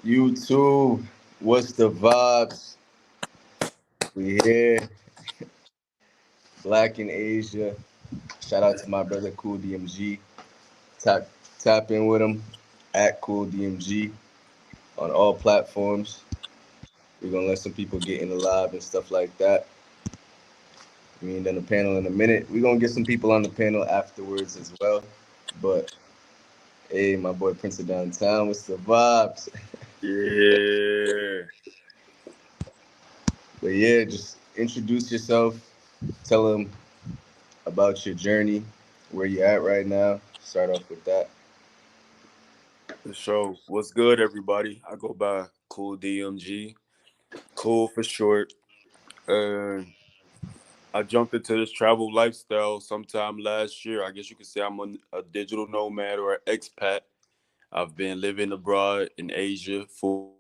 YouTube, what's the vibes? We here, Black in Asia. Shout out to my brother Cool DMG. Tap tap in with him at Cool DMG on all platforms. We're gonna let some people get in the live and stuff like that. We ain't done the panel in a minute. We're gonna get some people on the panel afterwards as well. But hey, my boy Prince of Downtown, what's the vibes? Yeah. But yeah, just introduce yourself. Tell them about your journey, where you're at right now. Start off with that. The show. What's good, everybody? I go by Cool DMG. Cool for short. Uh, I jumped into this travel lifestyle sometime last year. I guess you could say I'm a digital nomad or an expat. I've been living abroad in Asia for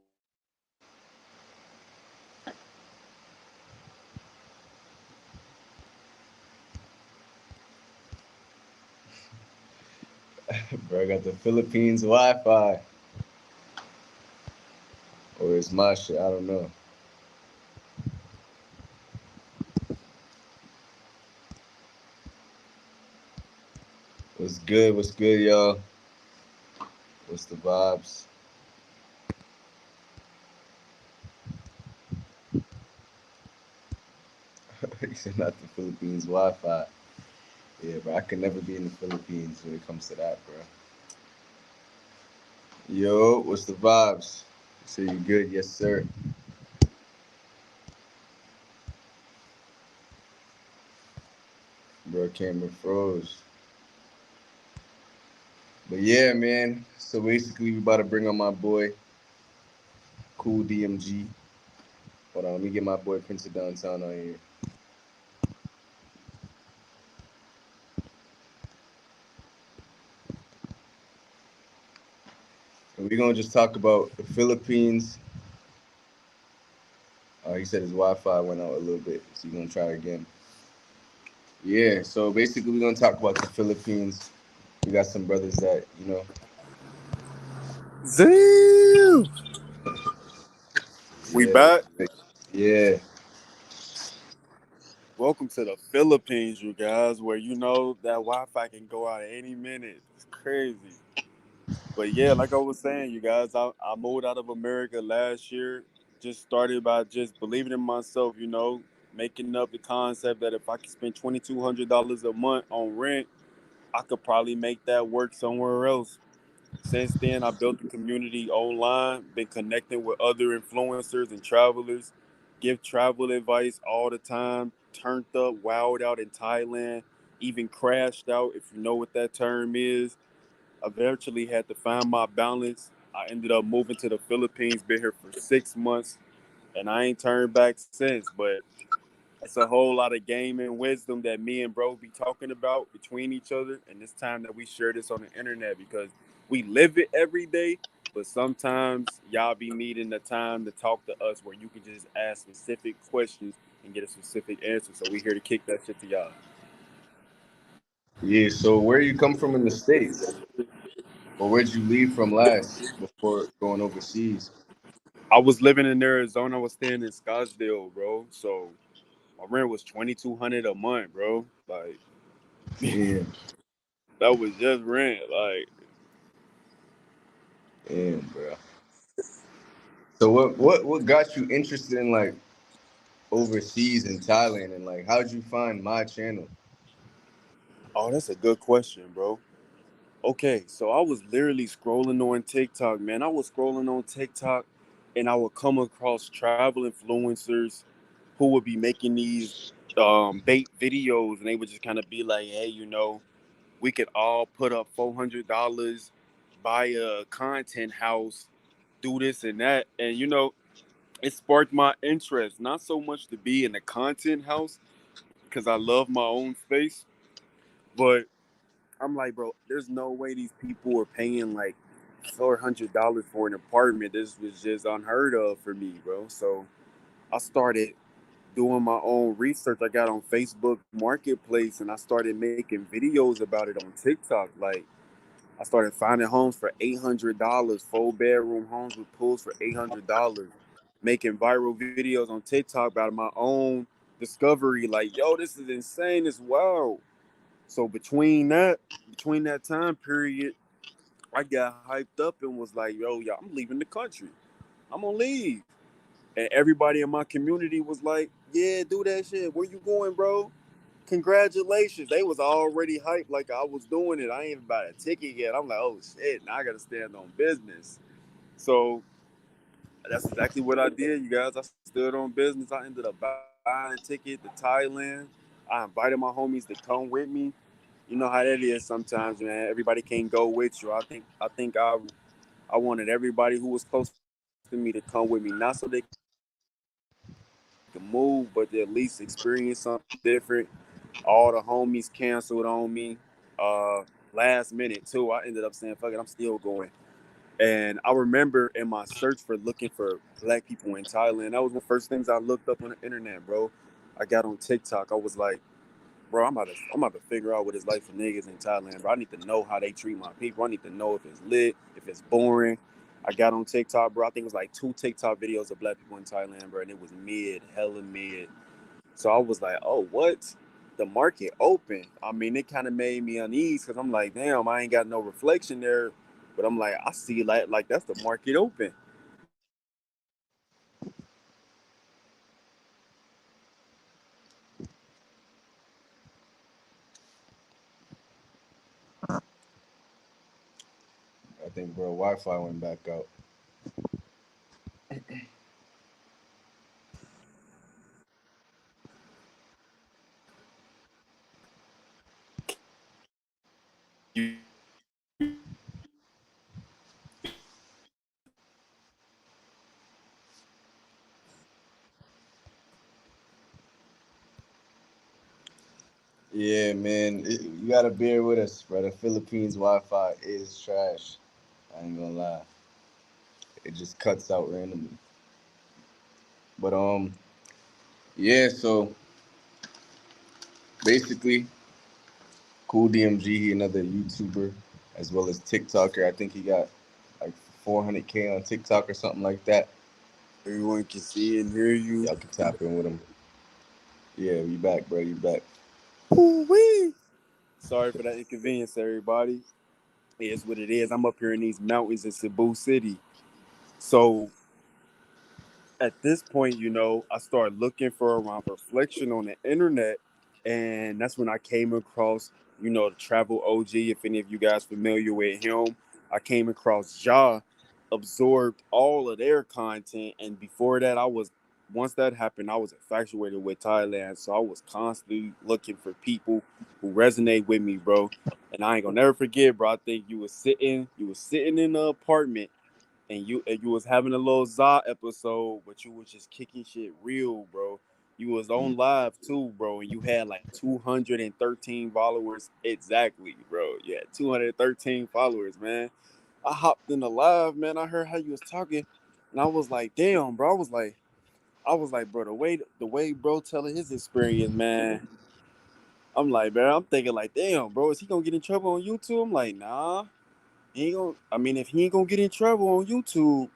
Bro, I got the Philippines Wi-Fi, or it's my shit. I don't know. What's good? What's good, y'all? What's the vibes? He said not the Philippines Wi-Fi. Yeah, bro, I could never be in the Philippines when it comes to that, bro. Yo, what's the vibes? So you good? Yes, sir. Bro, camera froze. But yeah, man. So basically, we about to bring on my boy, Cool DMG. Hold on, let me get my boy Prince of Downtown on here. And we're gonna just talk about the Philippines. He said his Wi-Fi went out a little bit, so he's gonna try again. Yeah, so basically we're gonna talk about the Philippines. We got some brothers that, Zim. We yeah, back. yeah. Welcome to the Philippines, you guys, where you know that Wi-Fi can go out at any minute. It's crazy. But yeah, like I was saying, you guys, I moved out of America last year. Just started by just believing in myself, making up the concept that if I could spend $2,200 a month on rent, I could probably make that work somewhere else. Since then, I built a community online, been connecting with other influencers and travelers, give travel advice all the time, turned up, wowed out in Thailand, even crashed out, if you know what that term is. Eventually had to find my balance. I ended up moving to the Philippines, been here for 6 months, and I ain't turned back since. But it's a whole lot of game and wisdom that me and bro be talking about between each other, and it's time that we share this on the internet because we live it every day. But sometimes y'all be needing the time to talk to us where you can just ask specific questions and get a specific answer. So we here to kick that shit to y'all. Yeah, so where you come from in the States? Or where'd you leave from last before going overseas? I was living in Arizona. I was staying in Scottsdale, bro. So my rent was $2,200 a month, bro. Like Yeah, that was just rent. Like damn, bro. So what got you interested in like overseas in Thailand, and like how'd you find my channel? oh, that's a good question, bro. Okay, so I was literally scrolling on TikTok, man. I was scrolling on TikTok and I would come across travel influencers who would be making these bait videos and they would just kind of be like, hey, we could all put up $400, buy a content house, do this and that. And, it sparked my interest, not so much to be in the content house because I love my own space, but I'm like, bro, there's no way these people are paying like $400 for an apartment. This was just unheard of for me, bro. So I started doing my own research. I got on Facebook Marketplace and I started making videos about it on TikTok. Like, I started finding homes for $800, 4-bedroom homes with pools for $800, making viral videos on TikTok about my own discovery. Like, yo, this is insane. It's wild. So between that time period, I got hyped up and was like, yo, I'm leaving the country. I'm gonna leave. And everybody in my community was like, yeah, do that shit. Where you going, bro? Congratulations. They was already hyped like I was doing it. I ain't even bought a ticket yet. I'm like, oh shit, now I gotta stand on business. So that's exactly what I did, you guys. I stood on business. I ended up buying a ticket to Thailand. I invited my homies to come with me. You know how that is sometimes, man. Everybody can't go with you. I wanted everybody who was close to me to come with me, not so they can move, but to at least experience something different. All the homies canceled on me, last minute too. I ended up saying, "Fuck it, I'm still going." And I remember in my search for looking for black people in Thailand, that was one of the first things I looked up on the internet, bro. I got on TikTok. I was like, bro, I'm about to figure out what it's like for niggas in Thailand, bro. I need to know how they treat my people. I need to know if it's lit, if it's boring. I got on TikTok, bro. I think it was like 2 TikTok videos of black people in Thailand, bro, and it was mid, hella mid. So I was like, oh, what? The market open. I mean, it kind of made me uneasy because I'm like, damn, I ain't got no reflection there. But I'm like, I see like that's the market open. So I was like, bro, I'm about to go to Thailand. I think, bro, Wi-Fi went back out. Yeah, man, you gotta bear with us, bro. The Philippines Wi-Fi is trash. I ain't gonna lie. It just cuts out randomly. But yeah. So basically, Cool DMG, he another YouTuber as well as TikToker. I think he got like 400K on TikTok or something like that. Everyone can see and hear you. Y'all can tap in with him. Yeah, you back, bro. You back. Woo-wee. Sorry for that inconvenience, everybody. It is what it is. I'm up here in these mountains in Cebu City. So at this point, I started looking for my reflection on the internet, and that's when I came across, the Travel OG. If any of you guys familiar with him, I came across Ja, absorbed all of their content, and before that, once that happened, I was infatuated with Thailand, so I was constantly looking for people who resonate with me, bro. And I ain't gonna never forget, bro. I think you was sitting in the apartment and you was having a little Za episode, but you was just kicking shit real, bro. You was on live too, bro, and you had like 213 followers exactly, bro. You had 213 followers, man. I hopped in the live, man. I heard how you was talking, and I was like, damn, bro. I was like, bro, the way bro telling his experience, man. I'm like, man, I'm thinking like, damn, bro, is he gonna get in trouble on YouTube? I'm like, nah. He ain't gonna I mean, if he ain't gonna get in trouble on YouTube,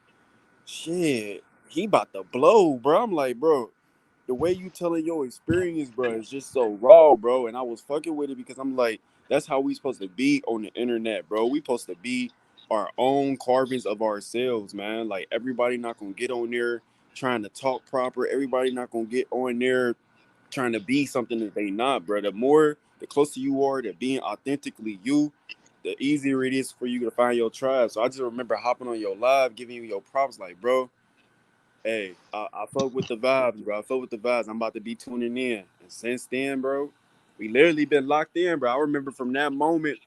shit, he about to blow, bro. I'm like, bro, the way you telling your experience, bro, is just so raw, bro. And I was fucking with it because I'm like, that's how we supposed to be on the internet, bro. We supposed to be our own carvings of ourselves, man. Like everybody not gonna get on there trying to talk proper. Everybody not gonna get on there trying to be something that they not, bro. The closer you are to being authentically you, the easier it is for you to find your tribe. So I just remember hopping on your live, giving you your props, like, bro, hey, I fuck with the vibes, bro. I fuck with the vibes. I'm about to be tuning in. And since then, bro, we literally been locked in, bro. I remember from that moment,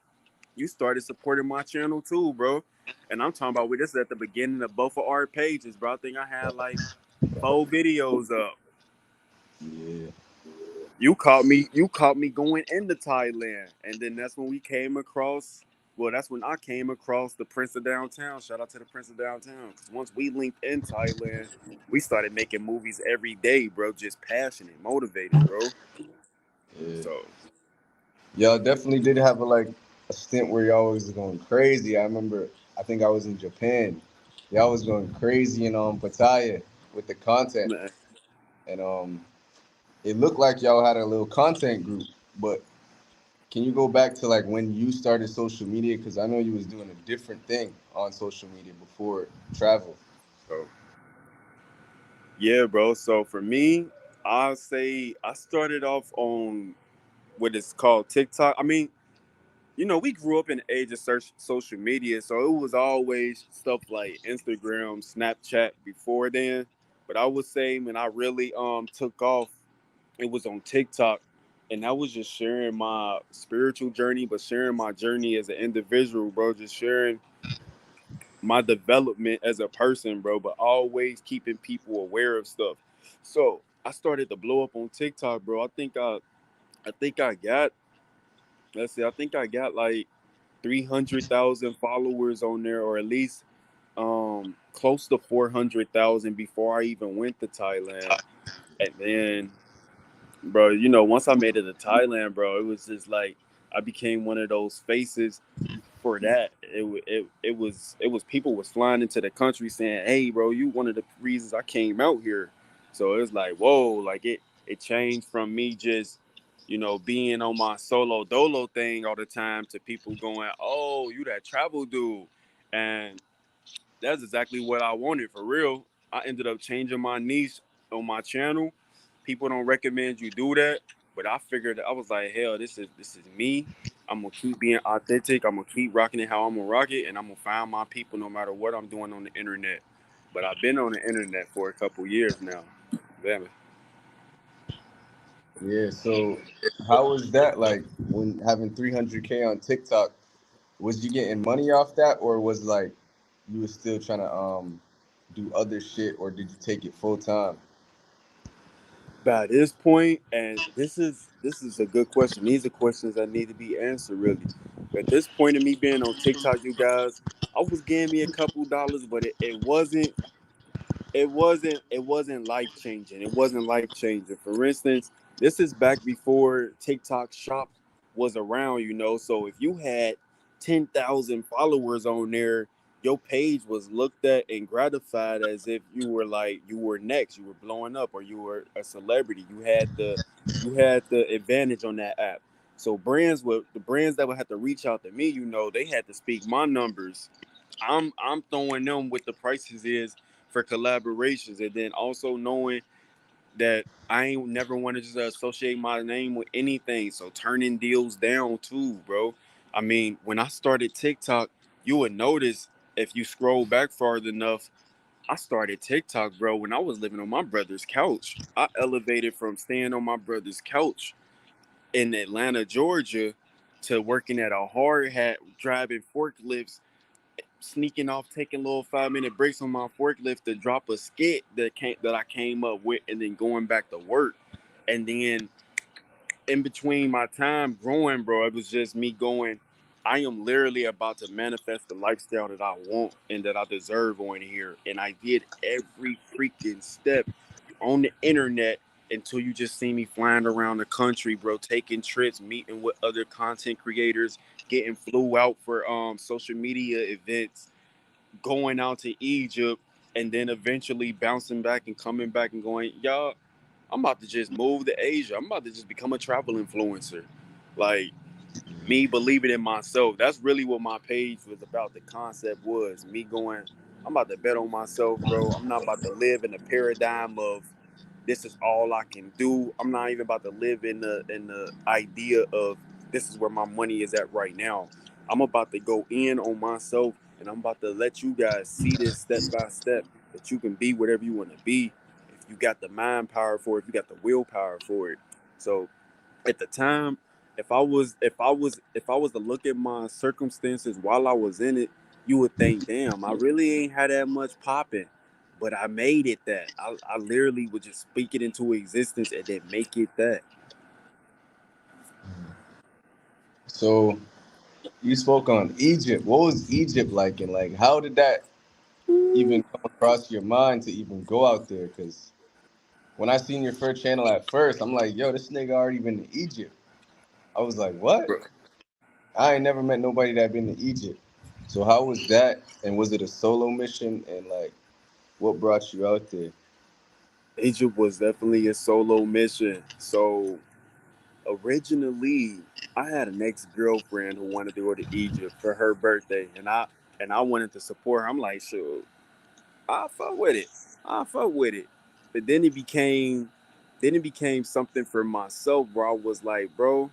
you started supporting my channel too, bro. And I'm talking about this is at the beginning of both of our pages, bro. I think I had like 4 videos up. Yeah, You caught me going into Thailand. And then that's when we came across that's when I came across the Prince of Downtown. Shout out to the Prince of Downtown. Because once we linked in Thailand, we started making movies every day, bro. Just passionate, motivated, bro. yeah. So Y'all definitely did have a like. a stint where y'all was going crazy. I remember, I think I was in Japan. Y'all was going crazy in Pattaya with the content, Man, and it looked like y'all had a little content group. But can you go back to like when you started social media? Because I know you was doing a different thing on social media before travel. bro. Yeah, bro. So for me, I'll say I started off on what is called TikTok. I mean, we grew up in the age of search social media, so it was always stuff like Instagram, Snapchat before then. But I would say when I really took off, it was on TikTok, and I was just sharing my spiritual journey, but sharing my journey as an individual, bro. Just sharing my development as a person, bro. But always keeping people aware of stuff. So I started to blow up on TikTok, bro. I think I got let's see, I think I got like 300,000 followers on there, or at least close to 400,000 before I even went to Thailand. And then, bro, once I made it to Thailand, bro, it was just like I became one of those faces for that. It was people was flying into the country saying, "Hey, bro, you one of the reasons I came out here." So it was like, whoa, like it changed from me just being on my solo dolo thing all the time to people going, "Oh, you that travel dude," and that's exactly what I wanted for real. I ended up changing my niche on my channel. People don't recommend you do that, but I figured I was like, hell, this is me. I'm gonna keep being authentic. I'm gonna keep rocking it how I'm gonna rock it, and I'm gonna find my people no matter what I'm doing on the internet. But I've been on the internet for a couple years now. Damn it. Yeah. So how was that like when having 300K on TikTok? Was you getting money off that, or was like you was still trying to do other shit, or did you take it full time? By this point, and this is a good question. These are questions that need to be answered really. At this point of me being on TikTok, you guys, I was getting me a couple dollars, but it wasn't life changing. It wasn't life changing. For instance, this is back before TikTok Shop was around, So if you had 10,000 followers on there, your page was looked at and gratified as if you were next, you were blowing up, or you were a celebrity. You had the advantage on that app. So the brands that would have to reach out to me, they had to speak my numbers. I'm throwing them what the prices is for collaborations, and then also knowing that I ain't never want to just associate my name with anything. So turning deals down too, bro. I mean, when I started TikTok, you would notice if you scroll back far enough, I started TikTok, bro, when I was living on my brother's couch. I elevated from staying on my brother's couch in Atlanta, Georgia, to working at a hard hat, driving forklifts, sneaking off, taking little 5 minute breaks on my forklift to drop a skit that I came up with, and then going back to work. And then in between my time growing, bro, it was just me going, I am literally about to manifest the lifestyle that I want and that I deserve on here. And I did every freaking step on the internet until you just see me flying around the country, bro, taking trips, meeting with other content creators, getting flew out for social media events, going out to Egypt, and then eventually bouncing back and coming back and going, y'all, I'm about to just move to Asia. I'm about to just become a travel influencer. Like, me believing in myself. That's really what my page was about. The concept was me going, I'm about to bet on myself, bro. I'm not about to live in a paradigm of this is all I can do. I'm not even about to live in the idea of this is where my money is at right now. I'm about to go in on myself, and I'm about to let you guys see this step by step that you can be whatever you want to be if you got the mind power for it, if you got the willpower for it. So at the time, if I was to look at my circumstances while I was in it, you would think, damn, I really ain't had that much popping. But I made it that. I literally would just speak it into existence and then make it that. So you spoke on Egypt. What was Egypt like, and like how did that even come across your mind to even go out there? Because when I seen your first channel at first, I'm like, yo, this nigga already been to Egypt. I was like, what? I ain't never met nobody that been to Egypt. So how was that? And was it a solo mission? And like, what brought you out there? Egypt was definitely a solo mission. So originally, I had an ex girlfriend who wanted to go to Egypt for her birthday, and I wanted to support her. I'm like, sure, I fuck with it. I fuck with it. But then it became something for myself where I was like, bro,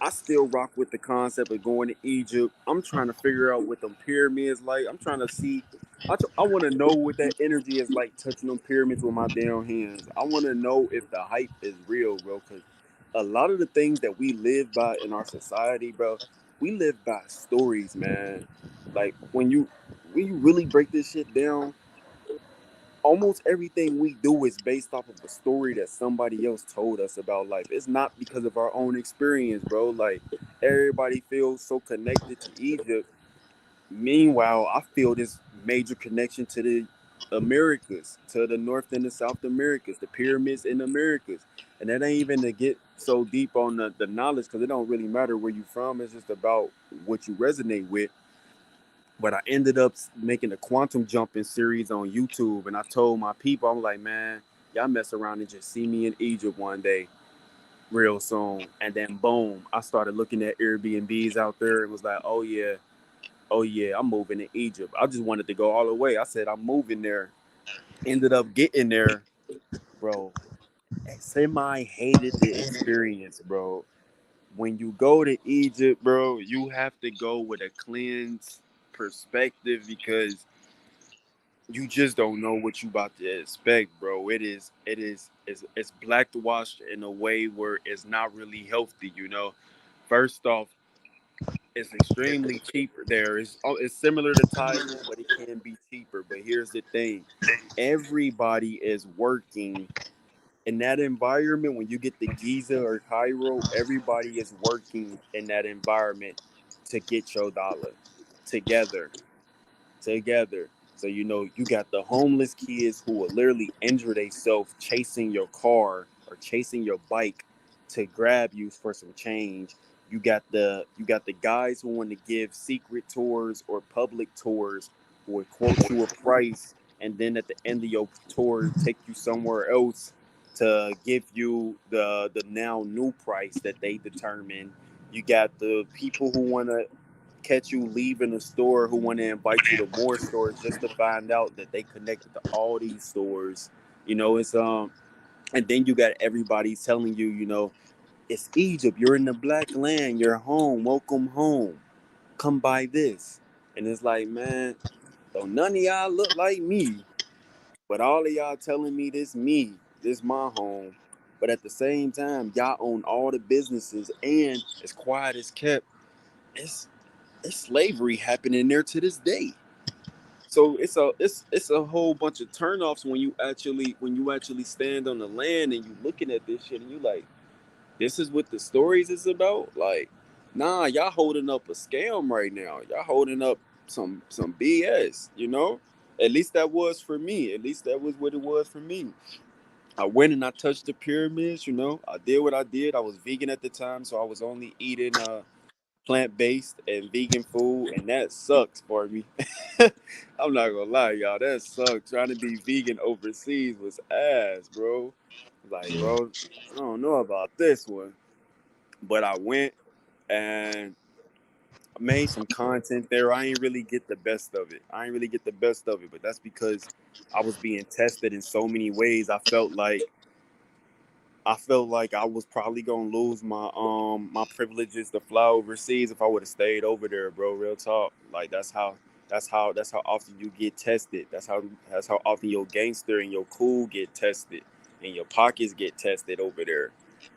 I still rock with the concept of going to Egypt. I'm trying to figure out what them pyramids like. I'm trying to see. I want to know what that energy is like touching them pyramids with my damn hands. I want to know if the hype is real, bro. Because a lot of the things that we live by in our society, bro, we live by stories, man. Like when you really break this shit down, almost everything we do is based off of a story that somebody else told us about life. It's not because of our own experience, bro. Like everybody feels so connected to Egypt. Meanwhile, I feel this major connection to the Americas, to the North and the South Americas, the pyramids in the Americas. And that ain't even to get so deep on the knowledge because it don't really matter where you from. It's just about what you resonate with. But I ended up making a quantum jumping series on YouTube, and I told my people, I'm like, man, y'all mess around and just see me in Egypt one day, real soon. And then boom, I started looking at Airbnbs out there and was like, oh yeah, I'm moving to Egypt. I just wanted to go all the way. I said I'm moving there. Ended up getting there, bro. Semi hated the experience, bro. When you go to Egypt, bro, you have to go with a cleansed perspective because you just don't know what you about to expect, bro. It's blackwashed in a way where it's not really healthy, you know. First off, it's extremely cheaper there. It's similar to Thailand, but it can be cheaper. But here's the thing. Everybody is working in that environment. When you get to Giza or Cairo, everybody is working in that environment to get your dollar together. So you got the homeless kids who will literally injure themselves chasing your car or chasing your bike to grab you for some change. You got the guys who want to give secret tours or public tours who will quote you a price and then at the end of your tour take you somewhere else to give you the now new price that they determine. You got the people who want to catch you leaving a store who want to invite you to more stores just to find out that they connected to all these stores. It's and then you got everybody telling you, it's Egypt. You're in the black land. You're home. Welcome home. Come buy this. And it's like, man, don't none of y'all look like me, but all of y'all telling me this my home. But at the same time, y'all own all the businesses and as quiet as kept, it's it's slavery happening there to this day. So it's a whole bunch of turnoffs when you actually stand on the land and you looking at this shit and you like, this is what the stories is about. Like, nah, y'all holding up a scam right now. Y'all holding up some BS. At least that was for me. At least that was what it was for me. I went and I touched the pyramids. I did what I did. I was vegan at the time, so I was only eating plant-based and vegan food, and that sucks for me. I'm not gonna lie, y'all, that sucks. Trying to be vegan overseas was ass, bro. Like, bro, I don't know about this one, but I went and I made some content there. I ain't really get the best of it. But that's because I was being tested in so many ways. I felt like I was probably gonna lose my privileges to fly overseas if I would have stayed over there, bro. Real talk. Like that's how often you get tested. That's how often your gangster and your cool get tested and your pockets get tested over there.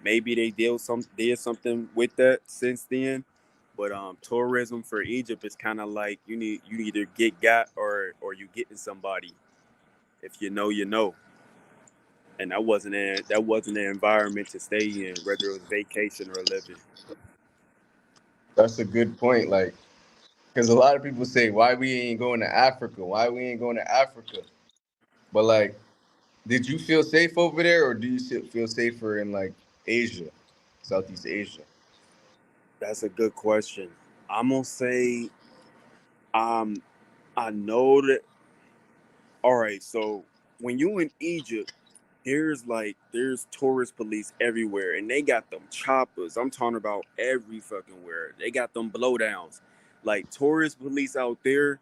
Maybe they did something with that since then. But tourism for Egypt is kind of like you either got or you getting somebody. If you know, you know, and that wasn't an environment to stay in, whether it was vacation or living. That's a good point. Like, because a lot of people say, why we ain't going to Africa? Why we ain't going to Africa? But like, did you feel safe over there, or do you feel safer in like Asia, Southeast Asia? That's a good question. I'm gonna say um I know that. All right, so when you in Egypt, there's tourist police everywhere, and they got them choppers. I'm talking about every fucking where. They got them blowdowns. Like tourist police out there,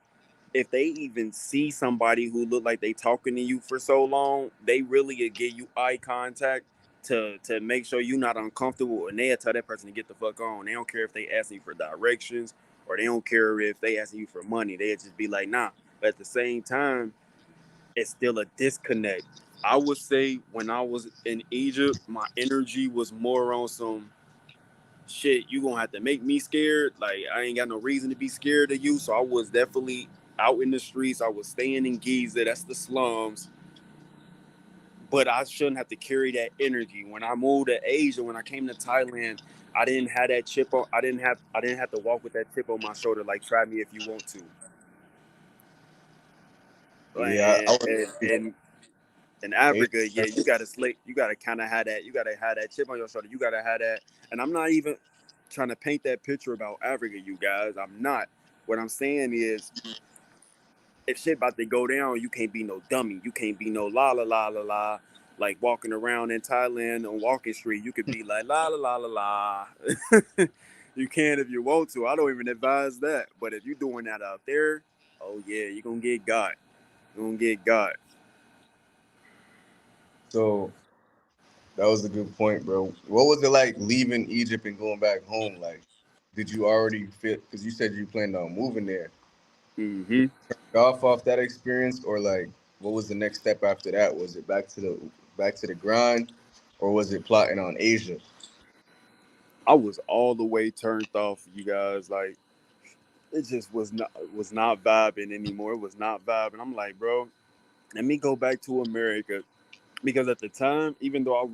if they even see somebody who look like they talking to you for so long, they really give you eye contact to make sure you're not uncomfortable, and they'll tell that person to get the fuck on. They don't care if they asking you for directions or they don't care if they asking you for money. They'll just be like, nah. But at the same time, it's still a disconnect. I would say when I was in Egypt, my energy was more on some shit. You gonna have to make me scared. Like I ain't got no reason to be scared of you. So I was definitely out in the streets. I was staying in Giza. That's the slums. But I shouldn't have to carry that energy. When I moved to Asia, when I came to Thailand, I didn't have that chip on. I didn't have to walk with that chip on my shoulder. Like try me if you want to. Yeah, I would And in Africa, yeah, you gotta slate. You gotta kind of have that. You gotta have that chip on your shoulder. You gotta have that. And I'm not even trying to paint that picture about Africa, you guys. I'm not. What I'm saying is, if shit about to go down, you can't be no dummy. You can't be no la la la la la. Like walking around in Thailand on Walking Street, you could be like la la la la la. You can if you want to. I don't even advise that. But if you're doing that out there, oh yeah, you're gonna get got. You're gonna get got. so that was a good point, bro. What was it like leaving Egypt and going back home? Like, did you already fit? Because you said you planned on moving there. Mm-hmm. Off that experience, or like, what was the next step after that? Was it back to the grind, or was it plotting on Asia? I was all the way turned off, you guys. Like it just was not vibing anymore. It was not vibing. I'm like, bro, let me go back to America because at the time, even though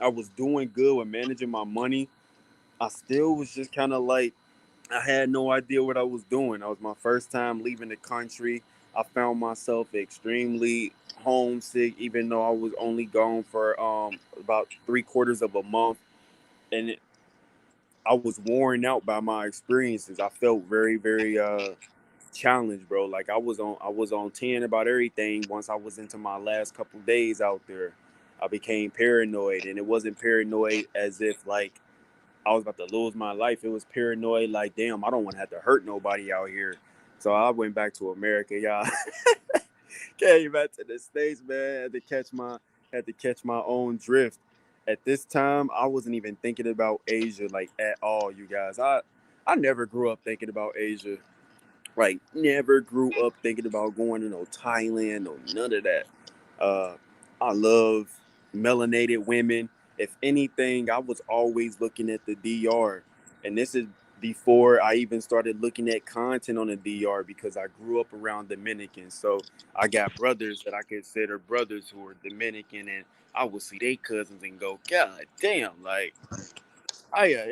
I was doing good with managing my money, I still was just kind of like I had no idea what I was doing. That was my first time leaving the country. I found myself extremely homesick, even though I was only gone for about 3/4 of a month, and I was worn out by my experiences. I felt very, very challenged, bro. Like I was on 10 about everything. Once I was into my last couple days out there, I became paranoid, and it wasn't paranoid as if like I was about to lose my life. It was paranoid like, damn, I don't want to have to hurt nobody out here. So I went back to America, y'all. Came back to the States, man. Had to catch my own drift. At this time, I wasn't even thinking about Asia like at all, you guys. I never grew up thinking about Asia. Like never grew up thinking about going to no Thailand or none of that. Uh, I love melanated women. If anything, I was always looking at the DR, and this is before I even started looking at content on the DR because I grew up around Dominicans. So I got brothers that I consider brothers who are Dominican, and I would see their cousins and go, God damn, like I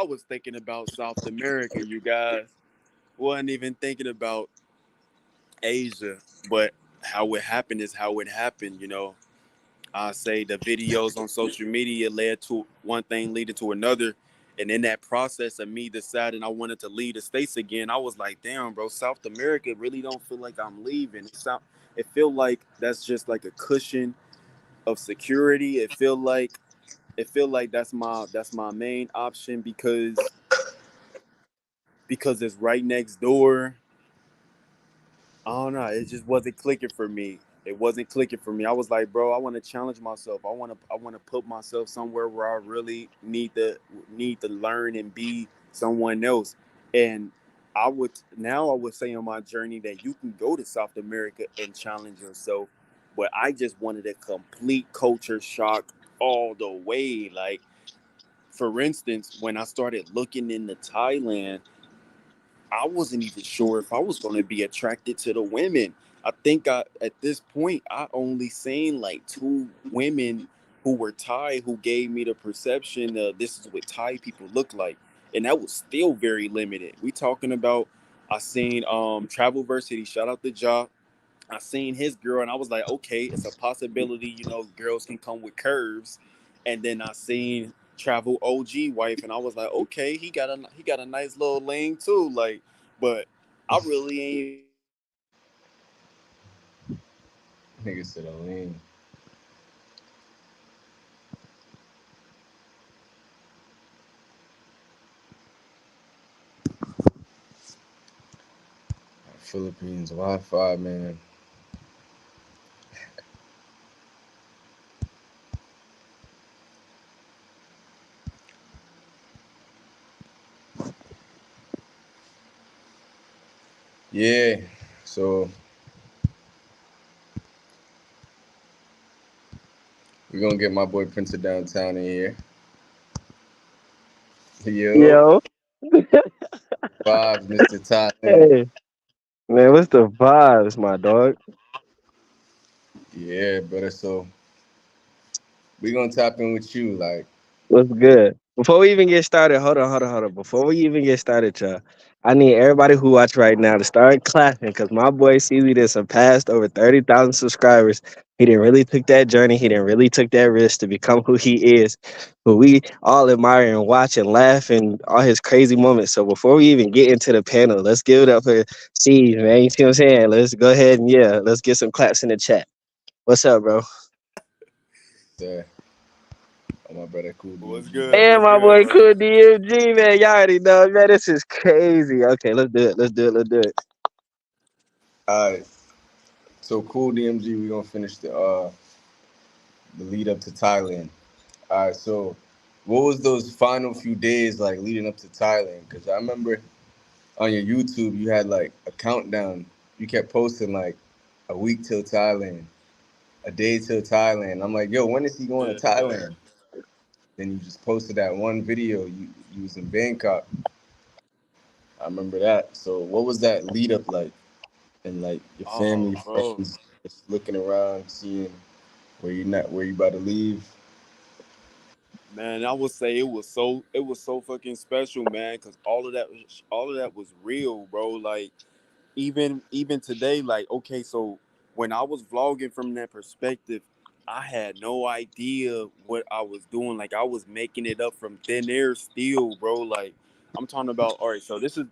was thinking about South America, you guys. Wasn't even thinking about Asia, but how it happened is how it happened. I say the videos on social media led to one thing leading to another. And in that process of me deciding I wanted to leave the States again, I was like, damn, bro, South America really don't feel like I'm leaving. It feel like that's just like a cushion of security. It feel like that's my main option because it's right next door. I don't know. It just wasn't clicking for me. It wasn't clicking for me. I was like, bro, I want to challenge myself. I want to put myself somewhere where I really need to learn and be someone else. And I would say on my journey that you can go to South America and challenge yourself. But I just wanted a complete culture shock all the way. Like, for instance, when I started looking into Thailand, I wasn't even sure if I was going to be attracted to the women. I think at this point I only seen like two women who were Thai who gave me the perception of this is what Thai people look like, and that was still very limited. We talking about I seen Travel Versity, shout out to Ja. I seen his girl and I was like, okay, it's a possibility. Girls can come with curves, and then I seen travel OG wife, and I was like, okay, he got a nice little lane too, like, but I really ain't even get to know her like that. I just met her on Instagram, Nigga said a and lean. Philippines Wi-Fi, man. Yeah. So we're gonna get my boy Prince of Downtown in here. Yo, Yo, vibes, Mr. Thailand. hey, man, what's the vibes, my dog? Yeah, brother. So we're gonna tap in with you. Like, What's good? Before we even get started, hold on. Before we even get started, y'all, I need everybody who watch right now to start clapping because my boy Ceezy did surpassed over 30,000 subscribers. He didn't really took that journey. He didn't really took that risk to become who he is, who we all admire and watch and laugh and all his crazy moments. So before we even get into the panel, let's give it up for Ceezy, man. You see what I'm saying? Let's go ahead and let's get some claps in the chat. What's up, bro? uh, my brother Cool what's DMG, good, man. And what's my good, boy bro? Cool DMG, man. Y'all already know, man. This is crazy. Okay, let's do it. Let's do it. All right. So Cool DMG, we're gonna finish the lead up to Thailand. All right. So, what was those final few days like leading up to Thailand? Because I remember on your YouTube, you had like a countdown. You kept posting like a week till Thailand, a day till Thailand. I'm like, yo, when is he going to Yeah. Thailand? Then you just posted that one video. You was in Bangkok. I remember that. So what was that lead up like? And like your family, Oh, bro. friends, just looking around, seeing where you about to leave. Man, I would say it was so fucking special, man, because all of that was real, bro. Like even today, like, okay, so when I was vlogging from that perspective, I had no idea what I was doing. Like, I was making it up from thin air still, bro. Like, I'm talking about, all right, so this is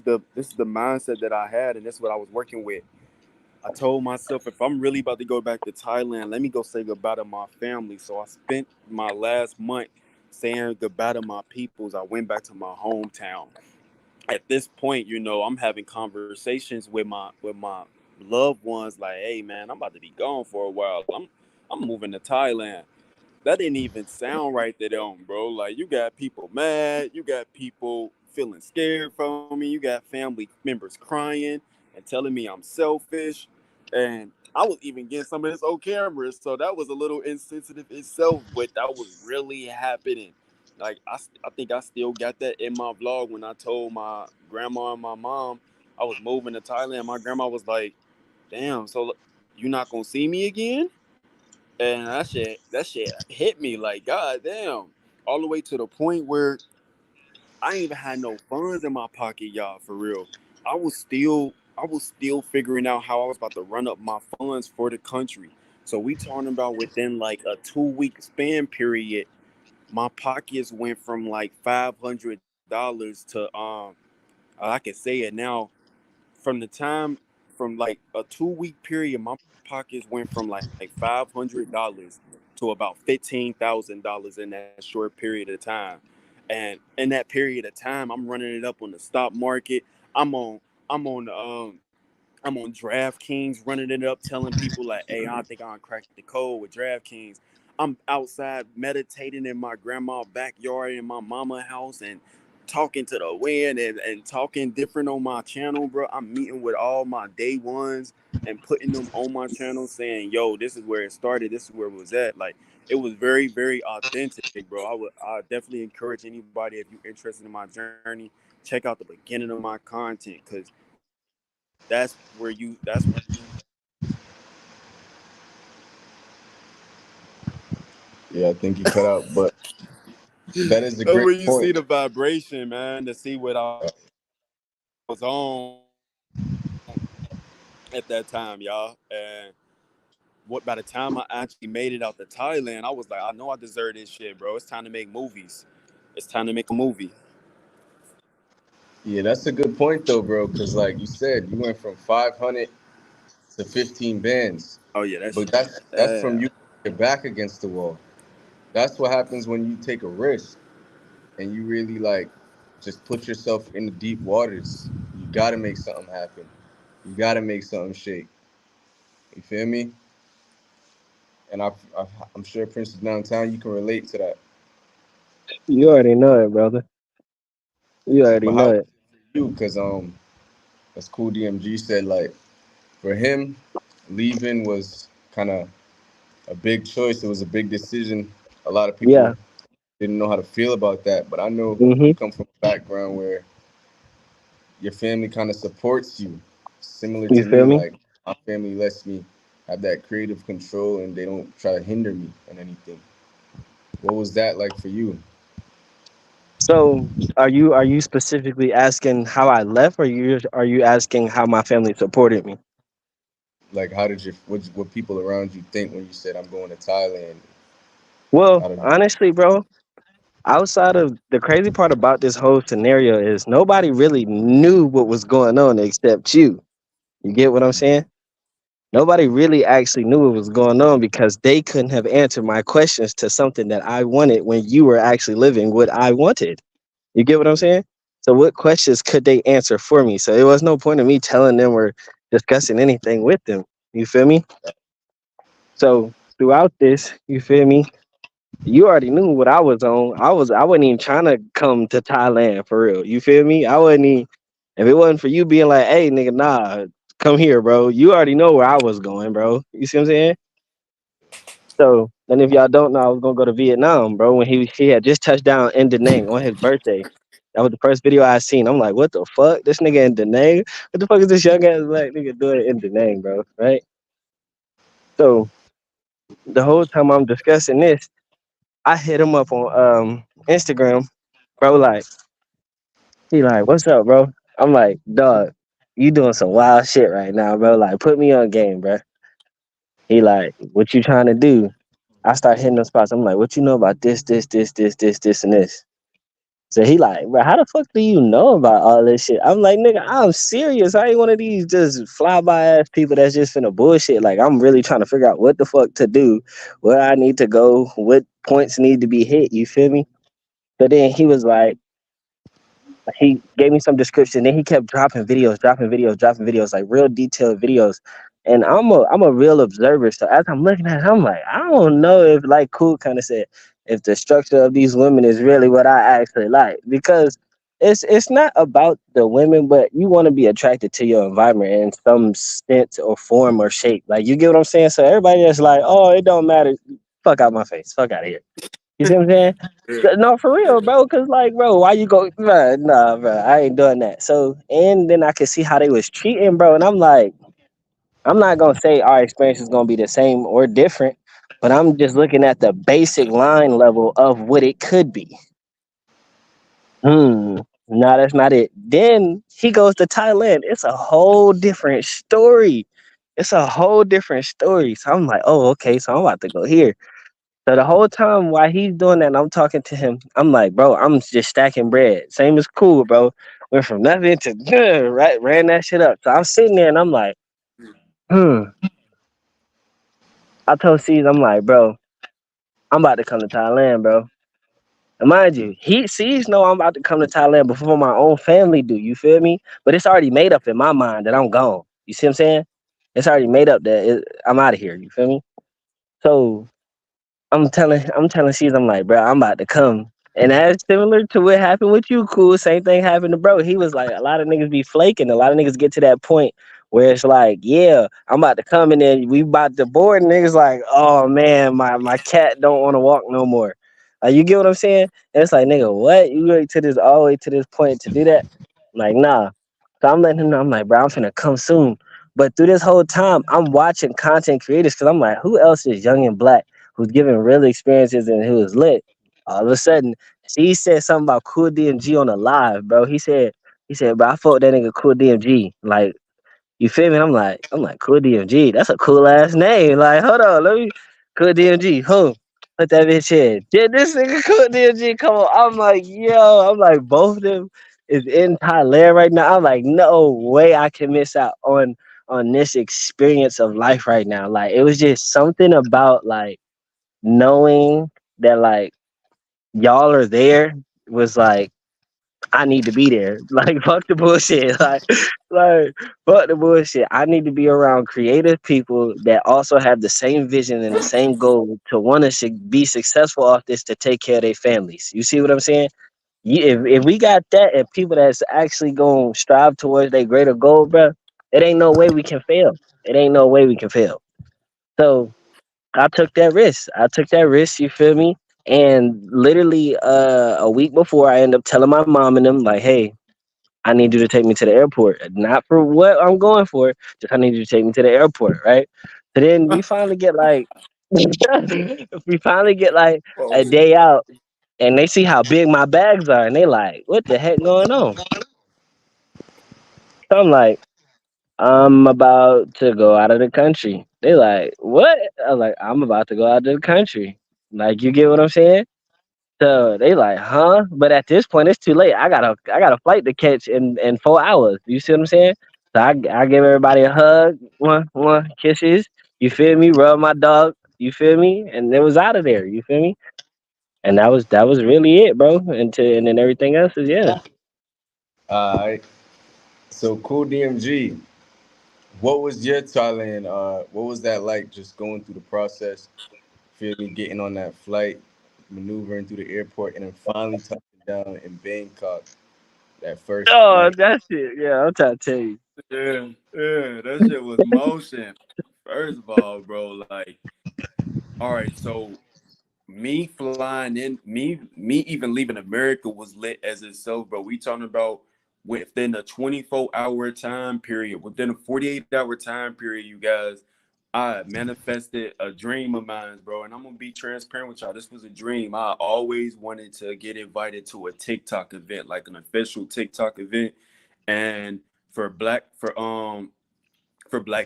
the mindset that I had, and this is what I was working with. I told myself, if I'm really about to go back to Thailand, let me go say goodbye to my family. So I spent my last month saying goodbye to my peoples. I went back to my hometown. At this point, I'm having conversations with my loved ones, like, hey man, I'm about to be gone for a while. I'm moving to Thailand. That didn't even sound right to them, bro. Like, you got people mad, you got people feeling scared from me, you got family members crying and telling me I'm selfish, and I was even getting some of this old cameras, so that was a little insensitive itself, but that was really happening. Like, I think I still got that in my vlog when I told my grandma and my mom I was moving to Thailand. My grandma was like, "Damn, so you not gonna see me again?" And that shit hit me like, god damn, all the way to the point where I ain't even had no funds in my pocket, y'all, for real. I was still figuring out how I was about to run up my funds for the country. So we talking about within like a 2 week span period, my pockets went from like $500 to I can say it now, from the time, from like a 2 week period, my pockets went from like $500 to about $15,000 in that short period of time. And in that period of time, I'm running it up on the stock market. I'm on I'm on I'm on DraftKings running it up, telling people like, "Hey, I think I cracked the code with DraftKings." I'm outside meditating in my grandma's backyard in my mama house and talking to the wind and talking different on my channel, bro. I'm meeting with all my day ones and putting them on my channel, saying, "Yo, this is where it started. This is where it was at." Like, it was very, very authentic, bro. I definitely encourage anybody, if you're interested in my journey, check out the beginning of my content, because that's where you Yeah, I think you cut out, but that is a that's where great you see point. the vibration, man, to see what I was on at that time, y'all. And what by the time I actually made it out to Thailand, I was like, I know I deserve this shit, bro. It's time to make movies. It's time to make a movie. Yeah, that's a good point though, bro. Because like you said, you went from 500 to 15 bands, Oh yeah, that but shit. that's from you your back against the wall. That's what happens when you take a risk and you really like just put yourself in the deep waters. You gotta make something happen. You gotta make something shake. You feel me? And I'm sure Prince is downtown. You can relate to that. You already know it, brother. You already But how know was it. it for you? Because as Cool DMG said, like for him, leaving was kind of a big choice. It was a big decision. A lot of people Yeah. didn't know how to feel about that. But I know you Mhm. come from a background where your family kind of supports you, similar You to feel me. me? Like my family lets me have that creative control, and they don't try to hinder me in anything. What was that like for you? So, are you specifically asking how I left, or are you asking how my family supported me? Like, how did what people around you think when you said I'm going to Thailand? Well, How did honestly, bro, outside of the crazy part about this whole scenario is nobody really knew what was going on except you. You get what I'm saying? Nobody really actually knew what was going on because they couldn't have answered my questions to something that I wanted when you were actually living what I wanted. You get what I'm saying? So what questions could they answer for me? So it was no point of me telling them or discussing anything with them. You feel me? So throughout this, you feel me? You already knew what I was on. I wasn't even trying to come to Thailand for real. You feel me? I wasn't even if it wasn't for you being like, hey nigga, nah, come here, bro. You already know where I was going, bro. You see what I'm saying? So, and if y'all don't know, I was gonna go to Vietnam, bro. When he had just touched down in Da Nang on his birthday. That was the first video I seen. I'm like, what the fuck? This nigga in Da Nang? What the fuck is this young ass black nigga doing in Da Nang, bro? Right? So the whole time I'm discussing this, I hit him up on Instagram, bro. Like, he like, what's up, bro? I'm like, dog, you doing some wild shit right now, bro. Like, put me on game, bro. He like, what you trying to do? I start hitting them spots. I'm like, what you know about this, and this? So he like, bro, how the fuck do you know about all this shit? I'm like, nigga, I'm serious. I ain't one of these just fly by ass people that's just finna bullshit. Like, I'm really trying to figure out what the fuck to do, where I need to go, what points need to be hit. You feel me? But then he was like, he gave me some description. Then he kept dropping videos, like real detailed videos. And I'm a real observer. So as I'm looking at it, I'm like, I don't know if like Cool kind of said, if the structure of these women is really what I actually like. Because it's not about the women, but you want to be attracted to your environment in some sense or form or shape. Like you get what I'm saying? So everybody that's like, oh, it don't matter. Fuck out my face. Fuck out of here. You see what I'm saying? No, for real, bro. Cause like, bro, why you go? Bruh, nah, bro, I ain't doing that. So, and then I could see how they was treating, bro. And I'm like, I'm not gonna say our experience is gonna be the same or different, but I'm just looking at the basic line level of what it could be. No, that's not it. Then he goes to Thailand. It's a whole different story. It's a whole different story. So I'm like, oh, okay. So I'm about to go here. So the whole time while he's doing that and I'm talking to him, I'm like, bro, I'm just stacking bread. Same as Cool, bro. Went from nothing to right, ran that shit up. So I'm sitting there and I'm like, hmm. I told Ceezy, I'm like, bro, I'm about to come to Thailand, bro. And mind you, he sees know I'm about to come to Thailand before my own family do. You feel me? But it's already made up in my mind that I'm gone. You see what I'm saying? It's already made up that I'm out of here. You feel me? So I'm telling C's, I'm like, bro, I'm about to come. And that's similar to what happened with you, Cool. Same thing happened to bro. He was like, a lot of niggas be flaking. A lot of niggas get to that point where it's like, yeah, I'm about to come and then we about to board and niggas like, oh man, my cat don't want to walk no more. You get what I'm saying? And it's like, nigga, what? You wait to this all the way to this point to do that? I'm like, nah. So I'm letting him know, I'm like, bro, I'm finna come soon. But through this whole time, I'm watching content creators because I'm like, who else is young and black who's giving real experiences and who is lit? All of a sudden, he said something about Cool DMG on a live, bro. He said, bro, I fought that nigga Cool DMG. Like, You feel me? I'm like, cool DMG. That's a cool ass name. Like, hold on, let me cool DMG. Who? Put that bitch in. Did this nigga cool DMG come on? I'm like, yo, I'm like, both of them is in Thailand right now. I'm like, no way I can miss out on this experience of life right now. Like, it was just something about like knowing that like y'all are there was like I need to be there. Like fuck the bullshit. Like fuck the bullshit. I need to be around creative people that also have the same vision and the same goal to want to be successful off this to take care of their families. You see what I'm saying? If we got that and people that's actually going to strive towards their greater goal, bro, it ain't no way we can fail. It ain't no way we can fail. So I took that risk. I took that risk, you feel me? And literally a week before I end up telling my mom and them like, hey, I need you to take me to the airport. Not for what I'm going for, just I need you to take me to the airport, right? So then we finally get like we finally get like a Oh, day out and they see how big my bags are and they like, what the heck going on? So I'm like, I'm about to go out of the country. They like, what? I was like, I'm about to go out of the country. Like, you get what I'm saying? So they like, huh? But at this point, it's too late. I got a flight to catch in 4 hours. You see what I'm saying? So I give everybody a hug, one kisses. You feel me? Rub my dog. You feel me? And it was out of there. You feel me? And that was really it, bro. And then everything else is yeah. All right. So cool DMG. What was your Thailand? What was that like? Just going through the process, feel me, getting on that flight, maneuvering through the airport, and then finally touching down in Bangkok that first Oh, night. that's it. Yeah, I'm trying to tell you. yeah, yeah, that shit was motion. First of all, bro, like, all right, so me flying in, me even leaving America was lit as itself, bro. We talking about within a 24-hour time period, within a 48-hour time period, you guys, I manifested a dream of mine, bro. And I'm gonna be transparent with y'all. This was a dream. I always wanted to get invited to a TikTok event, like an official TikTok event. And for Black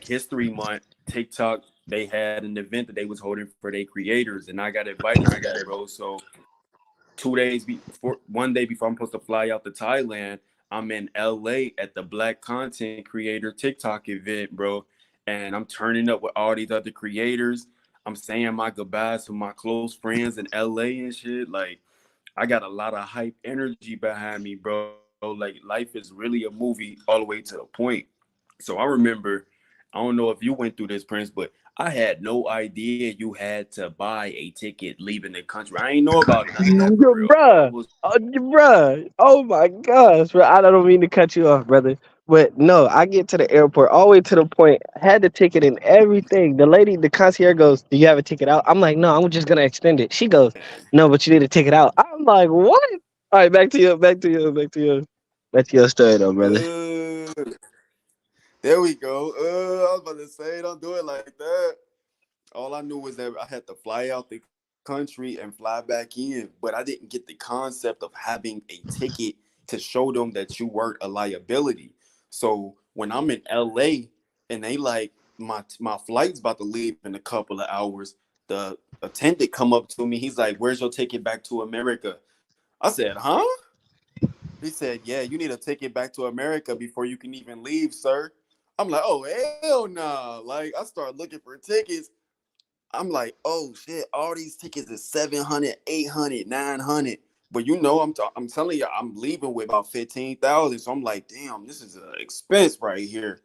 History Month, TikTok, they had an event that they was holding for their creators, and I got invited to that, bro. So 2 days before, one day before I'm supposed to fly out to Thailand, I'm in LA at the Black Content Creator TikTok event, bro. And I'm turning up with all these other creators. I'm saying my goodbyes to my close friends in LA and shit. Like, I got a lot of hype energy behind me, bro. Like, life is really a movie all the way to the point. So I remember, I don't know if you went through this, Prince, but I had no idea you had to buy a ticket leaving the country. I ain't know about none of that for Yo, real, bro. I bruh. was, Bruh. Oh my gosh, bro. I don't mean to cut you off, brother. But no, I get to the airport all the way to the point. I had the ticket and everything. The lady, the concierge goes, do you have a ticket out? I'm like, no, I'm just gonna extend it. She goes, no, but you need a ticket out. I'm like, what? All right, back to your story though, brother. there we go. I was about to say, don't do it like that. All I knew was that I had to fly out the country and fly back in, but I didn't get the concept of having a ticket to show them that you weren't a liability. So when I'm in LA and they like my flight's about to leave in a couple of hours, the attendant come up to me. He's like, "Where's your ticket back to America?" I said, "Huh?" He said, "Yeah, you need a ticket back to America before you can even leave, sir." I'm like, "Oh hell nah!" Like I started looking for tickets. I'm like, oh shit, all these tickets is 700, 800, 900. But I'm telling you, I'm leaving with about 15,000. So I'm like, damn, this is an expense right here.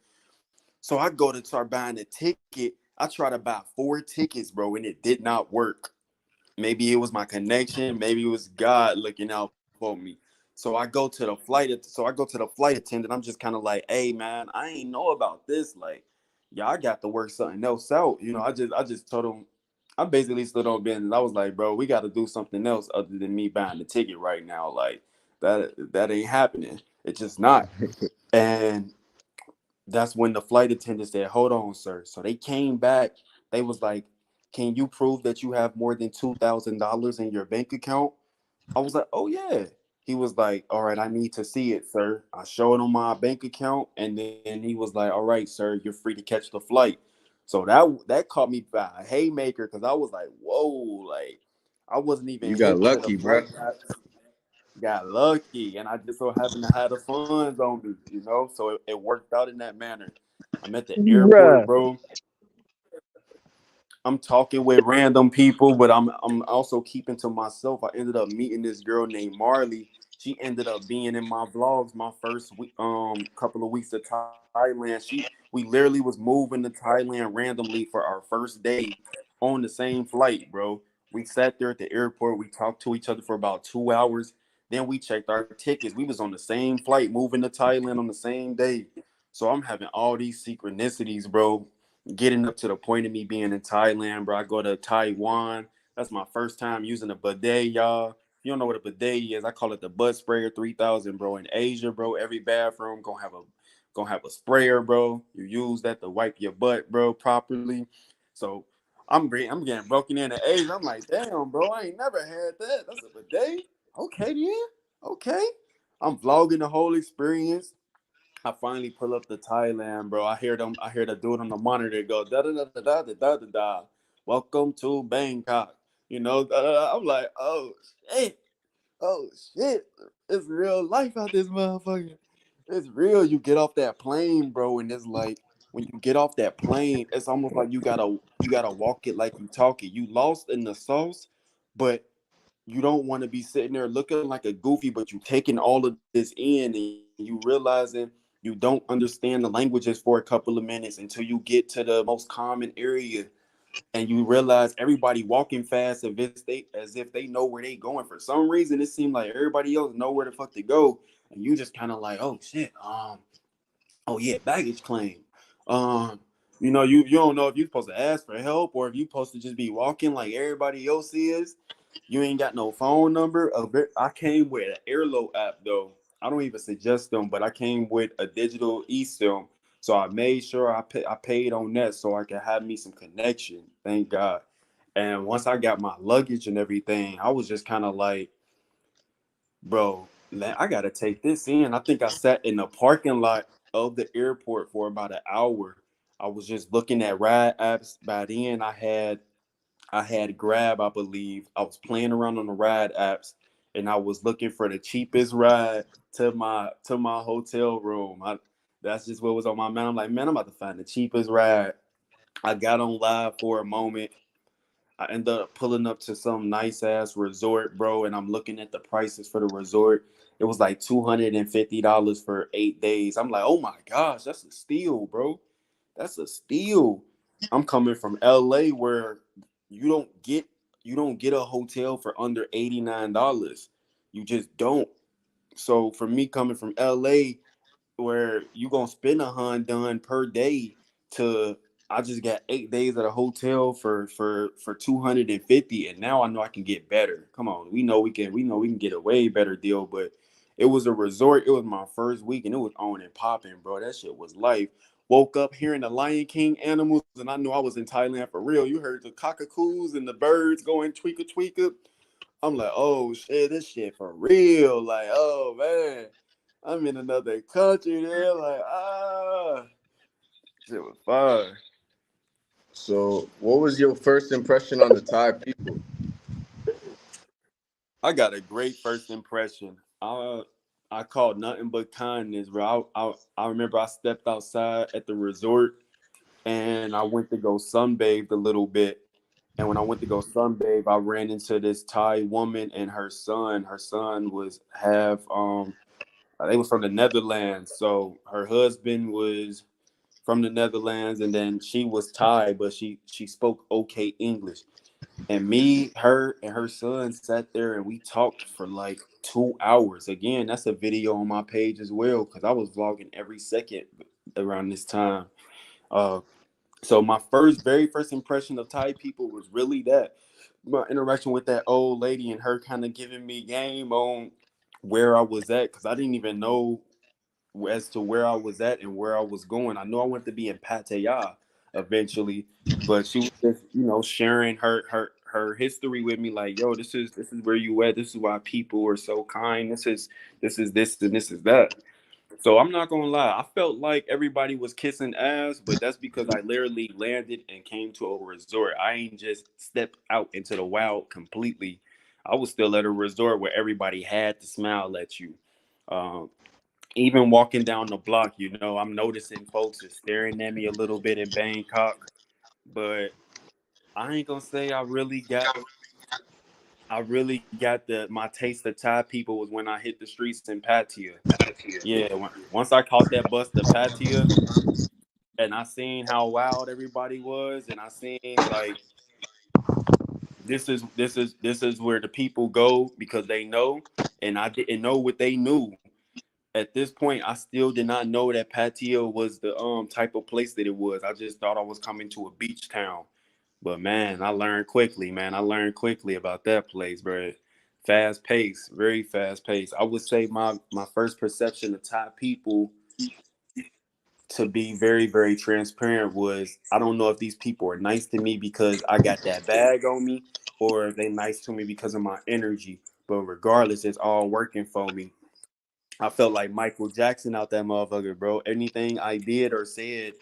So I go to start buying the ticket. I try to buy 4 tickets, bro, and it did not work. Maybe it was my connection, maybe it was God looking out for me. So I go to the flight attendant. I'm just kind of like, hey man, I ain't know about this. Like, yeah, I got to work something else out. I just told him, I basically stood on business. I was like, bro, we got to do something else other than me buying the ticket right now. Like, that ain't happening. It's just not. And that's when the flight attendant said, hold on, sir. So they came back. They was like, can you prove that you have more than $2,000 in your bank account? I was like, oh, yeah. He was like, "All right, I need to see it, sir." I showed him my bank account, and then he was like, "All right, sir, you're free to catch the flight." So that caught me by a haymaker because I was like, "Whoa!" Like I wasn't even You got hip to the lucky, bro. flight apps. Got lucky, and I just so happened to have the funds on me, So it worked out in that manner. I'm at the airport, Bruh. bro. I'm talking with random people, but I'm also keeping to myself. I ended up meeting this girl named Marley. She ended up being in my vlogs my first week, couple of weeks to Thailand. We literally was moving to Thailand randomly for our first day on the same flight, bro. We sat there at the airport. We talked to each other for about 2 hours. Then we checked our tickets. We was on the same flight moving to Thailand on the same day. So I'm having all these synchronicities, bro, getting up to the point of me being in Thailand, bro. I go to Taiwan. That's my first time using a bidet, y'all. If you don't know what a bidet is, I call it the butt sprayer 3000, bro. In Asia, bro, every bathroom gonna have a sprayer, bro. You use that to wipe your butt, bro, properly. So I'm getting broken in Asia. I'm like, damn, bro, I ain't never had that. That's a bidet. Okay, then. Okay. I'm vlogging the whole experience. I finally pull up to Thailand, bro. I hear the dude on the monitor go da da da da da da da da da. Welcome to Bangkok. Da, da, da. I'm like, shit, oh shit. It's real life out this motherfucker. It's real. You get off that plane, bro, and it's like when you get off that plane, it's almost like you gotta walk it like you talk it. You lost in the sauce, but you don't want to be sitting there looking like a goofy, but you taking all of this in and you realizing you don't understand the languages for a couple of minutes until you get to the most common area and you realize everybody walking fast as if they know where they going. For some reason, it seemed like everybody else know where the fuck to go, and you just kind of like, oh shit, oh yeah, baggage claim. Um, you don't know if you're supposed to ask for help or if you're supposed to just be walking like everybody else is. You ain't got no phone number. I came with an Airlo app though. I don't even suggest them, but I came with a digital eSIM. So I made sure I paid on that so I could have me some connection. Thank God. And once I got my luggage and everything, I was just kind of like, bro, man, I gotta take this in. I think I sat in the parking lot of the airport for about an hour. I was just looking at ride apps. By then, I had Grab, I believe. I was playing around on the ride apps, and I was looking for the cheapest ride to my hotel room. That's just what was on my mind. I'm like, man, I'm about to find the cheapest ride. I got on live for a moment. I ended up pulling up to some nice ass resort, bro, and I'm looking at the prices for the resort. It was like $250 for 8 days. I'm like, oh my gosh, that's a steal, bro. That's a steal. I'm coming from LA where you don't get you don't get a hotel for under $89. You just don't. So for me coming from LA where you gonna spend $100 per day to I just got 8 days at a hotel for 250, and now I know I can get better. Come on, we know we can get a way better deal, but it was a resort. It was my first week, and it was on and popping, bro. That shit was life. Woke up hearing the Lion King animals, and I knew I was in Thailand for real. You heard the cockatoos and the birds going tweaker tweaker. I'm like, oh shit, this shit for real. Like, oh man, I'm in another country. There, like, shit was fire. So, what was your first impression on the Thai people? I got a great first impression. I called nothing but kindness, bro. I remember I stepped outside at the resort and I went to go sunbathe a little bit. And when I went to go sunbathe, I ran into this Thai woman and her son. Her son was half they was from the Netherlands. So her husband was from the Netherlands, and then she was Thai, but she spoke okay English. And me, her, and her son sat there and we talked for like 2 hours. Again, that's a video on my page as well because I was vlogging every second around this time. Uh, so my very first impression of Thai people was really that my interaction with that old lady and her kind of giving me game on where I was at because I didn't even know as to where I was at and where I was going. I know I wanted to be in Pattaya eventually, but she was just, sharing her history with me, like, yo, this is where you at. This is why people are so kind. This is this and this is that. So I'm not gonna lie, I felt like everybody was kissing ass, but that's because I literally landed and came to a resort. I ain't just stepped out into the wild completely. I was still at a resort where everybody had to smile at you. Um, Even walking down the block, I'm noticing folks is staring at me a little bit in Bangkok, but I ain't gonna say I really got the my taste of Thai people was when I hit the streets in Pattaya. Yeah, once I caught that bus to Pattaya and I seen how wild everybody was, and I seen like this is where the people go because they know, and I didn't know what they knew. At this point, I still did not know that Pattaya was the type of place that it was. I just thought I was coming to a beach town. But man, I learned quickly, man. I learned quickly about that place, bro. Fast pace, very fast pace. I would say my first perception of Thai people, to be very, very transparent, was I don't know if these people are nice to me because I got that bag on me, or if they nice to me because of my energy. But regardless, it's all working for me. I felt like Michael Jackson out that motherfucker, bro. Anything I did or said,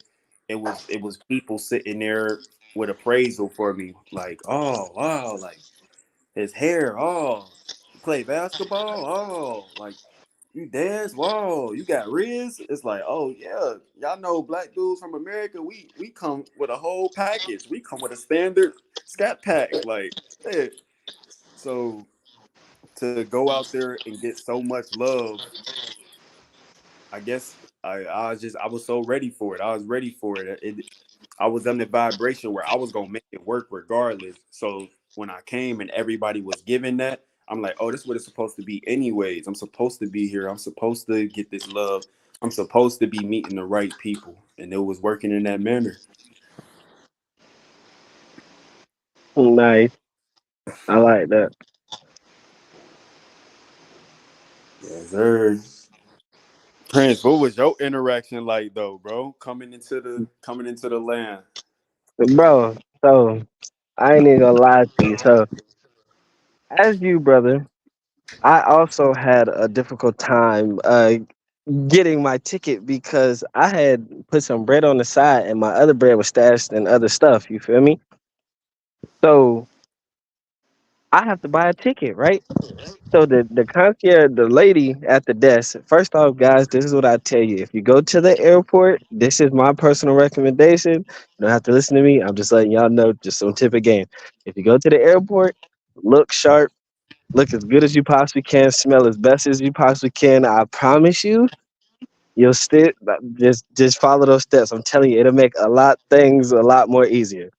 it was people sitting there with appraisal for me. Like, oh wow, like his hair, oh, you play basketball, oh, like you dance, whoa, you got Riz. It's like, oh yeah, y'all know black dudes from America. We come with a whole package. We come with a standard scat pack, like yeah. So to go out there and get so much love, I guess I was so ready for it. I was ready for it. I was on the vibration where I was gonna make it work regardless. So when I came and everybody was giving that, I'm like, oh, this is what it's supposed to be anyways. I'm supposed to be here. I'm supposed to get this love. I'm supposed to be meeting the right people. And it was working in that manner. Nice. I like that. Yes, sir. Prince, what was your interaction like though, bro? Coming into the land. Bro, so I ain't even gonna lie to you. So as you, brother, I also had a difficult time getting my ticket because I had put some bread on the side and my other bread was stashed in other stuff. You feel me? So I have to buy a ticket, right? So the concierge, the lady at the desk. First off, guys, this is what I tell you: if you go to the airport, this is my personal recommendation. You don't have to listen to me. I'm just letting y'all know, just some tip of game. If you go to the airport, look sharp, look as good as you possibly can, smell as best as you possibly can. I promise you, you'll still just follow those steps. I'm telling you, it'll make a lot things a lot more easier.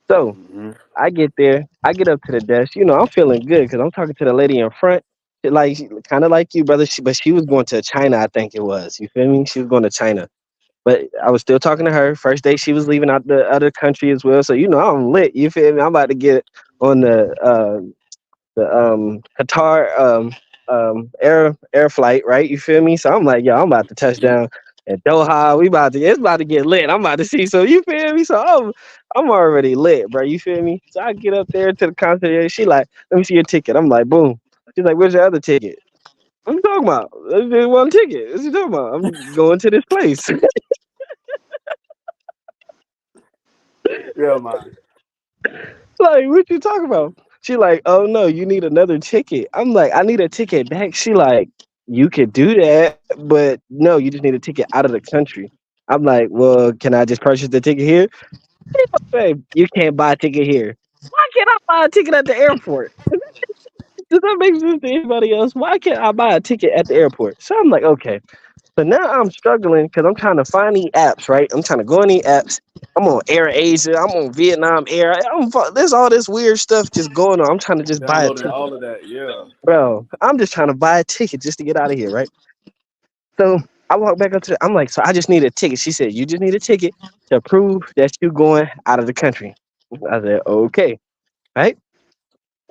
So Hmm. I get there. I get up to the desk. You know, I'm feeling good because I'm talking to the lady in front. Like, kind of like you, brother. But she was going to China, I think it was. You feel me? She was going to China. But I was still talking to her. First day she was leaving out the other country as well. So, you know, I'm lit. You feel me? I'm about to get on the Qatar air flight, right? You feel me? So I'm like, yo, I'm about to touch down at Doha. It's about to get lit. I'm about to see. So you feel me? So I'm already lit, bro. You feel me? So I get up there to the concierge. She like, let me see your ticket. I'm like, boom. She's like, where's your other ticket? What you talking about? There's just one ticket. What you talking about? I'm going to this place. Yeah, man. Like, what you talking about? She like, oh no, you need another ticket. I'm like, I need a ticket back. She like, you could do that, but no, you just need a ticket out of the country. I'm like, well, can I just purchase the ticket here? Babe, you can't buy a ticket here. Why can't I buy a ticket at the airport? Does that make sense to anybody else? Why can't I buy a ticket at the airport? So I'm like, okay. So now I'm struggling because I'm trying to find these apps, right? I'm trying to go on these apps. I'm on Air Asia. I'm on Vietnam Air. There's all this weird stuff just going on. I'm trying to just buy a Downloading ticket, all of that, yeah. bro. I'm just trying to buy a ticket just to get out of here, right? So I walk back up to I'm like, so I just need a ticket. She said, you just need a ticket to prove that you're going out of the country. I said, okay, right?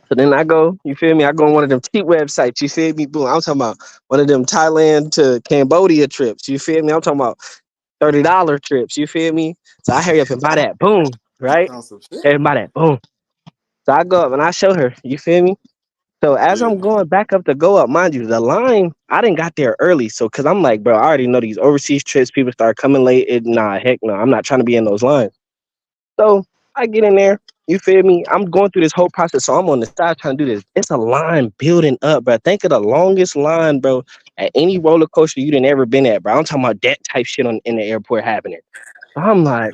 So then I go, you feel me? I go on one of them cheap websites, you feel me? Boom. I'm talking about one of them Thailand to Cambodia trips, you feel me? I'm talking about $30 trips, you feel me? So I hurry up and buy that, boom, right? Found some shit. And buy that, boom. So I go up and I show her. You feel me? So as Yeah. I'm going back up to go up, mind you, the line I didn't got there early. So because I'm like, bro, I already know these overseas trips. People start coming late. Nah, heck no, I'm not trying to be in those lines. So I get in there. You feel me? I'm going through this whole process. So I'm on the side trying to do this. It's a line building up, bro. Think of the longest line, bro, at any roller coaster you done ever been at, bro. I'm talking about that type shit in the airport happening. So I'm like,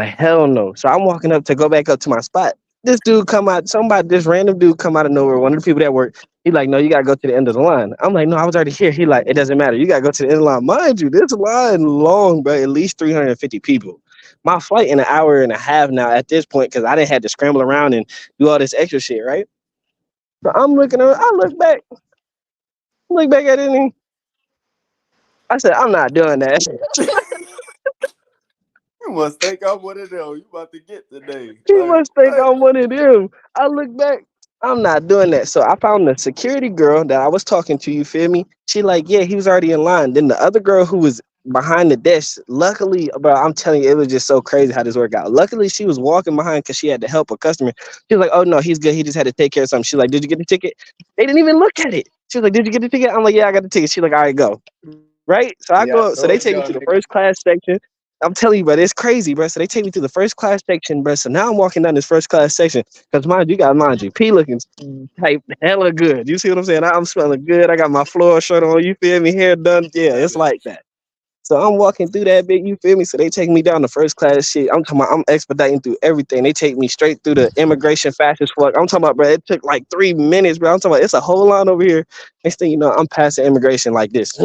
hell no. So I'm walking up to go back up to my spot. This dude come out, this random dude come out of nowhere. One of the people that work, he like, no, you gotta go to the end of the line. I'm like, no, I was already here. He like, it doesn't matter. You gotta go to the end of the line. Mind you, this line long, bro, at least 350 people. My flight in an hour and a half now at this point, because I didn't have to scramble around and do all this extra shit, right? So I'm looking around, look back at it, and I said, I'm not doing that. You must think I'm one of them. You about to get today. He Like must think what? I'm one of them. I look back, I'm not doing that. So I found the security girl that I was talking to, you feel me? She like, yeah, he was already in line. Then the other girl who was behind the desk, luckily, bro, I'm telling you, it was just so crazy how this worked out. Luckily, she was walking behind because she had to help a customer. She was like, oh no, he's good. He just had to take care of something. She's like, did you get the ticket? They didn't even look at it. She was like, did you get the ticket? I'm like, yeah, I got the ticket. She's like, all right, go. Right? So I go up, so Yeah, they I take me to told the y'all first niggas. class section. I'm telling you, bro, it's crazy, bro. So they take me to the first class section, bro. So now I'm walking down this first class section. Because mind you, got mind you, P looking type hella good. You see what I'm saying? I'm smelling good. I got my floor shirt on. You feel me? Hair done. Yeah, it's like that. So I'm walking through that bit, you feel me? So they take me down the first class shit. I'm talking about I'm expediting through everything. They take me straight through the immigration fast as fuck. I'm talking about, bro, it took like 3 minutes, bro. I'm talking about it's a whole line over here. Next thing you know, I'm passing immigration like this.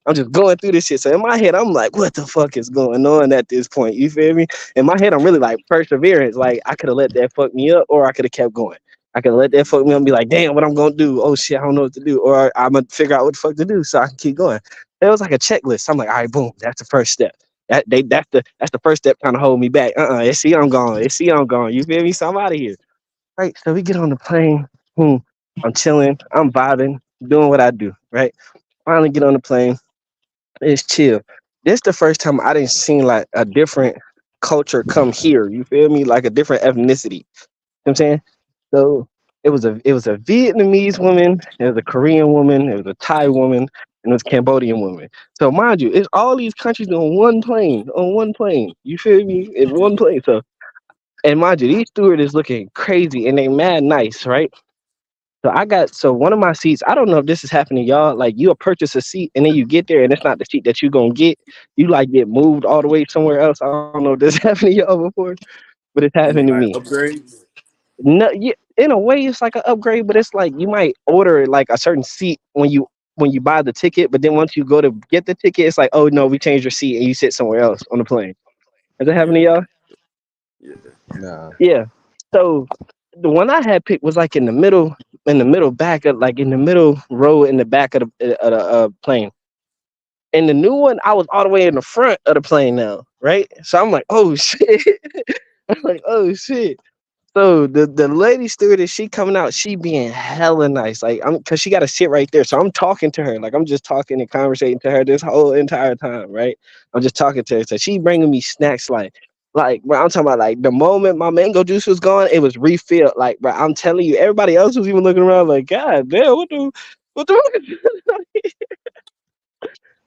I'm just going through this shit. So in my head, I'm like, what the fuck is going on at this point? You feel me? In my head, I'm really like perseverance. Like I could have let that fuck me up or I could have kept going. I could let that fuck me up and be like, damn, what I'm gonna do? Oh shit, I don't know what to do. Or I'm gonna figure out what the fuck to do so I can keep going. It was like a checklist. I'm like, all right, boom, that's the first step. That's the first step trying to hold me back. It's see I'm gone. It's see I'm gone. You feel me? So I'm out of here. Right. So we get on the plane. Boom. I'm chilling. I'm vibing, doing what I do. Right. Finally get on the plane. It's chill. This the first time I didn't see like a different culture come here. You feel me? Like a different ethnicity. You know what I'm saying? So it was a Vietnamese woman, it was a Korean woman, it was a Thai woman, and it was a Cambodian woman. So mind you, it's all these countries on one plane. You feel me? In one plane. So and mind you, these steward is looking crazy and they mad nice, right? So one of my seats, I don't know if this is happening, y'all. Like you'll purchase a seat and then you get there and it's not the seat that you gonna get. You like get moved all the way somewhere else. I don't know if this happened to y'all before, but it's happened to You me. like upgrades? No, yeah, in a way, it's like an upgrade, but it's like you might order like a certain seat when you buy the ticket, but then once you go to get the ticket, it's like, oh no, we changed your seat and you sit somewhere else on the plane. Has that happened to Yeah. y'all? Yeah. Nah. Yeah. So the one I had picked was like in the middle back of like in the middle row in the back of the plane. And the new one, I was all the way in the front of the plane now, right? So I'm like, oh shit. I'm like, oh shit. So the lady stewardess, she coming out, she being hella nice. Like I'm cause she got to sit right there. So I'm talking to her. Like I'm just talking and conversating to her this whole entire time, right? I'm just talking to her. So she bringing me snacks like bro, I'm talking about like the moment my mango juice was gone, it was refilled. Like, bro, I'm telling you, everybody else was even looking around like, God damn, what the fuck is this?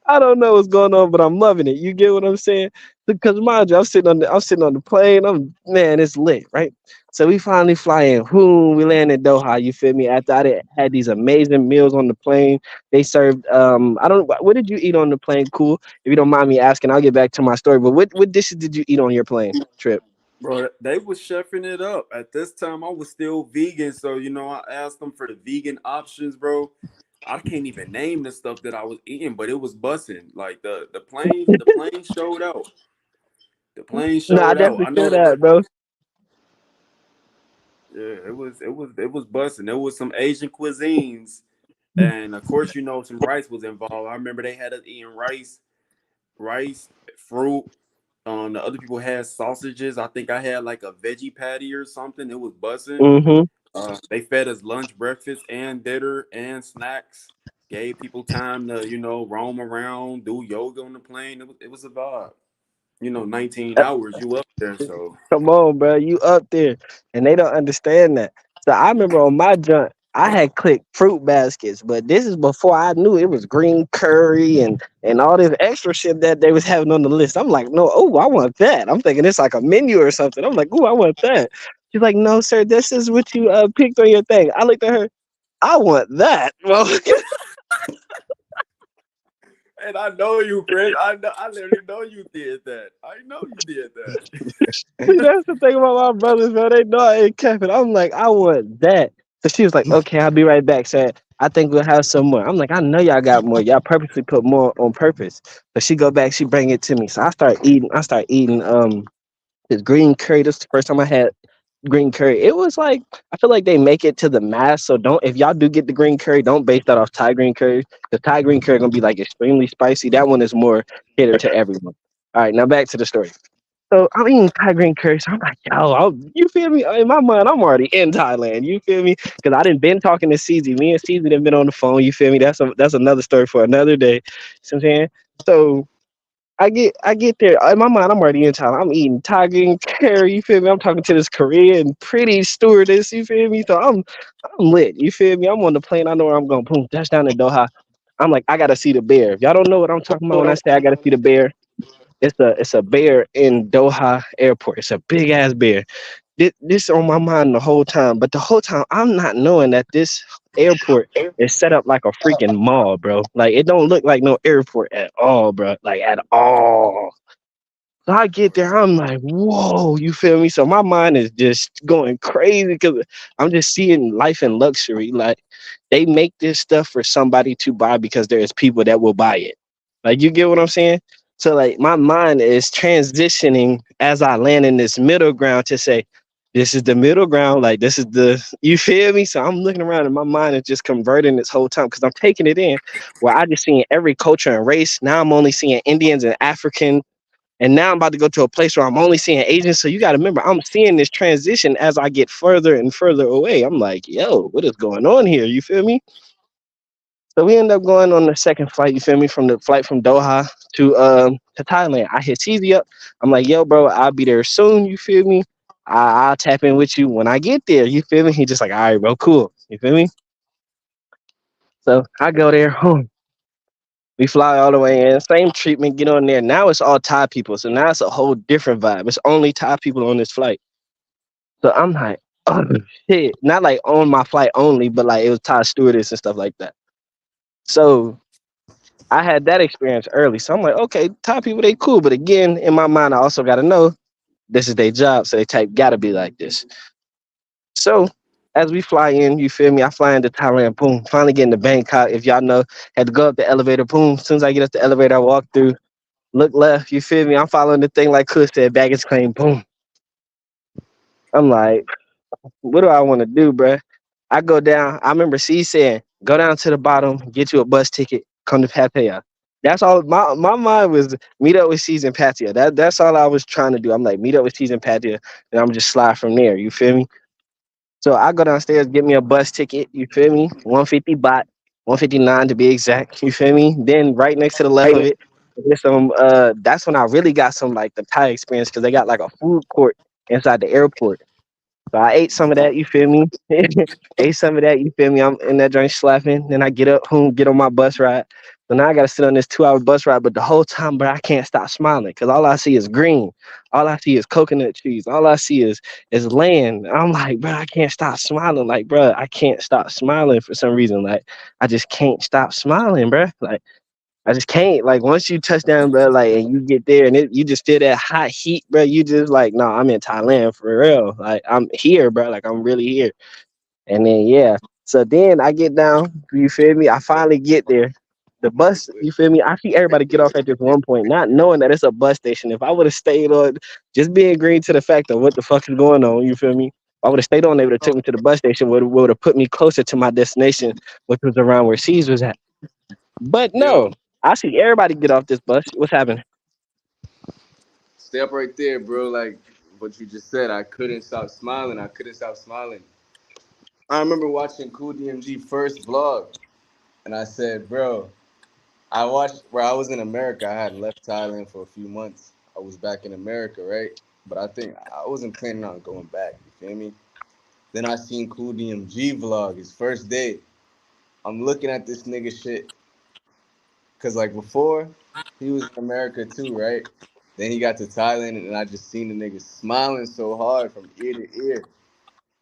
I don't know what's going on, but I'm loving it. You get what I'm saying? Because mind you, I'm sitting on the plane. Man, it's lit, right? So we finally fly in. Whoo, we land in Doha. You feel me? After had these amazing meals on the plane, they served. I don't. What did you eat on the plane? Cool. If you don't mind me asking, I'll get back to my story. But what dishes did you eat on your plane trip? Bro, they was chefing it up. At this time, I was still vegan, so I asked them for the vegan options, bro. I can't even name the stuff that I was eating, but it was bussing. Like the plane showed out. The plane No, I showed out. definitely I know feel that. that, bro. Yeah, it was bussing. There was some Asian cuisines, and of course, some rice was involved. I remember they had us eating rice, fruit. The other people had sausages. I think I had like a veggie patty or something. It was bussing. Mm-hmm. They fed us lunch, breakfast, and dinner and snacks. Gave people time to roam around, do yoga on the plane. It was a vibe. 19 hours. You up there, so Come on, bro. You up there. And they don't understand that. So I remember on my junk, I had clicked fruit baskets, but this is before I knew it was green curry and all this extra shit that they was having on the list. I'm like, no, oh, I want that. I'm thinking it's like a menu or something. I'm like, oh, I want that. She's like, no, sir, this is what you picked on your thing. I looked at her, I want that. Well, and I know you, Chris. I literally know you did that. I know you did that. see, that's the thing about my brothers, man. They know I ain't capping. I'm like, I want that. So she was like, okay, I'll be right back. Said, I think we'll have some more. I'm like, I know y'all got more. Y'all purposely put more on purpose. But she go back, she bring it to me. So I start eating. I start eating this green curry. This is the first time I had green curry. It was like I feel like they make it to the mass. So don't if y'all do get the green curry, don't base that off Thai green curry. The Thai green curry gonna be like extremely spicy. That one is more catered to everyone. All right, now back to the story. So I'm eating Thai green curry. So I'm like, yo, you feel me? In my mind, I'm already in Thailand. You feel me? Because I didn't been talking to Ceezy. Me and Ceezy done been on the phone. You feel me? That's another story for another day. You know what I'm saying? So I get there. In my mind, I'm already in Thailand. I'm eating Thai green curry. You feel me? I'm talking to this Korean pretty stewardess. You feel me? So I'm lit. You feel me? I'm on the plane. I know where I'm going. Boom, touchdown in Doha. I'm like, I gotta see the bear. If y'all don't know what I'm talking about when I say I gotta see the bear, it's a bear in Doha Airport. It's a big ass bear. This on my mind the whole time, but the whole time I'm not knowing that this airport is set up like a freaking mall, bro. Like it don't look like no airport at all, bro. Like at all. So I get there, I'm like, whoa, you feel me? So my mind is just going crazy because I'm just seeing life in luxury. Like they make this stuff for somebody to buy because there's people that will buy it. Like you get what I'm saying? So like my mind is transitioning as I land in this middle ground to say, this is the middle ground. Like this is the you feel me? So I'm looking around and my mind is just converting this whole time because I'm taking it in where I just seeing every culture and race. Now I'm only seeing Indians and Africans and now I'm about to go to a place where I'm only seeing Asians. So you got to remember, I'm seeing this transition as I get further and further away. I'm like, yo, what is going on here? You feel me? So we end up going on the second flight. You feel me? From the flight from Doha to Thailand. I hit Ceezy up. I'm like, yo, bro, I'll be there soon. You feel me? I'll tap in with you when I get there. You feel me? He just like, all right, bro, cool. You feel me? So I go there. We fly all the way in. Same treatment, get on there. Now it's all Thai people. So now it's a whole different vibe. It's only Thai people on this flight. So I'm like, oh shit. Not like on my flight only, but like it was Thai stewardess and stuff like that. So I had that experience early. So I'm like, okay, Thai people, they cool. But again, in my mind, I also gotta know this is their job. So they type gotta be like this. So as we fly in, you feel me? I fly into Thailand, boom, finally getting to Bangkok. If y'all know, had to go up the elevator, boom. As soon as I get up the elevator, I walk through. Look left, you feel me? I'm following the thing like Kush said, baggage claim, boom. I'm like, what do I want to do, bruh? I go down. I remember C saying, go down to the bottom, get you a bus ticket, come to Pattaya. That's all my mind was meet up with C's and Pattaya. That's all I was trying to do. I'm like, meet up with C's and Pattaya, and I'm just slide from there. You feel me? So I go downstairs, get me a bus ticket, you feel me? 150 baht, 159 to be exact, you feel me? Then right next to the left of it, there's some that's when I really got some like the Thai experience because they got like a food court inside the airport. So I ate some of that, you feel me? Ate some of that, you feel me? I'm in that joint slapping. Then I get up home, get on my bus ride. So now I gotta sit on this 2 hour bus ride, but the whole time, bro, I can't stop smiling because all I see is green. All I see is coconut trees. All I see is land. I'm like, bro, I can't stop smiling. Like, bro, I can't stop smiling for some reason. Like, I just can't stop smiling, bro. Like, I just can't. Like, once you touch down, bro, like, and you get there and you just feel that hot heat, bro, you just like, no, I'm in Thailand for real. Like, I'm here, bro. Like, I'm really here. And then, yeah. So then I get down, you feel me? I finally get there. The bus, you feel me? I see everybody get off at this one point, not knowing that it's a bus station. If I would have stayed on, just being green to the fact of what the fuck is going on, you feel me? If I would have stayed on, they would have took me to the bus station, would have put me closer to my destination, which was around where C's was at. But Yo, no, I see everybody get off this bus. What's happening? stay up right there, bro. Like what you just said, I couldn't stop smiling. I couldn't stop smiling. I remember watching Cool DMG first vlog, and I said, bro, I watched where I was in America. I had left Thailand for a few months. I was back in America, right? But I think I wasn't planning on going back. You feel me? Then I seen Cool DMG vlog his first day. I'm looking at this nigga shit because like before he was in America too, right? Then he got to Thailand and I just seen the nigga smiling so hard from ear to ear,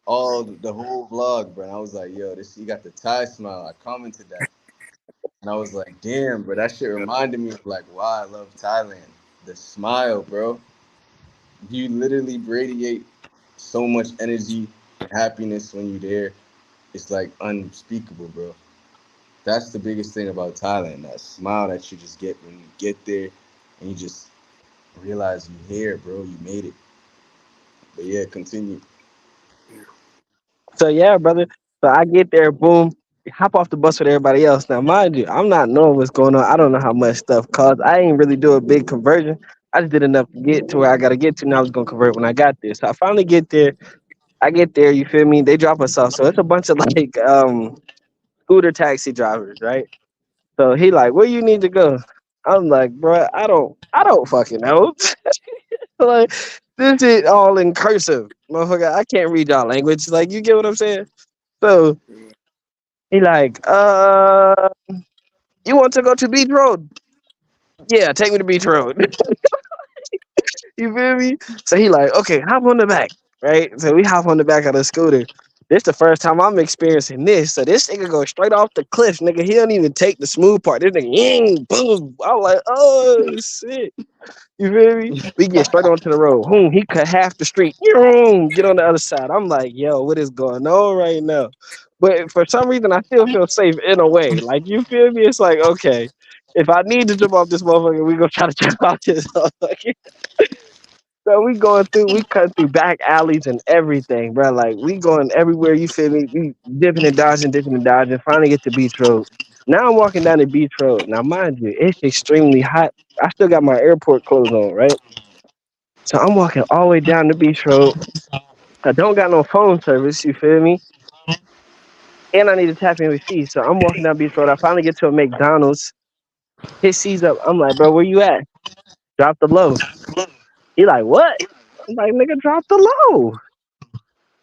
all the whole vlog, bro. And I was like, yo, this he got the Thai smile. I commented that, and I was like, damn, bro, that shit reminded me of like why I love Thailand. The smile, bro. You literally radiate so much energy and happiness when you're there. It's like unspeakable, bro. That's the biggest thing about Thailand. That smile that you just get when you get there, and you just realize you here, bro. You made it. But yeah, continue. So yeah, brother. So I get there, boom, hop off the bus with everybody else. Now, mind you, I'm not knowing what's going on. I don't know how much stuff costs. I ain't really do a big conversion. I just did enough to get to where I gotta get to. Now I was gonna convert when I got there. So I finally get there. I get there, you feel me? They drop us off. So it's a bunch of like scooter taxi drivers, right? So he like, where you need to go? I'm like, bro, I don't fucking know. Like this is all in cursive, motherfucker. I can't read y'all language. Like you get what I'm saying? So he like, you want to go to Beach Road? Yeah, take me to Beach Road. You feel me? So he like, okay, hop on the back, right? So we hop on the back of the scooter. This the first time I'm experiencing this. So this nigga goes straight off the cliff, nigga. He don't even take the smooth part. This nigga, ying, boom. I'm like, oh shit. You feel me? We get straight onto the road. Boom, he cut half the street. Boom, get on the other side. I'm like, yo, what is going on right now? But for some reason, I still feel safe in a way. Like, you feel me? It's like, okay, if I need to jump off this motherfucker, we gonna try to jump off this motherfucker. So we going through, we cut through back alleys and everything, bro. Like we going everywhere. You feel me? We dipping and dodging. Finally get to Beach Road. Now I'm walking down the Beach Road. Now, mind you, it's extremely hot. I still got my airport clothes on, right? So I'm walking all the way down the Beach Road. I don't got no phone service. You feel me? And I need to tap in with fees. So I'm walking down Beach Road. I finally get to a McDonald's. Hit C's up. I'm like, bro, where you at? Drop the low. He like, what? I'm like, nigga, drop the low.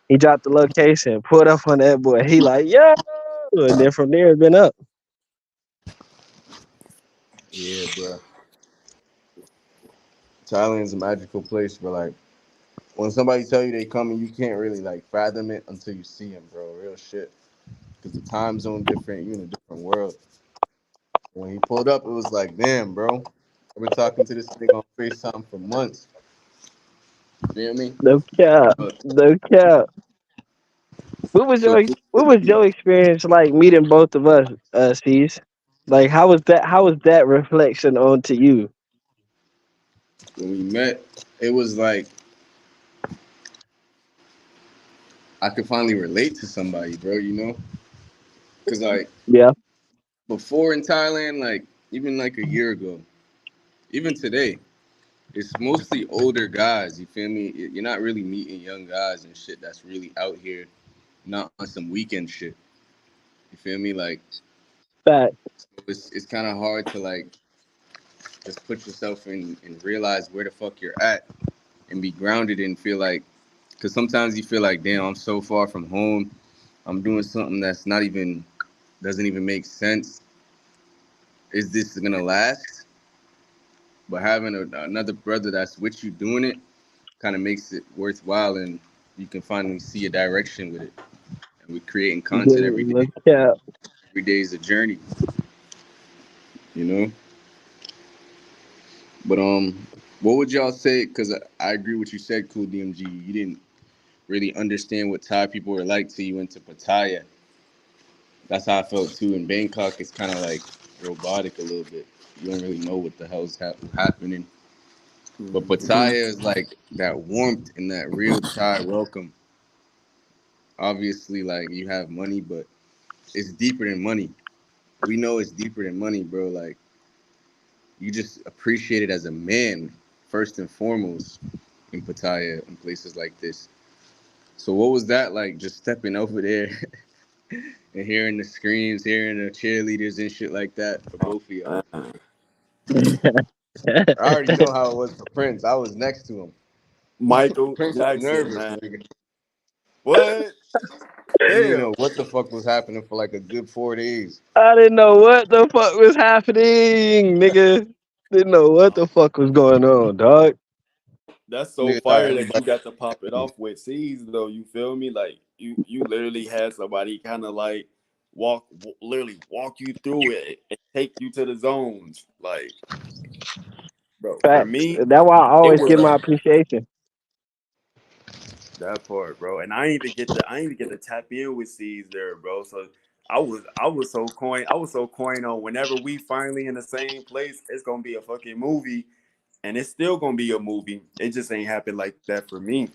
He dropped the location, pulled up on that boy. He like, yo, and then from there it's been up. Yeah, bro. Thailand's a magical place, but like when somebody tell you they coming, you can't really like fathom it until you see them, bro. Real shit. Because the time zone different. You in a different world. When he pulled up, it was like, damn, bro. I've been talking to this nigga on FaceTime for months. You feel me? No cap, But no cap. What was so your experience like meeting both of us, C's? Like how was that? How was that reflection onto you? when we met, it was like I could finally relate to somebody, bro. You know, because like Yeah, before in Thailand, like even like a year ago, even today, it's mostly older guys. You feel me? You're not really meeting young guys and shit that's really out here, not on some weekend shit. You feel me? Like fact. it's kind of hard to like just put yourself in and realize where the fuck you're at and be grounded and feel like, because sometimes you feel like, damn, I'm so far from home. I'm doing something that's not even doesn't even make sense. Is this gonna last? But having another brother that's with you doing it kind of makes it worthwhile, and you can finally see a direction with it. And we're creating content every No day. cap. Every day is a journey, you know. But what would y'all say? Because I agree with you said, Cool DMG. You didn't really understand what Thai people were like till you went to Pattaya. That's how I felt too. In Bangkok, it's kind of like robotic a little bit. You don't really know what the hell's happening. But Mm-hmm. Pattaya is like that warmth and that real Thai welcome. Obviously, like you have money, but it's deeper than money. We know it's deeper than money, bro. Like you just appreciate it as a man first and foremost in Pattaya and places like this. So what was that like? Just stepping over there and hearing the screams, hearing the cheerleaders and shit like that for both of y'all. I already know how it was for Prince. I was next to him. Michael Prince was Jackson, nervous, man. nigga. What? He didn't Damn. know what the fuck was happening for like a good 4 days. I didn't know what the fuck was happening, nigga. Didn't know what the fuck was going on, dog. That's so Nigga thought fire that you everybody. got to pop it off with Ceezy though. You feel me? Like you literally had somebody kind of like literally walk you through it and take you to the zones. Like, bro, for Facts. me, That's why I it always was give my appreciation. that part, bro. And I ain't even get to tap in with Ceezy there, bro. So I was so coin on whenever we finally in the same place, it's gonna be a fucking movie, and it's still gonna be a movie. It just ain't happened like that for me.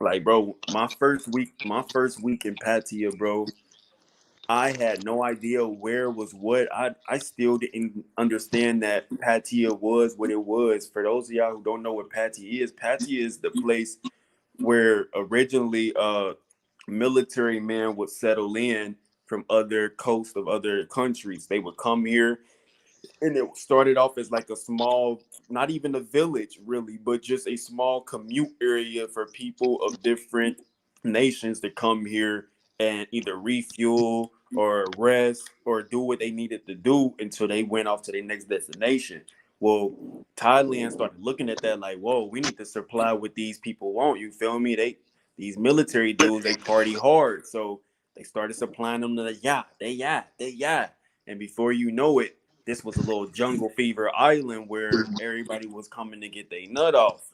Like, bro, my first week in Patia, bro, I had no idea where was what. I still didn't understand that Patia was what it was. For those of y'all who don't know what Patia is the place where originally military men would settle in from other coasts of other countries. They would come here, and it started off as like a small, not even a village really, but just a small commute area for people of different nations to come here and either refuel or rest or do what they needed to do until they went off to their next destination. Well, Thailand started looking at that like, whoa, we need to supply what these people want. You feel me? These military dudes, they party hard. So they started supplying them to the yacht, they yacht. And before you know it, this was a little jungle fever island where everybody was coming to get their nut off.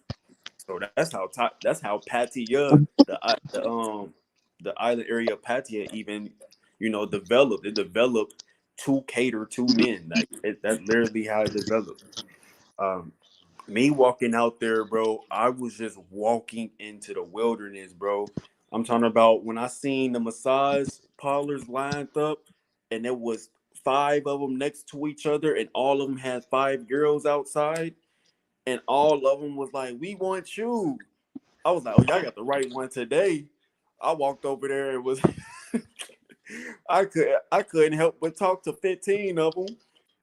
So that's how Pattaya, the island area of Pattaya even developed. It developed to cater to men. Like that's literally how it developed. Um, Me walking out there, bro, I was just walking into the wilderness, bro. I'm talking about when I seen the massage parlors lined up, and there was five of them next to each other, and all of them had five girls outside, and all of them was like, "We want you." I was like, "Oh, y'all got the right one today." I walked over there and was, I couldn't help but talk to 15 of them,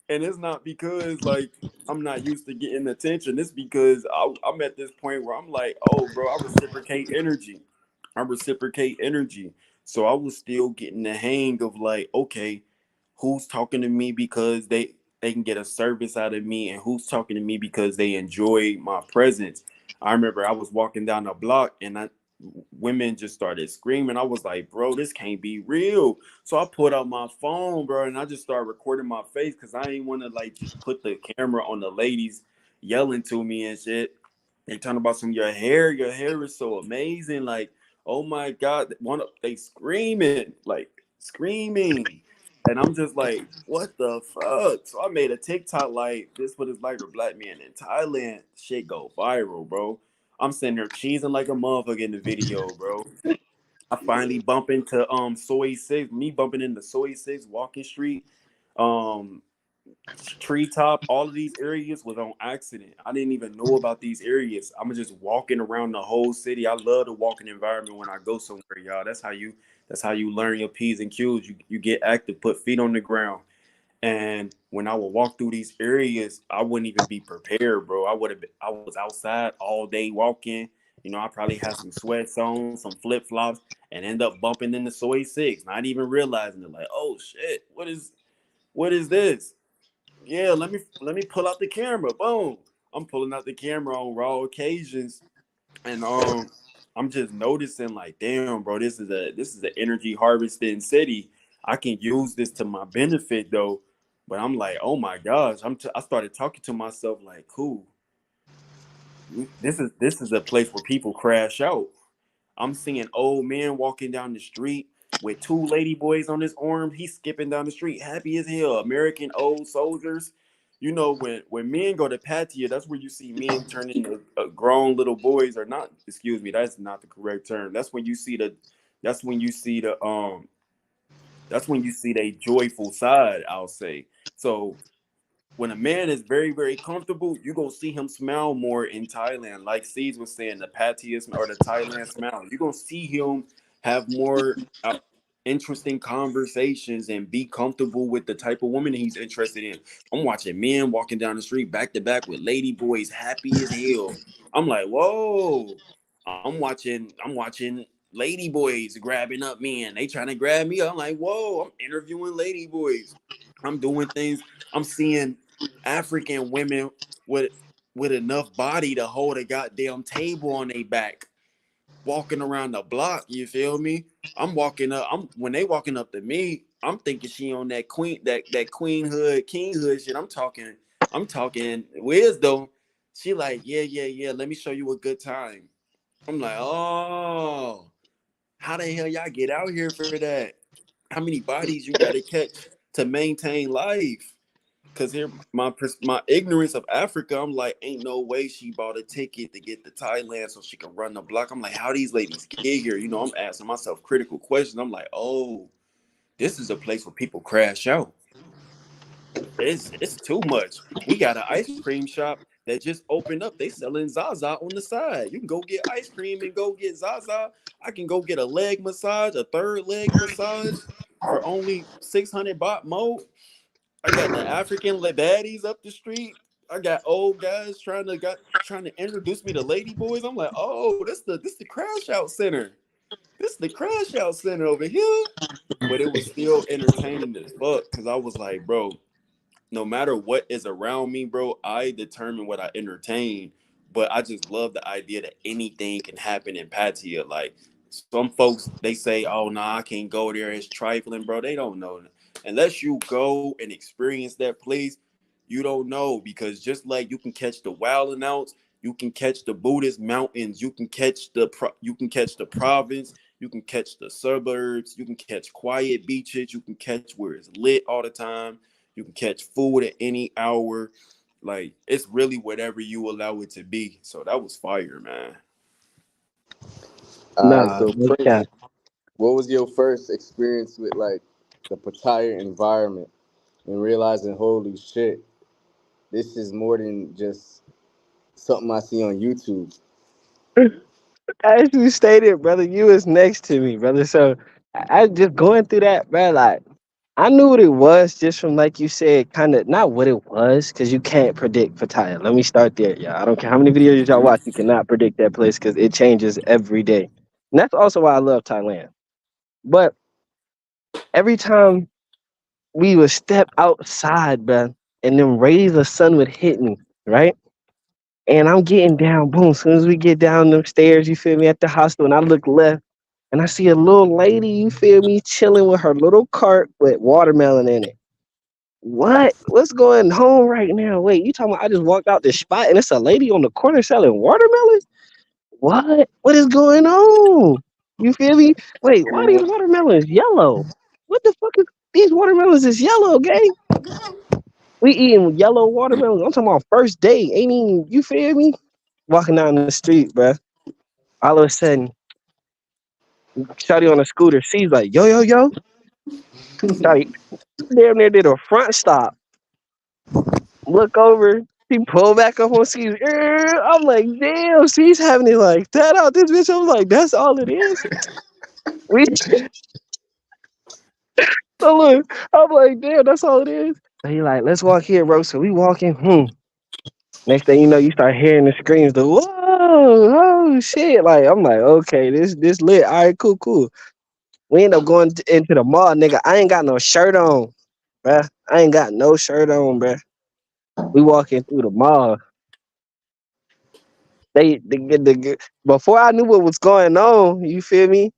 and it's not because like I'm not used to getting attention. It's because I'm at this point where I'm like, oh, bro, I reciprocate energy. I reciprocate energy. So I was still getting the hang of like, okay, who's talking to me because they can get a service out of me, and who's talking to me because they enjoy my presence. I remember I was walking down the block, and women just started screaming. I was like, bro, this can't be real. So I pulled out my phone, bro, and I just started recording my face because I ain't want to like just put the camera on the ladies yelling to me and shit. They talking about your hair is so amazing. Like, oh my God, they screaming, like screaming. And I'm just like, what the fuck? So I made a TikTok like this what it's like for black men in Thailand. Shit go viral, bro. I'm sitting there cheesing like a motherfucker in the video, bro. I finally bump into Soy Six, me bumping into Soy Six, Walking Street, um, Treetop. All of these areas was on accident. I didn't even know about these areas. I'm just walking around the whole city. I love the walking environment when I go somewhere, y'all. That's how you learn your P's and Q's. You get active, put feet on the ground. And when I would walk through these areas, I wouldn't even be prepared, bro. I was outside all day walking. I probably had some sweats on, some flip flops, and end up bumping into Soy Six, not even realizing it. Like, oh shit, what is this? Yeah, let me pull out the camera. Boom, I'm pulling out the camera on raw occasions, and I'm just noticing like, damn, bro, this is an energy harvesting city. I can use this to my benefit though. But I'm like, oh my gosh, I started talking to myself like, cool, this is a place where people crash out. I'm seeing old men walking down the street with two lady boys on his arm. He's skipping down the street, happy as hell. American old soldiers. When men go to Patia, that's where you see men turn into grown little boys, or not. Excuse me, that's not the correct term. That's when you see the that's when you see their joyful side. I'll say so. When a man is very, very comfortable, you're gonna see him smile more in Thailand. Like Ceez was saying, the Pattaya or the Thailand smile. You're gonna see him have more. interesting conversations and be comfortable with the type of woman he's interested in. I'm watching men walking down the street back to back with lady boys happy as hell. I'm like, whoa. I'm watching lady boys grabbing up men. They trying to grab me. I'm like, whoa, I'm interviewing lady boys. I'm doing things. I'm seeing African women with with enough body to hold a goddamn table on their back walking around the block. You feel me? I'm walking up. I'm when they walking up to me. I'm thinking she on that queen hood, king hood shit. I'm talking wisdom. She like, yeah, yeah, yeah. Let me show you a good time. I'm like, oh, how the hell y'all get out here for that? How many bodies you got to catch to maintain life? Cause here my ignorance of Africa, I'm like, ain't no way she bought a ticket to get to Thailand so she can run the block. I'm like, how these ladies get here? You know, I'm asking myself critical questions. I'm like, oh, this is a place where people crash out. It's too much. We got an ice cream shop that just opened up. They selling Zaza on the side. You can go get ice cream and go get Zaza. I can go get a leg massage, a third leg massage for only 600 baht more. I got the African baddies up the street. I got old guys trying to introduce me to lady boys. I'm like, oh, this the crash out center. This the crash out center over here. But it was still entertaining as fuck because I was like, bro, no matter what is around me, bro, I determine what I entertain. But I just love the idea that anything can happen in Pattaya. Like some folks, they say, "Oh, nah, I can't go there. It's trifling, bro." They don't know. Unless you go and experience that place, you don't know. Because just like you can catch the wild and outs, you can catch the Buddhist mountains, you can catch the province, you can catch the suburbs, you can catch quiet beaches, you can catch where it's lit all the time. You can catch food at any hour. Like it's really whatever you allow it to be. So that was fire, man. All right, Nah, so no Prince, cap. what was your first experience with like the Pattaya environment and realizing, holy shit, this is more than just something I see on YouTube? As you stated, brother, you was next to me, brother. So I just going through that, bro. Like I knew what it was just from like you said, kind of not what it was, because you can't predict Pattaya. Let me start there, y'all. I don't care how many videos y'all watch, you cannot predict that place because it changes every day. And that's also why I love Thailand. But every time we would step outside, bro, and then rays of sun would hit me, right? And I'm getting down, boom. As soon as we get down them stairs, you feel me, at the hostel, and I look left and I see a little lady, you feel me, chilling with her little cart with watermelon in it. What? What's going on right now? Wait, you talking about I just walked out this spot and it's a lady on the corner selling watermelon? What? What is going on? You feel me? Wait, why these watermelons yellow? What the fuck is these watermelons is yellow, gang? We eating yellow watermelons. I'm talking about first date. Ain't even, you feel me? Walking down the street, bruh. All of a sudden, Shotty on a scooter. She's like, yo, yo, yo. Shotty damn near did a front stop. Look over. She pulled back up on Ceezy. I'm like, damn, she's having it like that out this bitch. I'm like, that's all it is. We so look, I'm like, damn, that's all it is. So he like, let's walk here, bro. So we walking. Next thing you know, you start hearing the screams, the whoa, oh shit. Like, I'm like, okay, this lit. All right, cool, cool. We end up going into the mall, nigga. I ain't got no shirt on, bruh. I ain't got no shirt on, bruh. We walking through the mall. Before I knew what was going on, you feel me?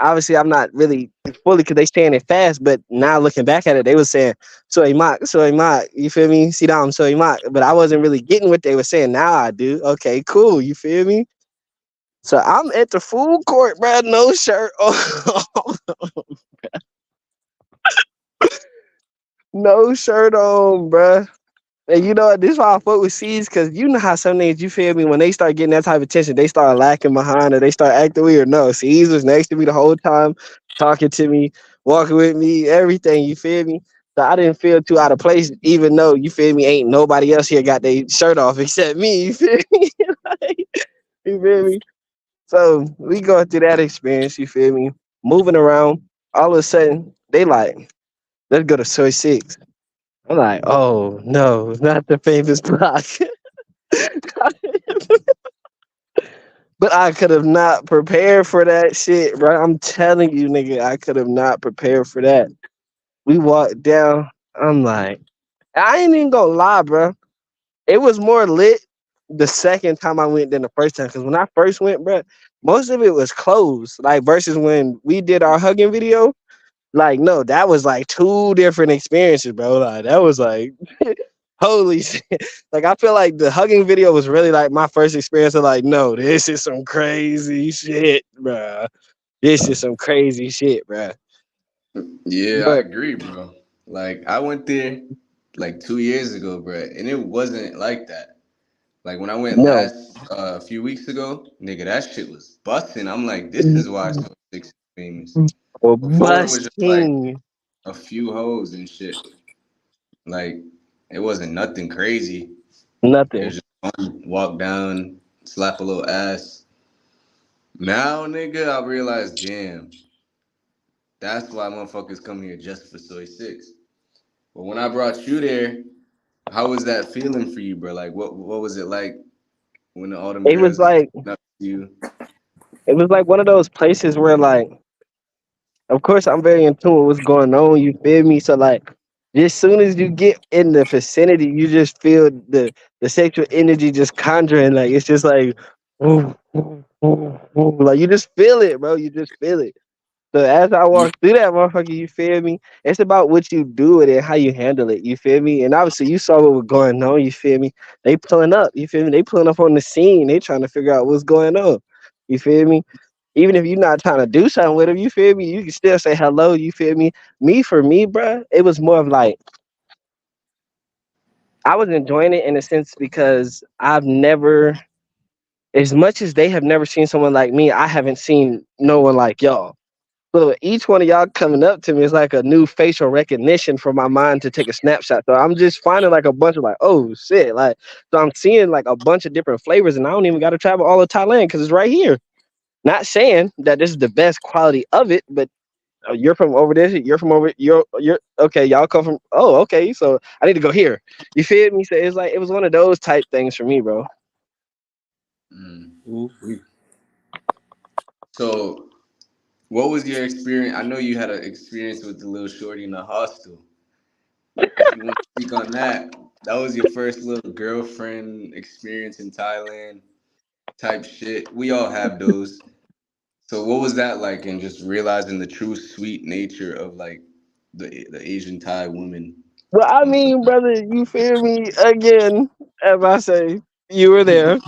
Obviously, I'm not really fully because they saying it fast, but now looking back at it, they was saying soy mak, you feel me? See down, soy mak. But I wasn't really getting what they were saying. Now I do. Okay, cool. You feel me? So I'm at the food court, bruh, no shirt on. No shirt on, bruh. And you know what? This is why I fuck with C's, because you know how some niggas, you feel me, when they start getting that type of attention, they start lacking behind or they start acting weird. No, C's was next to me the whole time, talking to me, walking with me, everything, you feel me? So I didn't feel too out of place, even though, you feel me, ain't nobody else here got their shirt off except me, you feel me? Like, you feel me? So we going through that experience, you feel me? Moving around. All of a sudden, they like, let's go to Soy Six. I'm like, oh no, not the famous block. But I could have not prepared for that shit, bro. I'm telling you, nigga, I could have not prepared for that. We walked down. I'm like, I ain't even gonna lie, bro. It was more lit the second time I went than the first time. Cause when I first went, bro, most of it was closed. Like versus when we did our hugging video. Like, no, that was like two different experiences, bro. Like that was like holy shit. Like I feel like the hugging video was really like my first experience of like, no, this is some crazy shit, bro. This is some crazy shit, bro. Yeah, I But agree, bro. Like I went there like 2 years ago, bro, and it wasn't like that. Like when I went no. last a few weeks ago, nigga, that shit was busting. I'm like, this is why So Six is famous. Or Before it was just like busting. a few hoes and shit. Like it wasn't nothing crazy. It Nothing. was just fun. Walk down, slap a little ass. Now, nigga, I realized, damn, that's why motherfuckers come here just for Soy Six. But when I brought you there, how was that feeling for you, bro? Like, what was it like when all them It was girls was like coming up to you? it was like one of those places where like of course I'm very in tune with what's going on, you feel me? So like as soon as you get in the vicinity, you just feel the sexual energy just conjuring. Like it's just like woo, woo, woo, woo. Like you just feel it, bro. You just feel it. So as I Yeah. walk through that motherfucker, you feel me? It's about what you do with it, how you handle it. You feel me? And obviously, you saw what was going on. You feel me? They pulling up. You feel me? They pulling up on the scene. They trying to figure out what's going on. You feel me? Even if you're not trying to do something with them, you feel me? You can still say hello. You feel me? Me for me, bruh, it was more of like I was enjoying it in a sense because I've never, as much as they have never seen someone like me, I haven't seen no one like y'all. So each one of y'all coming up to me is like a new facial recognition for my mind to take a snapshot. So I'm just finding like a bunch of like, oh shit, like so I'm seeing like a bunch of different flavors, and I don't even got to travel all of Thailand because it's right here. Not saying that this is the best quality of it, but you're from over there, you're from over, you're okay. Y'all come from, oh okay, so I need to go here. You feel me? So it's like it was one of those type things for me, bro. Mm. Ooh-wee. So, what was your experience? I know you had an experience with the little shorty in the hostel. If you want to speak on that, that was your first little girlfriend experience in Thailand type shit. We all have those. So what was that like, and just realizing the true sweet nature of like the Asian Thai woman Well, I and stuff? mean, brother, you feel me? Again, as I say, you were there.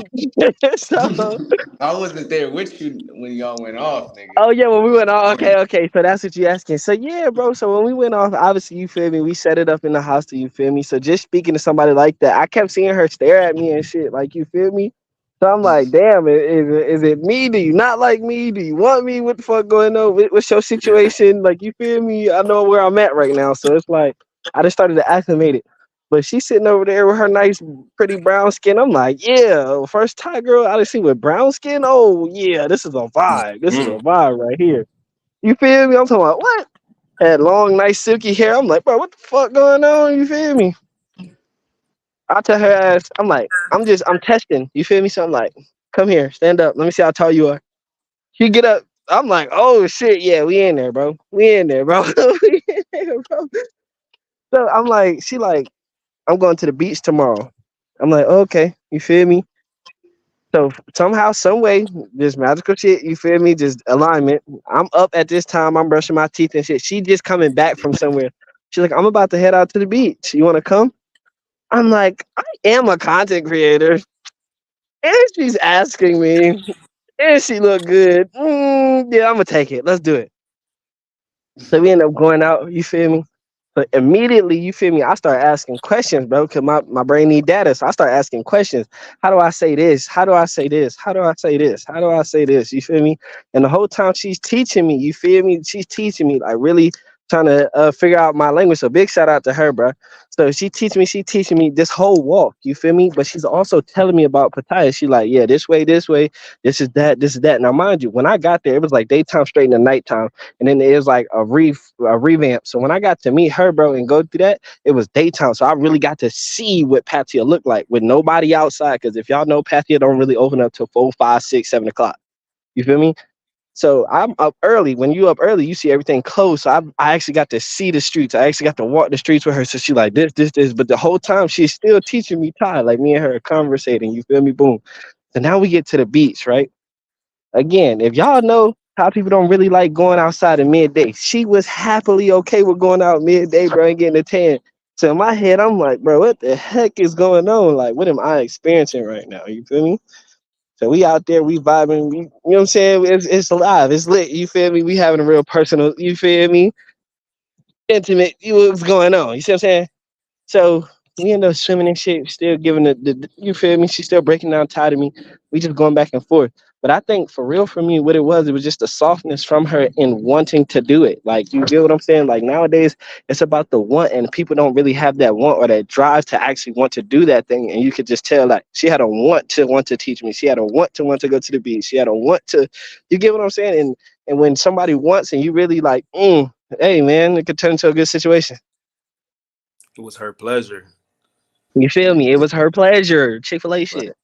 So I wasn't there with you when y'all went off, nigga. oh yeah, when we went off, Um, okay, okay. So that's what you asking. So yeah, bro. So when we went off, obviously you feel me. We set it up in the house. Do you feel me? So just speaking to somebody like that, I kept seeing her stare at me and shit. Like you feel me? So I'm like, damn, is it me? Do you not like me? Do you want me? What the fuck going on? What's your yeah. situation? Like you feel me? I know where I'm at right now. So it's like I just started to acclimate it. But she's sitting over there with her nice, pretty brown skin. I'm like, yeah, first Thai girl I done see with brown skin. Oh yeah, this is a vibe. This is a Mm. vibe right here. You feel me? I'm talking about what? Had long, nice, silky hair. I'm like, bro, what the fuck going on? You feel me? I tell her ass, I'm like, I'm testing. You feel me? So I'm like, come here, stand up. Let me see how tall you are. She get up. I'm like, oh shit, yeah, we in there, bro. We in there, bro. We in there, bro. So I'm like, she like, I'm going to the beach tomorrow. I'm like, okay, you feel me? So somehow, some way, this magical shit, you feel me? Just alignment. I'm up at this time. I'm brushing my teeth and shit. She just coming back from somewhere. She's like, I'm about to head out to the beach. You want to come? I'm like, I am a content creator, and she's asking me, and she look good. Yeah, I'm gonna take it. Let's do it. So we end up going out. You feel me? But immediately, you feel me? I start asking questions, bro, because my brain need data. So I start asking questions. How do I say this? How do I say this? How do I say this? How do I say this? You feel me? And the whole time she's teaching me, you feel me? She's teaching me like really trying to figure out my language. So big shout out to her, bro. So she teaching me this whole walk. You feel me? But she's also telling me about Pattaya. She like, yeah, this way, this is that. Now, mind you, when I got there, it was like daytime straight into nighttime, and then it was like a revamp. So when I got to meet her, bro, and go through that, it was daytime. So I really got to see what Pattaya looked like with nobody outside. Because if y'all know, Pattaya don't really open up till 4, 5, 6, 7 o'clock. You feel me? So I'm up early. When you up early, you see everything closed. So I actually got to see the streets. I actually got to walk the streets with her. So she like this. But the whole time she's still teaching me Thai. Like me and her are conversating. You feel me? Boom. So now we get to the beach, right? Again, if y'all know how people don't really like going outside at midday, she was happily okay with going out midday, bro, and getting a tan. So in my head, I'm like, bro, what the heck is going on? Like, what am I experiencing right now? You feel me? So we out there, we vibing, you know what I'm saying? It's alive, it's lit, you feel me? We having a real personal, you feel me? Intimate, what's going on? You see what I'm saying? So we end up swimming and shit, still giving you feel me? She's still breaking down tired of me. We just going back and forth. But I think for real for me, what it was just the softness from her in wanting to do it. Like you feel what I'm saying? Like nowadays, it's about the want, and people don't really have that want or that drive to actually want to do that thing. And you could just tell like she had a want to teach me. She had a want to go to the beach. She had a want to, you get what I'm saying? And when somebody wants and you really like, hey man, it could turn into a good situation. It was her pleasure. You feel Yeah, me? It was her pleasure. Chick-fil-A right. shit.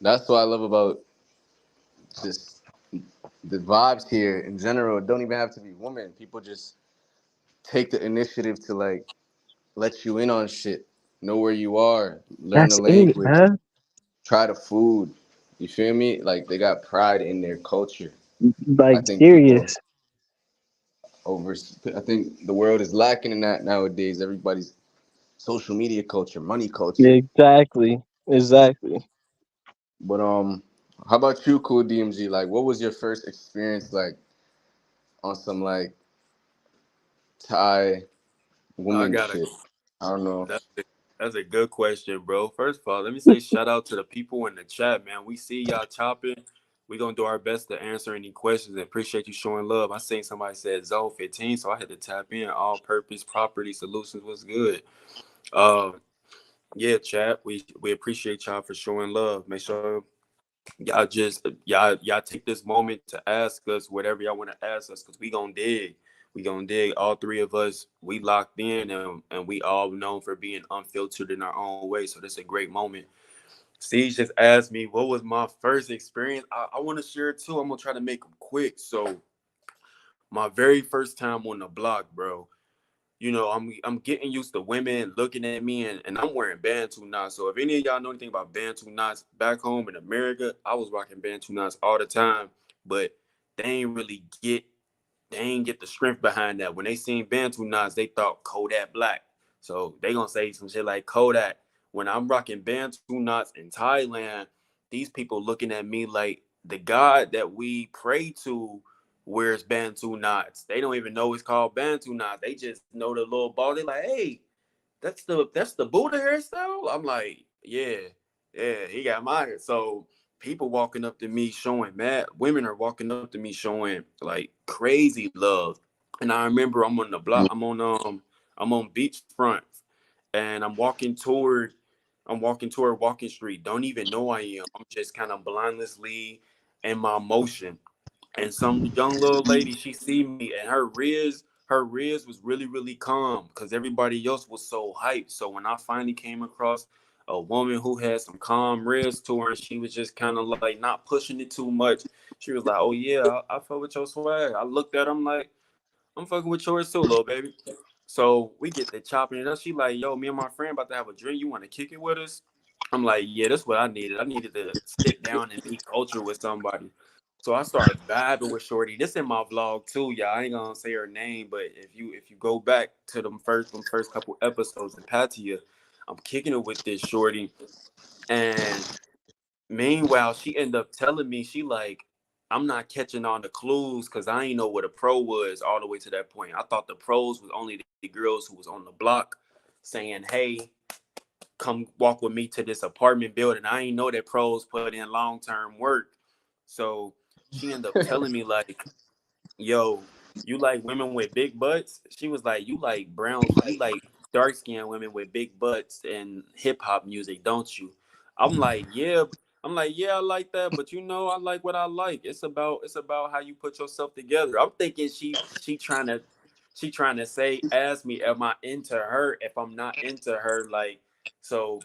That's what I love about just the vibes here in general. It don't even have to be women. People just take the initiative to like let you in on shit, know where you are, learn the That's it, language, man. try the food. You feel me? Like they got pride in their culture. I Like think people serious. over. I think the world is lacking in that nowadays. Everybody's social media culture, money culture. Exactly. Exactly. But how about you, Cool DMG? Like, what was your first experience like on some like Thai I woman got a shit? I don't know. that's a, that's a good question, bro. First of all, let me say shout out to the people in the chat, man. We see y'all chopping. We gonna do our best to answer any questions. And appreciate you showing love. I seen somebody said Zone 15, so I had to tap in. All purpose property solutions was good. Um, yeah, chat. We appreciate y'all for showing love. Make sure y'all take this moment to ask us whatever y'all want to ask us, because we gonna dig. We gonna dig. All three of us, we locked in, and we all known for being unfiltered in our own way. So this is a great moment. Steve just asked me what was my first experience. I want to share it too. I'm gonna try to make them quick. So my very first time on the block, bro. I'm getting used to women looking at me, and I'm wearing Bantu knots. So if any of y'all know anything about Bantu knots back home in America, I was rocking Bantu knots all the time, but they ain't really get they ain't get the strength behind that. When they seen Bantu knots, they thought Kodak Black. So they gonna say some shit like Kodak. When I'm rocking Bantu knots in Thailand, these people looking at me like the god that we pray to wears Bantu knots. They don't even know it's called Bantu knots. They just know the little ball. They like, hey, that's the Buddha hairstyle. I'm like, yeah, yeah, he got my hair. So people walking up to me showing mad. Women are walking up to me showing like crazy love. And I remember I'm on the block. I'm on beachfront, and I'm walking toward Walking Street. Don't even know I am. I'm just kind of blindlessly in my motion, and some young little lady, she see me, and her riz was really really calm because everybody else was so hyped. So when I finally came across a woman who had some calm riz to her, and she was just kind of like not pushing it too much, she was like, oh yeah, I fuck with your swag. I looked at him like, I'm fucking with yours too, little baby. So we get the chopping it up. She like, yo, me and my friend about to have a drink, you want to kick it with us? I'm like, yeah, that's what I needed. I needed to sit down and be culture with somebody. So I started vibing with Shorty. This in my vlog too, y'all. I ain't gonna say her name, but if you go back to them first couple episodes in Patia, I'm kicking it with this Shorty. And meanwhile, she ended up telling me, she like, I'm not catching on the clues because I ain't know what a pro was all the way to that point. I thought the pros was only the girls who was on the block saying, hey, come walk with me to this apartment building. I ain't know that pros put in long term work. So she ended up telling me like, yo, You like women with big butts? She was like, you like brown, you like dark skinned women with big butts and hip hop music, don't you? I'm like, yeah. I'm like, yeah, I like that, but I like what I like. It's about how you put yourself together. I'm thinking she trying to say, ask me, am I into her? If I'm not into her, like, so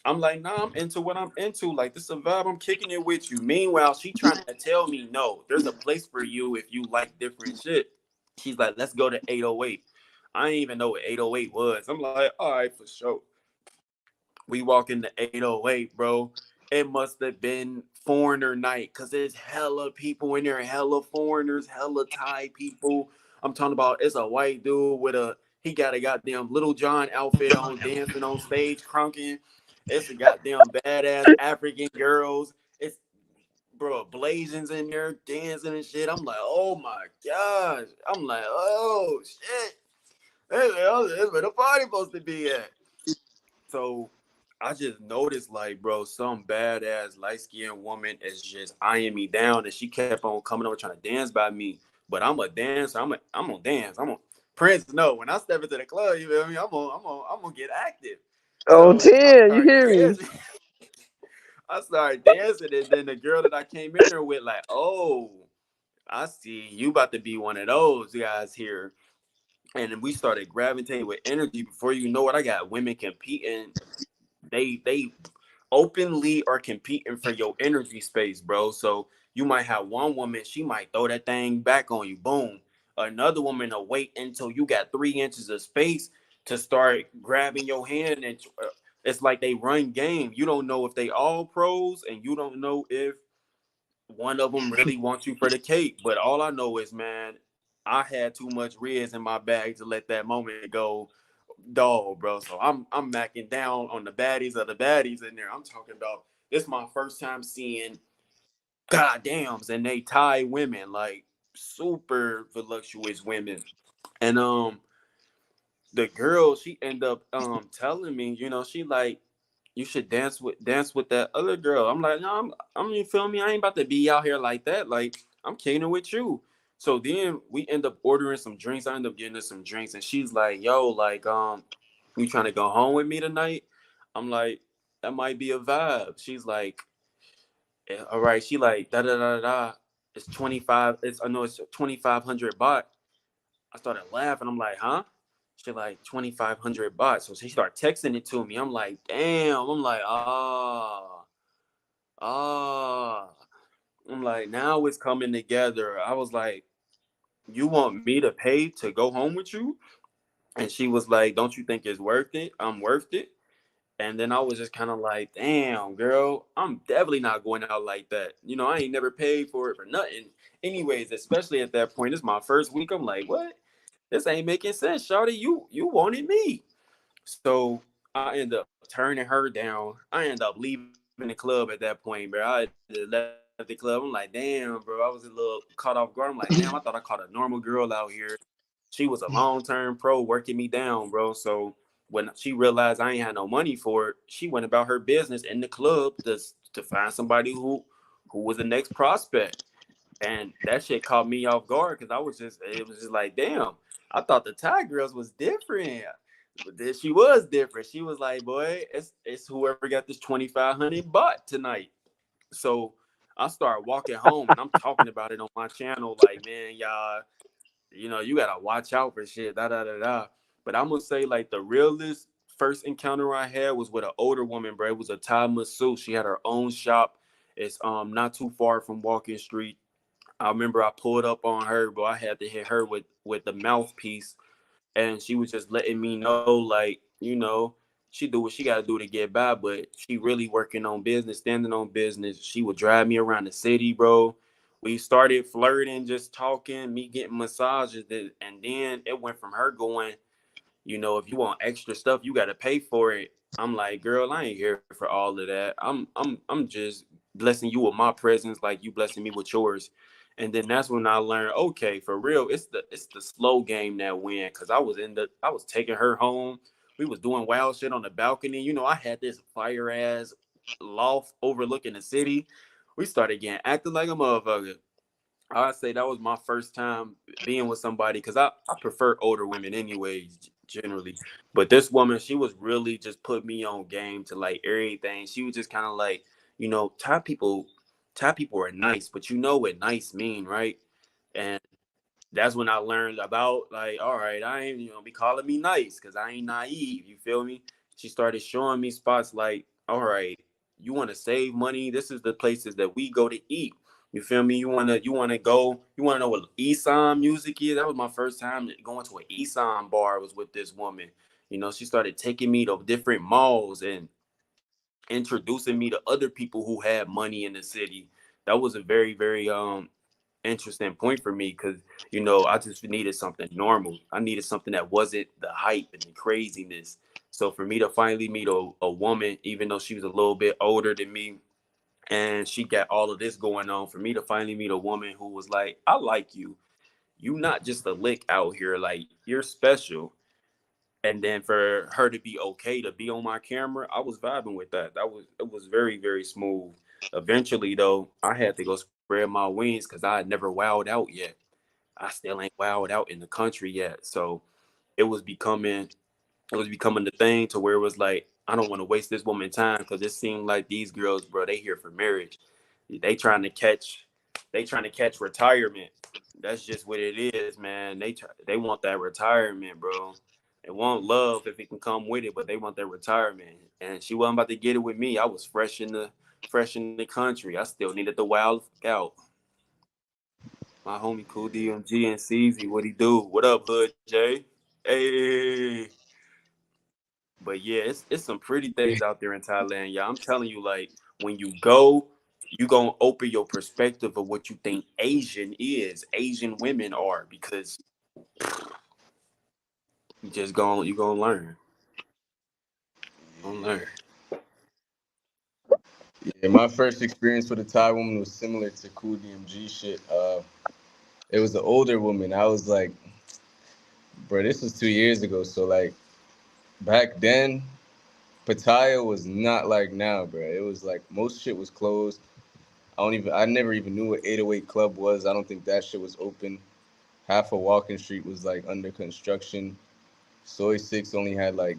I'm like, nah, I'm into what I'm into. Like, this is a vibe. I'm kicking it with you. Meanwhile, she trying to tell me, no, there's a place for you if you like different shit. She's like, let's go to 808. I didn't even know what 808 was. I'm like, all right, for sure. We walk into 808, bro. It must have been foreigner night because there's hella people in there, hella foreigners, hella Thai people. I'm talking about it's a white dude with he got a goddamn Little John outfit on, dancing on stage, crunking. It's a goddamn badass African girls. It's, bro, Blazing's in there dancing and shit. I'm like, oh my gosh. I'm like, oh shit. That's where the party supposed to be at. So I just noticed, like, bro, some badass light skinned woman is just eyeing me down, and she kept on coming over trying to dance by me. But I'm a dancer. I'm gonna dance. I'm gonna Prince. No, when I step into the club, you feel me? I'm gonna get active. Oh, So I 10, you started hear me? dancing. I started dancing, and then the girl that I came in there with, like, oh, I see you about to be one of those guys here. And then we started gravitating with energy. Before you know it, I got women competing. They openly are competing for your energy space, bro. So you might have one woman, she might throw that thing back on you, boom. Another woman will wait until you got 3 inches of space to start grabbing your hand, and it's like they run game. You don't know if they all pros, and you don't know if one of them really wants you for the cake. But all I know is, man, I had too much Riz in my bag to let that moment go dog, bro. So I'm macking down on the baddies of the baddies in there. I'm talking about this my first time seeing goddams and they Thai women, like super voluptuous women. And the girl, she end up telling me, she like, you should dance with that other girl. I'm like, no, you feel me? I ain't about to be out here like that. Like, I'm kicking it with you. So then we end up ordering some drinks. I end up getting her some drinks, and she's like, yo, like, you trying to go home with me tonight? I'm like, that might be a vibe. She's like, "Yeah, all right. She like, da da da da. It's 25. I know it's 2,500 baht. I started laughing. I'm like, huh? She like 2,500 baht. So she started texting it to me. I'm like, damn. I'm like, ah. I'm like, now it's coming together. I was like, you want me to pay to go home with you? And she was like, don't you think it's worth it? I'm worth it. And then I was just kind of like, damn, girl, I'm definitely not going out like that. I ain't never paid for it for nothing. Anyways, especially at that point, it's my first week. I'm like, what? This ain't making sense, Shawty. You wanted me. So I end up turning her down. I end up leaving the club at that point, bro. I just left the club. I'm like, damn, bro. I was a little caught off guard. I'm like, damn, I thought I caught a normal girl out here. She was a long-term pro working me down, bro. So when she realized I ain't had no money for it, she went about her business in the club to find somebody who was the next prospect. And that shit caught me off guard because it was just like, damn, I thought the Thai girls was different. But then she was different. She was like, boy, it's whoever got this 2,500 baht tonight. So I started walking home and I'm talking about it on my channel, like, man, y'all, you gotta watch out for shit, da da da da. But I'm gonna say, like, the realest first encounter I had was with an older woman, bro. It was a Thai masseuse. She had her own shop. It's not too far from Walking Street. I remember I pulled up on her, but I had to hit her with the mouthpiece, and she was just letting me know, like, she do what she got to do to get by, but she really working on business, standing on business. She would drive me around the city, bro. We started flirting, just talking, me getting massages, and then it went from her going, if you want extra stuff, you got to pay for it. I'm like, girl, I ain't here for all of that. I'm just blessing you with my presence, like you blessing me with yours. And then that's when I learned, okay, for real, it's the slow game that win. Cause I was taking her home. We was doing wild shit on the balcony. I had this fire ass loft overlooking the city. We started getting acting like a motherfucker. I'd say that was my first time being with somebody because I prefer older women anyways, generally. But this woman, she was really just put me on game to like everything. She was just kind of like, Thai people are nice, but you know what nice mean, right? And that's when I learned about like, all right, I ain't be calling me nice because I ain't naive. You feel me? She started showing me spots like, all right, you want to save money? This is the places that we go to eat. You feel me? You wanna know what Isan music is? That was my first time going to an Isan bar. Was with this woman. She started taking me to different malls and introducing me to other people who had money in the city. That was a very, very interesting point for me because I just needed something normal. I needed something that wasn't the hype and the craziness. So for me to finally meet a woman, even though she was a little bit older than me, and she got all of this going on, for me to finally meet a woman who was like, I like you. You not just a lick out here, like you're special. And then for her to be okay to be on my camera, I was vibing with that. It was very, very smooth. Eventually though, I had to go spread my wings because I had never wowed out yet. I still ain't wowed out in the country yet. So it was becoming it was becoming the thing to where it was like, I don't want to waste this woman time because it seemed like these girls, bro, they here for marriage. They trying to catch they trying to catch retirement. That's just what it is, man. They want that retirement, bro. They want love if it can come with it, but they want their retirement. And she wasn't about to get it with me. I was fresh in the country. I still needed the wild out. My homie Cool DMG and Ceezy, what he do? What up, Hood J? Hey. But yeah, it's some pretty things out there in Thailand. Yeah, I'm telling you, like when you go, you gonna open your perspective of what you think Asian women are, because you gonna learn. Gonna learn. Yeah, my first experience with a Thai woman was similar to Cool DMG shit. It was an older woman. I was like, bro, this was 2 years ago. So like back then, Pattaya was not like now, bro. It was like most shit was closed. I never even knew what 808 Club was. I don't think that shit was open. Half of Walking Street was like under construction. Soy Six only had like,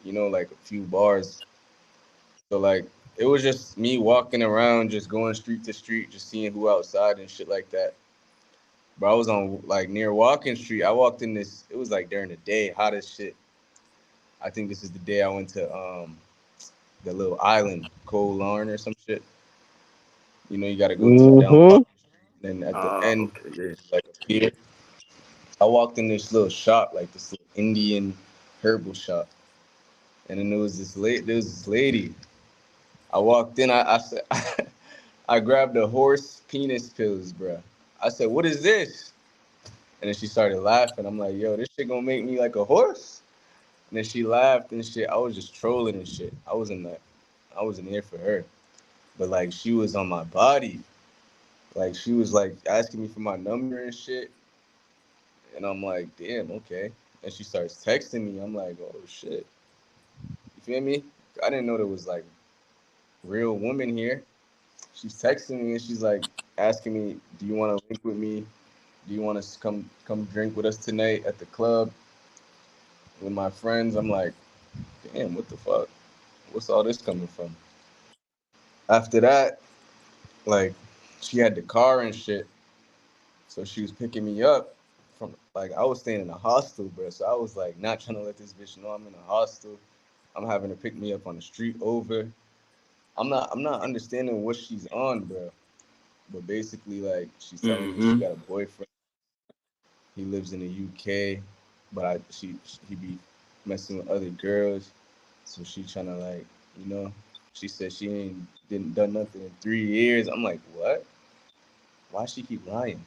like a few bars. So like it was just me walking around, just going street to street, just seeing who outside and shit like that. But I was on like near Walking Street. I walked in this. It was like during the day, hot as shit. I think this is the day I went to the little island, Koh Larn or some shit. You got to go to down Mm-hmm. Walking Street. Then at the Ah, end, okay, yeah. there's like a pier. I walked in this little shop, like this little Indian herbal shop, and then there was this lady. I walked in. I said, I grabbed the horse penis pills, bruh. I said, "What is this?" And then she started laughing. I'm like, "Yo, this shit gonna make me like a horse?" And then she laughed and shit. I was just trolling and shit. I wasn't here for her. But like she was on my body. Like she was like asking me for my number and shit. And I'm like, damn, okay. And she starts texting me. I'm like, oh shit. You feel me? I didn't know there was like real women here. She's texting me and she's like asking me, do you want to link with me? Do you want to come drink with us tonight at the club with my friends? I'm like, damn, what the fuck? What's all this coming from? After that, like, she had the car and shit, so she was picking me up from like I was staying in a hostel, bro. So I was like not trying to let this bitch know I'm in a hostel. I'm having to pick me up on the street over. I'm not understanding what she's on, bro. But basically, like, she's telling me she Mm-hmm. got a boyfriend. He lives in the UK, but he be messing with other girls. So she trying to like, you know, she said she ain't didn't done nothing in 3 years. I'm like, what? Why she keep lying?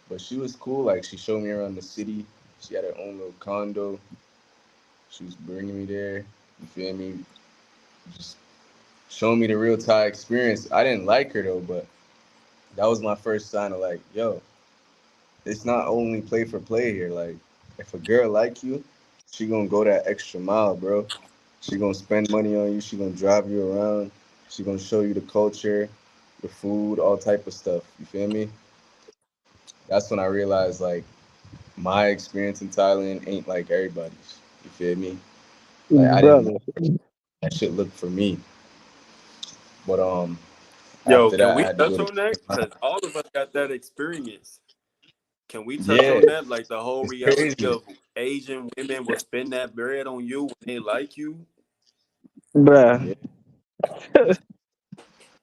But she was cool. Like she showed me around the city. She had her own little condo. She was bringing me there. You feel me? Just showing me the real Thai experience. I didn't like her though, but that was my first sign of like, yo, it's not only play for play here. Like, if a girl like you, she gonna go that extra mile, bro. She gonna spend money on you. She gonna drive you around. She gonna show you the culture. the food, all type of stuff. You feel me? That's when I realized like my experience in Thailand ain't like everybody's. You feel me? Like I didn't know brother. that shit looked for me. But Yo, after can that I we had to go touch to on that? Because all of us got that experience. Can we touch yeah, on that? Like the whole it's reality crazy. of Asian women will spend that bread on you when they like you. Yeah. Bruh.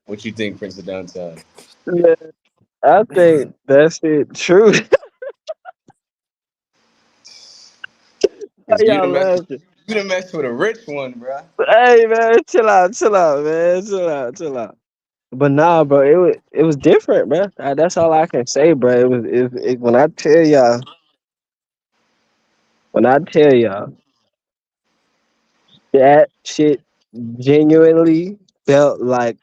What you think, Prince of Downtown? Man, I think that's it. True. Why Cause y'all laughing? you done mess with a rich one, bruh. Hey man, chill out, man, chill out. But nah, bro, it was different, bro. That's all I can say, bro. When I tell y'all that shit genuinely felt like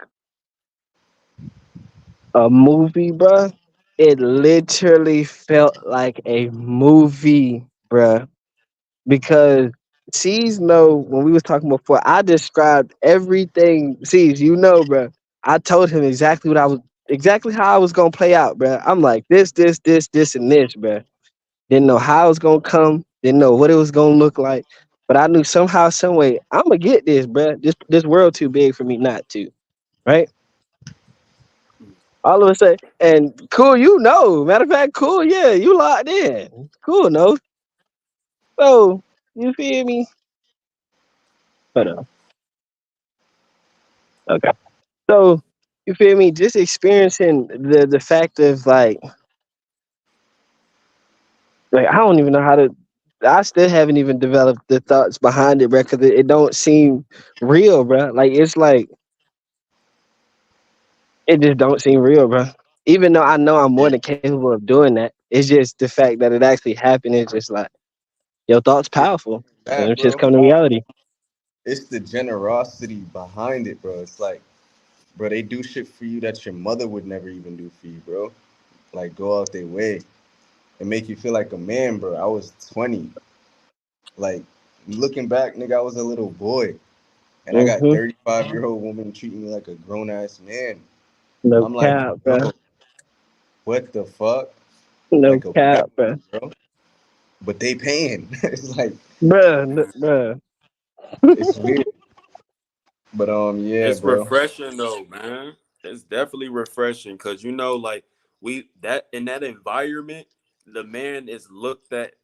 a movie, bro. It literally felt like a movie, bro. Because C's know when we was talking before, I described everything. C's, you know, bro. I told him exactly how I was gonna play out, bro. I'm like this, and this, bro. Didn't know how it was gonna come. Didn't know what it was gonna look like. But I knew somehow, some way, I'm gonna get this, bro. This world too big for me not to. Right? All of a sudden, and cool, you know. Matter of fact, cool, yeah, you locked in. Cool, no. So you feel me? But okay. So you feel me? Just experiencing the fact of like I don't even know how to. I still haven't even developed the thoughts behind it, bro. Because it don't seem real, bro. Like it's like it just don't seem real, bro. Even though I know I'm more Yeah. than capable of doing that, it's just the fact that it actually happened. Is just like your thoughts It's powerful, and that, it just bro. come to reality. It's the generosity behind it, bro. It's like, bro, they do shit for you that your mother would never even do for you, bro. Like go out their way and make you feel like a man, bro. I was 20. Like looking back, nigga, I was a little boy. And I got Mm-hmm. 35-year-old woman treating me like a grown ass man. No I'm like, cap, yo, bro. what the fuck? No Like a cap, family, bro. bro. But they paying. It's like Bruh. it's weird. But yeah, It's bro. refreshing though, man. It's definitely refreshing because you know, like we that in that environment, the man is looked at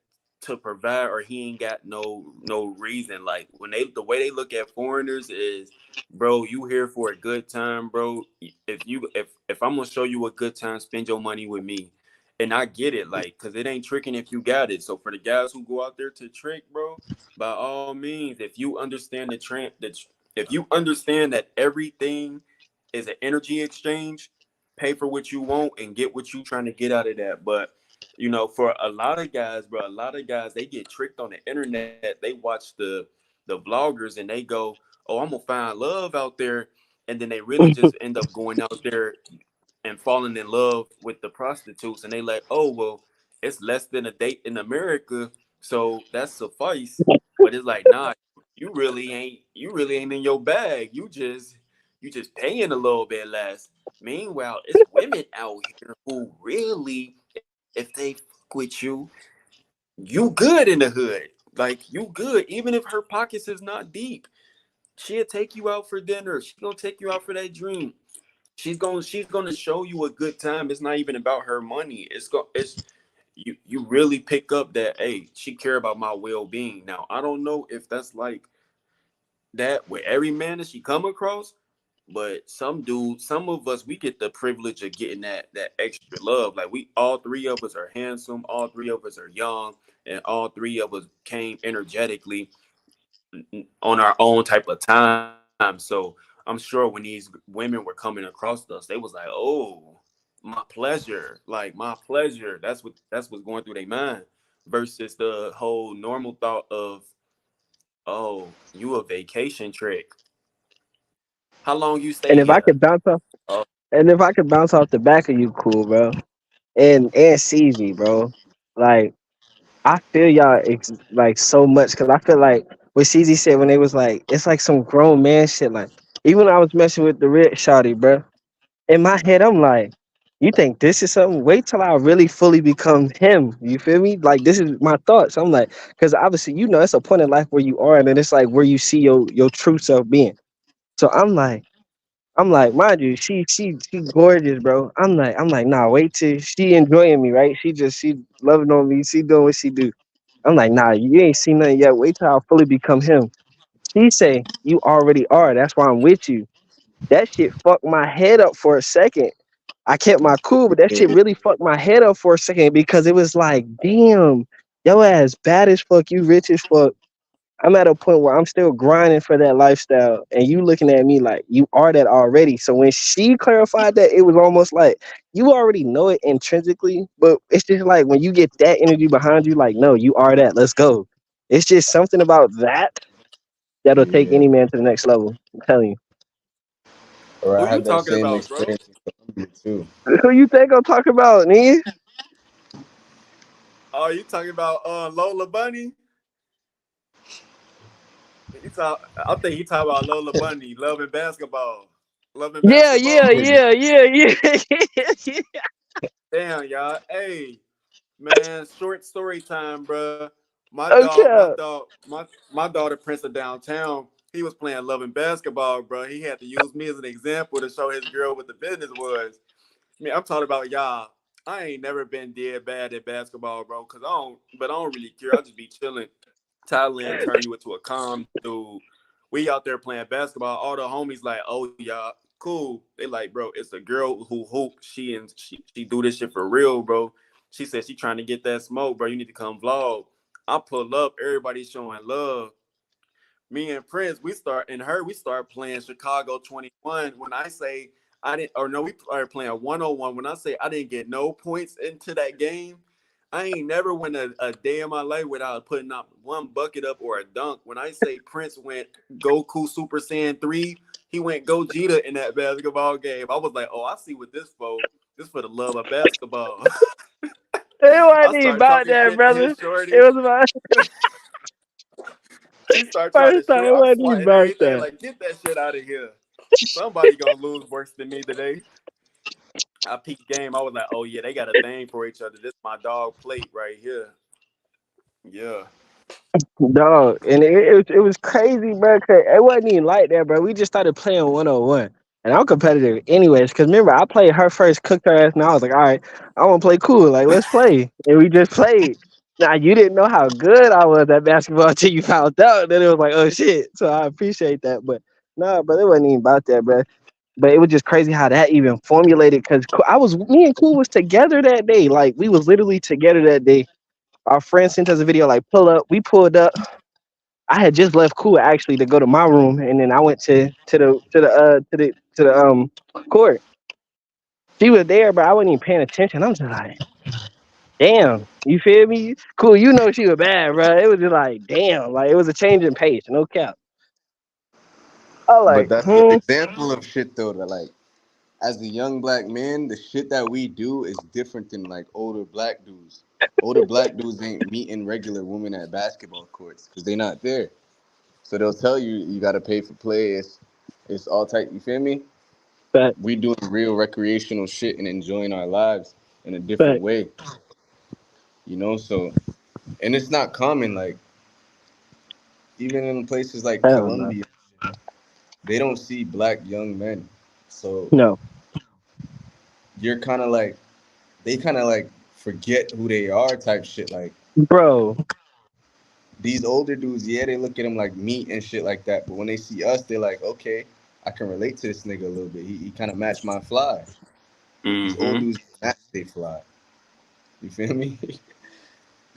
to provide, or he ain't got no reason. Like when they the way they look at foreigners is, bro, you here for a good time, bro. If I'm gonna show you a good time, spend your money with me. And I get it, like, cause it ain't tricking if you got it. So for the guys who go out there to trick, bro, by all means, if you understand if you understand that everything is an energy exchange, pay for what you want and get what you trying to get out of that. But you know, for a lot of guys, bro, a lot of guys they get tricked on the internet. They watch the vloggers and they go, "Oh, I'm gonna find love out there," and then they really just end up going out there and falling in love with the prostitutes, and they like, "Oh, well, it's less than a date in America, so that's suffice." But it's like, nah, you really ain't in your bag. You just paying a little bit less. Meanwhile, it's women out here who really, if they fuck with you good in the hood. Like you good, even if her pockets is not deep. She'll take you out for dinner. She gonna take you out for that drink. She's gonna show you a good time. It's not even about her money. It's you really pick up that, hey, she care about my well-being. Now I don't know if that's like that with every man that she come across, but some dudes, some of us, we get the privilege of getting that extra love. Like we all three of us are handsome, all three of us are young, and all three of us came energetically on our own type of time. So I'm sure when these women were coming across us, they was like, "Oh, my pleasure, like my pleasure." That's what's going through their mind, versus the whole normal thought of, "Oh, you a vacation trick? How long you stay And if I here?" could bounce off, Oh, and if I could bounce off the back of you, cool, bro. And Ceezy, bro. Like I feel y'all like so much because I feel like what Ceezy said when they was like, it's like some grown man shit. Like even when I was messing with the red shawty, bro. In my head, I'm like, you think this is something? Wait till I really fully become him. You feel me? Like this is my thoughts. I'm like, because obviously, it's a point in life where you are, and then it's like where you see your true self being. So I'm like, mind you, she gorgeous, bro. I'm like, nah, wait till she enjoying me, right? She loving on me. She doing what she do. I'm like, nah, you ain't seen nothing yet. Wait till I fully become him. She say, you already are. That's why I'm with you. That shit fucked my head up for a second. I kept my cool, but that shit really fucked my head up for a second because it was like, damn, yo ass bad as fuck, you rich as fuck. I'm at a point where I'm still grinding for that lifestyle, and you looking at me like you are that already. So when she clarified that, it was almost like you already know it intrinsically, but it's just like when you get that energy behind you, like, no, you are that. Let's go. It's just something about that that'll take Yeah. any man to the next level. I'm telling you. Or Who I you had that talking same about, bro? experience in Colombia too. Who you think I'm talking about, nigga? Oh, you talking about Lola Bunny? I think he talking about Lola Bunny, loving basketball, loving Yeah, yeah, basketball. yeah, yeah, yeah. Damn, y'all. Hey, man, short story time, bro. Okay. My daughter, Prince of Downtown. He was playing loving basketball, bro. He had to use me as an example to show his girl what the business was. I mean, I'm talking about y'all. I ain't never been dead bad at basketball, bro. But I don't really care. I just be chilling. Thailand turn you into a calm dude. We out there playing basketball. All the homies like, oh y'all, cool. They like, bro, it's a girl who hoop. She do this shit for real, bro. She said she trying to get that smoke, bro. You need to come vlog. I pull up. Everybody showing love. Me and Prince, we start playing Chicago 21. When I say I didn't, or no, we started playing 101. When I say I didn't get no points into that game, I ain't never went a day in my life without putting up one bucket up or a dunk. When I say Prince went Goku Super Saiyan 3, he went Gogeta in that basketball game. I was like, oh, I see what this for. This for the love of basketball. It I wasn't even start about talking that, shit to brother. his shorty. It was about He started trying to first time. shoot. It I'm wasn't even swatting about everything. that. Like, get that shit out of here. Somebody gonna lose worse than me today. I peaked game. I was like, oh yeah, they got a thing for each other. This is my dog plate right here. Yeah. Dog, and it was crazy, bro. 'Cause it wasn't even like that, bro. We just started playing 101, and I'm competitive, anyways. Because remember, I played her first, cooked her ass, and I was like, all right, I want to play cool. Like, let's play, and we just played. Now you didn't know how good I was at basketball until you found out. Then it was like, oh shit. So I appreciate that, but nah, but it wasn't even about that, bro. But it was just crazy how that even formulated. Because me and Cool was together that day. Like we was literally together that day. Our friend sent us a video, like pull up. We pulled up. I had just left Cool actually to go to my room, and then I went to the court. She was there, but I wasn't even paying attention. I'm just like, damn, you feel me? Cool, she was bad, bro. It was just like, damn, like it was a change in pace, no cap. I But like, that's the example of shit though that like as a young black man, the shit that we do is different than like older black dudes. Older black dudes ain't meeting regular women at basketball courts because they not there. So they'll tell you you gotta pay for play. It's all tight. You feel me? fact, We doing real recreational shit and enjoying our lives in a different fact, way. So and it's not common. Like even in places like hell no, Colombia, they don't see black young men. So no, you're kind of like they kind of like forget who they are type shit. Like bro, these older dudes, yeah, they look at him like meat and shit like that. But when they see us, they're like, okay, I can relate to this nigga a little bit. He kind of matched my fly. These old Mm-hmm. dudes match they fly. You feel me?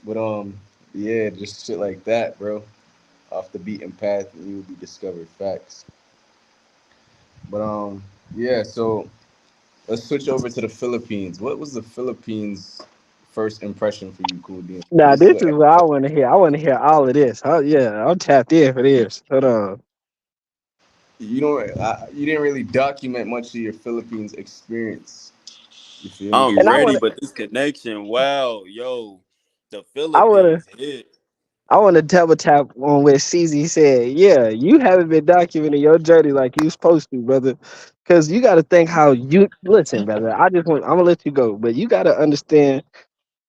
But yeah, just shit like that, bro. Off the beaten path, and you will be discovered facts. But yeah. So let's switch over to the Philippines. What was the Philippines' first impression for you, Cool D? nah, This is this a is what I want to hear. I want to hear all of this. Oh yeah, I'm tapped in for this. Hold on. you didn't really document much of your Philippines experience. You feel me? I'm And I ready, want to, but this connection, wow, yo, the I want to, Philippines hit. I want to double tap on what CZ said. Yeah, you haven't been documenting your journey like you supposed to, brother. Cause you got to think how you listen, brother. I'm gonna let you go, but you got to understand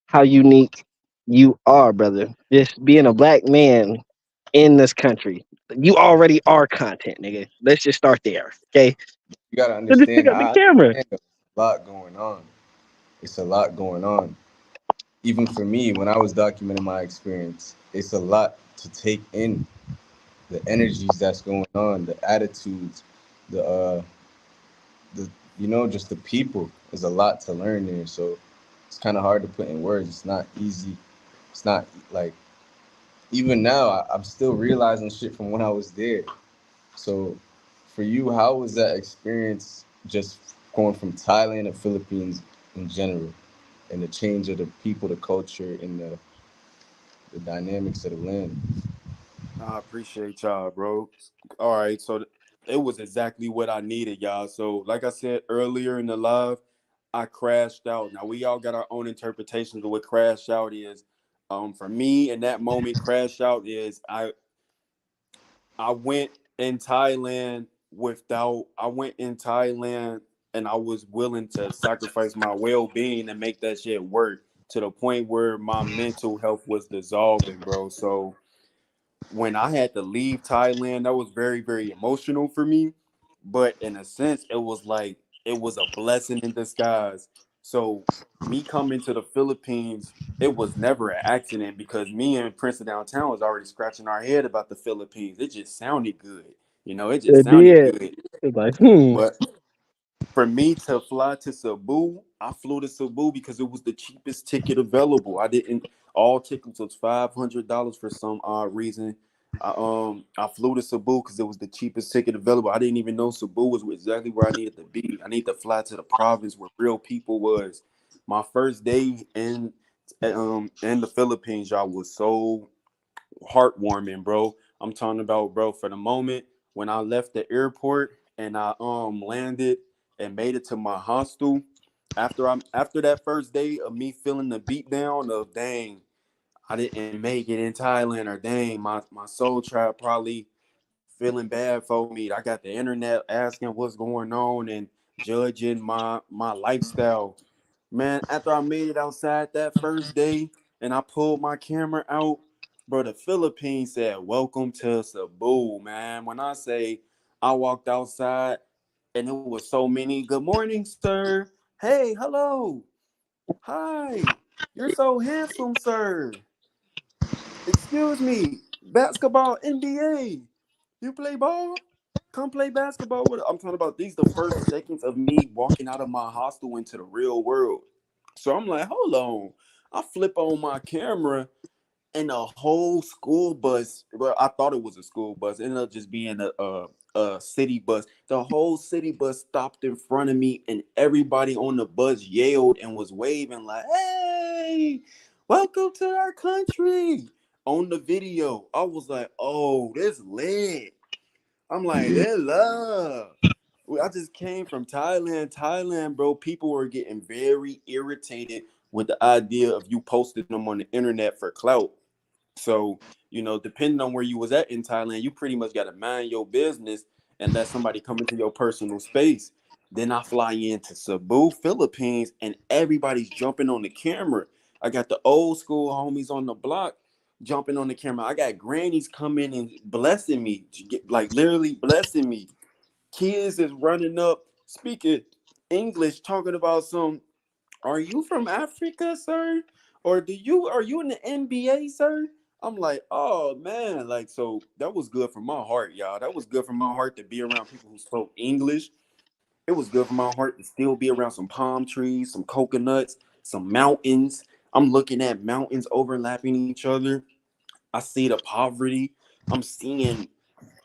how unique you are, brother. Just being a black man in this country, you already are content, nigga. Let's just start there, okay? You gotta So just pick understand. up the I camera. understand there's a lot going on. It's a lot going on. Even for me, when I was documenting my experience, it's a lot to take in. The energies that's going on, the attitudes, the the just the people. There's a lot to learn there. So it's kind of hard to put in words. It's not easy. It's not like even now. I'm still realizing shit from when I was there. So for you, how was that experience just going from Thailand to Philippines in general, and the change of the people, the culture, and the dynamics of the land? I appreciate y'all, bro. All right, so it was exactly what I needed, y'all. So, like I said earlier in the live, I crashed out. Now we all got our own interpretations of what crash out is. For me, in that moment, crash out is I went in Thailand without. I went in Thailand and I was willing to sacrifice my well being and make that shit work to the point where my mental health was dissolving, bro. So when I had to leave Thailand, that was very, very emotional for me. But in a sense, it was like it was a blessing in disguise. So me coming to the Philippines, it was never an accident because me and Prince of Downtown was already scratching our head about the Philippines. It just sounded good. It just It sounded did. good. It's like, But for me to fly to Cebu, I flew to Cebu because it was the cheapest ticket available. I didn't. All tickets was $500 for some odd reason. I flew to Cebu because it was the cheapest ticket available. I didn't even know Cebu was exactly where I needed to be. I need to fly to the province where real people was. My first day in the Philippines, y'all, was so heartwarming, bro. I'm talking about, bro, for the moment when I left the airport and I landed and made it to my hostel. After that first day of me feeling the beat down of dang, I didn't make it in Thailand, or dang, my soul tribe probably feeling bad for me. I got the internet asking what's going on and judging my lifestyle. Man, after I made it outside that first day and I pulled my camera out, bro, the Philippines said, "Welcome to Cebu," man. When I say I walked outside and it was so many, "Good morning, sir. Hey, hello. Hi. You're so handsome, sir. Excuse me. Basketball, NBA. You play ball? Come play basketball with us." I'm talking about these the first seconds of me walking out of my hostel into the real world. So I'm like, hold on. I flip on my camera and a whole school bus. Well, I thought it was a school bus. It ended up just being a city bus. The whole city bus stopped in front of me, and everybody on the bus yelled and was waving like, "Hey, welcome to our country!" On the video, I was like, "Oh, this lit." I'm like, "This love." I just came from Thailand. Thailand, bro, people were getting very irritated with the idea of you posting them on the internet for clout. So, depending on where you was at in Thailand, you pretty much got to mind your business and let somebody come into your personal space. Then I fly into Cebu, Philippines, and everybody's jumping on the camera. I got the old school homies on the block jumping on the camera. I got grannies coming and blessing me, like literally blessing me. Kids is running up, speaking English, talking about some, "Are you from Africa, sir? Or are you in the NBA, sir?" I'm like, "Oh man," like, so that was good for my heart, y'all. That was good for my heart to be around people who spoke English. It was good for my heart to still be around some palm trees, some coconuts, some mountains. I'm looking at mountains overlapping each other. I see the poverty. I'm seeing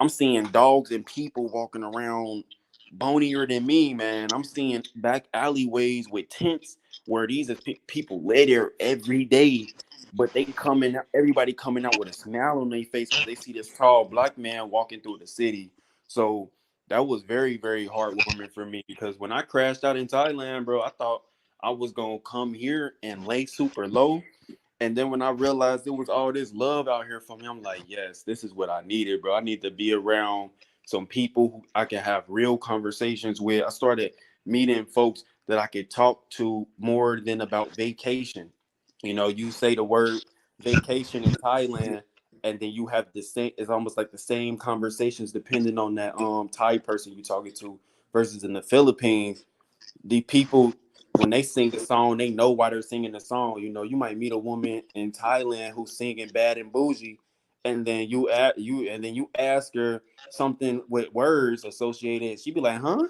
I'm seeing dogs and people walking around bonier than me, man. I'm seeing back alleyways with tents where these are people live there every day, but they coming, everybody coming out with a smile on their face because they see this tall black man walking through the city. So that was very, very heartwarming for me because when I crashed out in Thailand, bro, I thought I was gonna come here and lay super low. And then when I realized there was all this love out here for me, I'm like, yes, this is what I needed, bro. I need to be around some people who I can have real conversations with. I started meeting folks that I could talk to more than about vacation. You know, you say the word vacation in Thailand, and then you have the same. It's almost like the same conversations depending on that Thai person you're talking to versus in the Philippines. The people when they sing a song, they know why they're singing the song. You know, you might meet a woman in Thailand who's singing Bad and Bougie, and then you ask her something with words associated. She'd be like, "Huh?"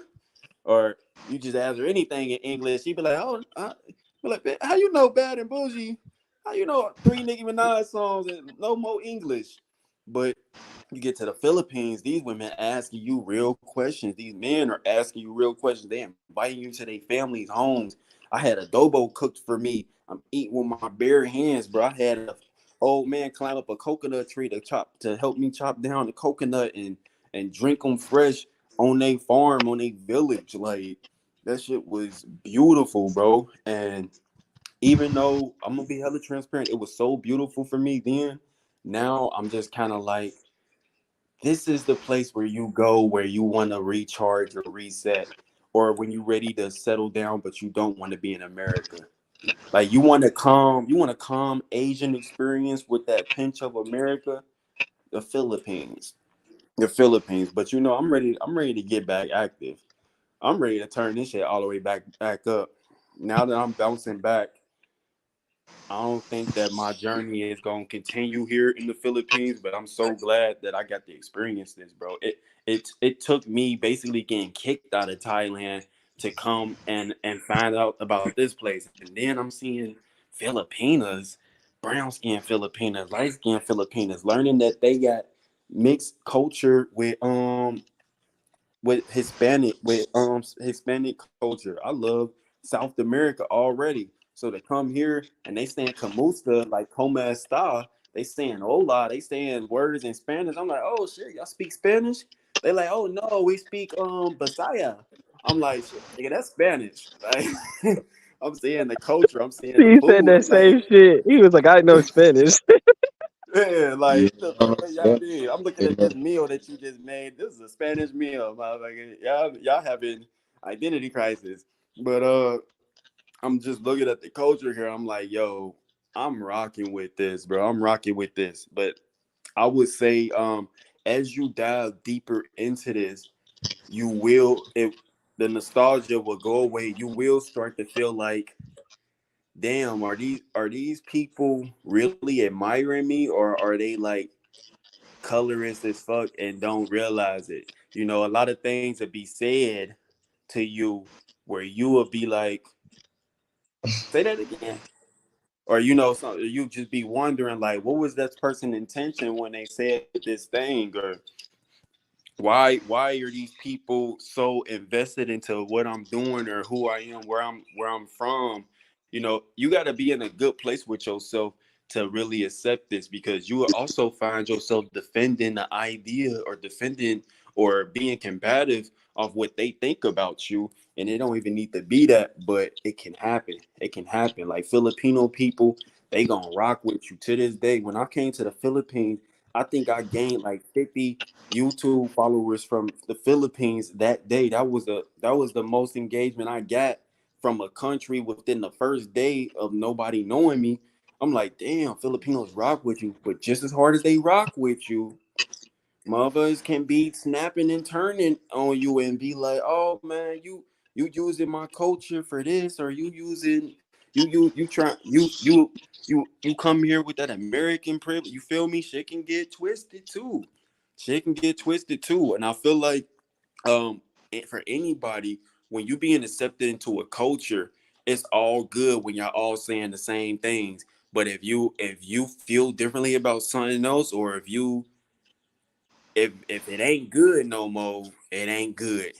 Or you just ask her anything in English, she'd be like, "Oh, be like, how you know Bad and Bougie? How you know three Nicki Minaj songs and no more English?" But you get to the Philippines, these women asking you real questions. These men are asking you real questions. They inviting you to their families' homes. I had adobo cooked for me. I'm eating with my bare hands, bro. I had a old man climb up a coconut tree to help me chop down the coconut and drink them fresh on their farm, on their village. Like that shit was beautiful, bro. And even though I'm gonna be hella transparent, it was so beautiful for me then. Now I'm just kind of like, this is the place where you go where you want to recharge or reset, or when you're ready to settle down, but you don't want to be in America. Like you want to calm Asian experience with that pinch of America, the Philippines. The Philippines. But you know, I'm ready to get back active. I'm ready to turn this shit all the way back up. Now that I'm bouncing back, I don't think that my journey is going to continue here in the Philippines, but I'm so glad that I got to experience this, bro. It took me basically getting kicked out of Thailand to come and find out about this place, and then I'm seeing Filipinas, brown skin Filipinas, light skin Filipinas, learning that they got mixed culture with Hispanic culture. I love South America already. So to come here and they saying camusta like como esta, they saying hola, they saying words in Spanish. I'm like, oh shit, y'all speak Spanish? They like, oh no, we speak Bisaya. I'm like, shit, nigga, that's Spanish. Like I'm saying the culture, I'm saying the He said food. that I'm like, same shit. He was like, I know Spanish. yeah, Yeah, like the fuck that y'all yeah, did. I'm looking you at know, this meal that you just made. This is a Spanish meal, motherfucker. Y'all having identity crisis. But I'm just looking at the culture here. I'm like, yo, I'm rocking with this, bro. I'm rocking with this. But I would say, as you dive deeper into this, you will it the nostalgia will go away. You will start to feel like, damn, are these people really admiring me, or are they like colorist as fuck and don't realize it? You know, a lot of things that be said to you where you will be like, say that again. Or you know, you just be wondering like, what was that person's intention when they said this thing? Or why are these people so invested into what I'm doing or who I am, where I'm from? You know, you got to be in a good place with yourself to really accept this, because you will also find yourself defending the idea or defending or being combative of what they think about you, and it don't even need to be that, but it can happen. It can happen. Like Filipino people, they gonna rock with you to this day. When I came to the Philippines, I think I gained like 50 YouTube followers from the Philippines that day. That was the most engagement I got from a country within the first day of nobody knowing me. I'm like, damn, Filipinos rock with you, but just as hard as they rock with you, motherfuckers can be snapping and turning on you and be like, oh man, you using my culture for this, or you using you try you come here with that American privilege. You feel me? Shit can get twisted too. Shit can get twisted too. And I feel like for anybody, when you being accepted into a culture, it's all good when y'all all saying the same things. But if you feel differently about something else, or if it ain't good no more, it ain't good.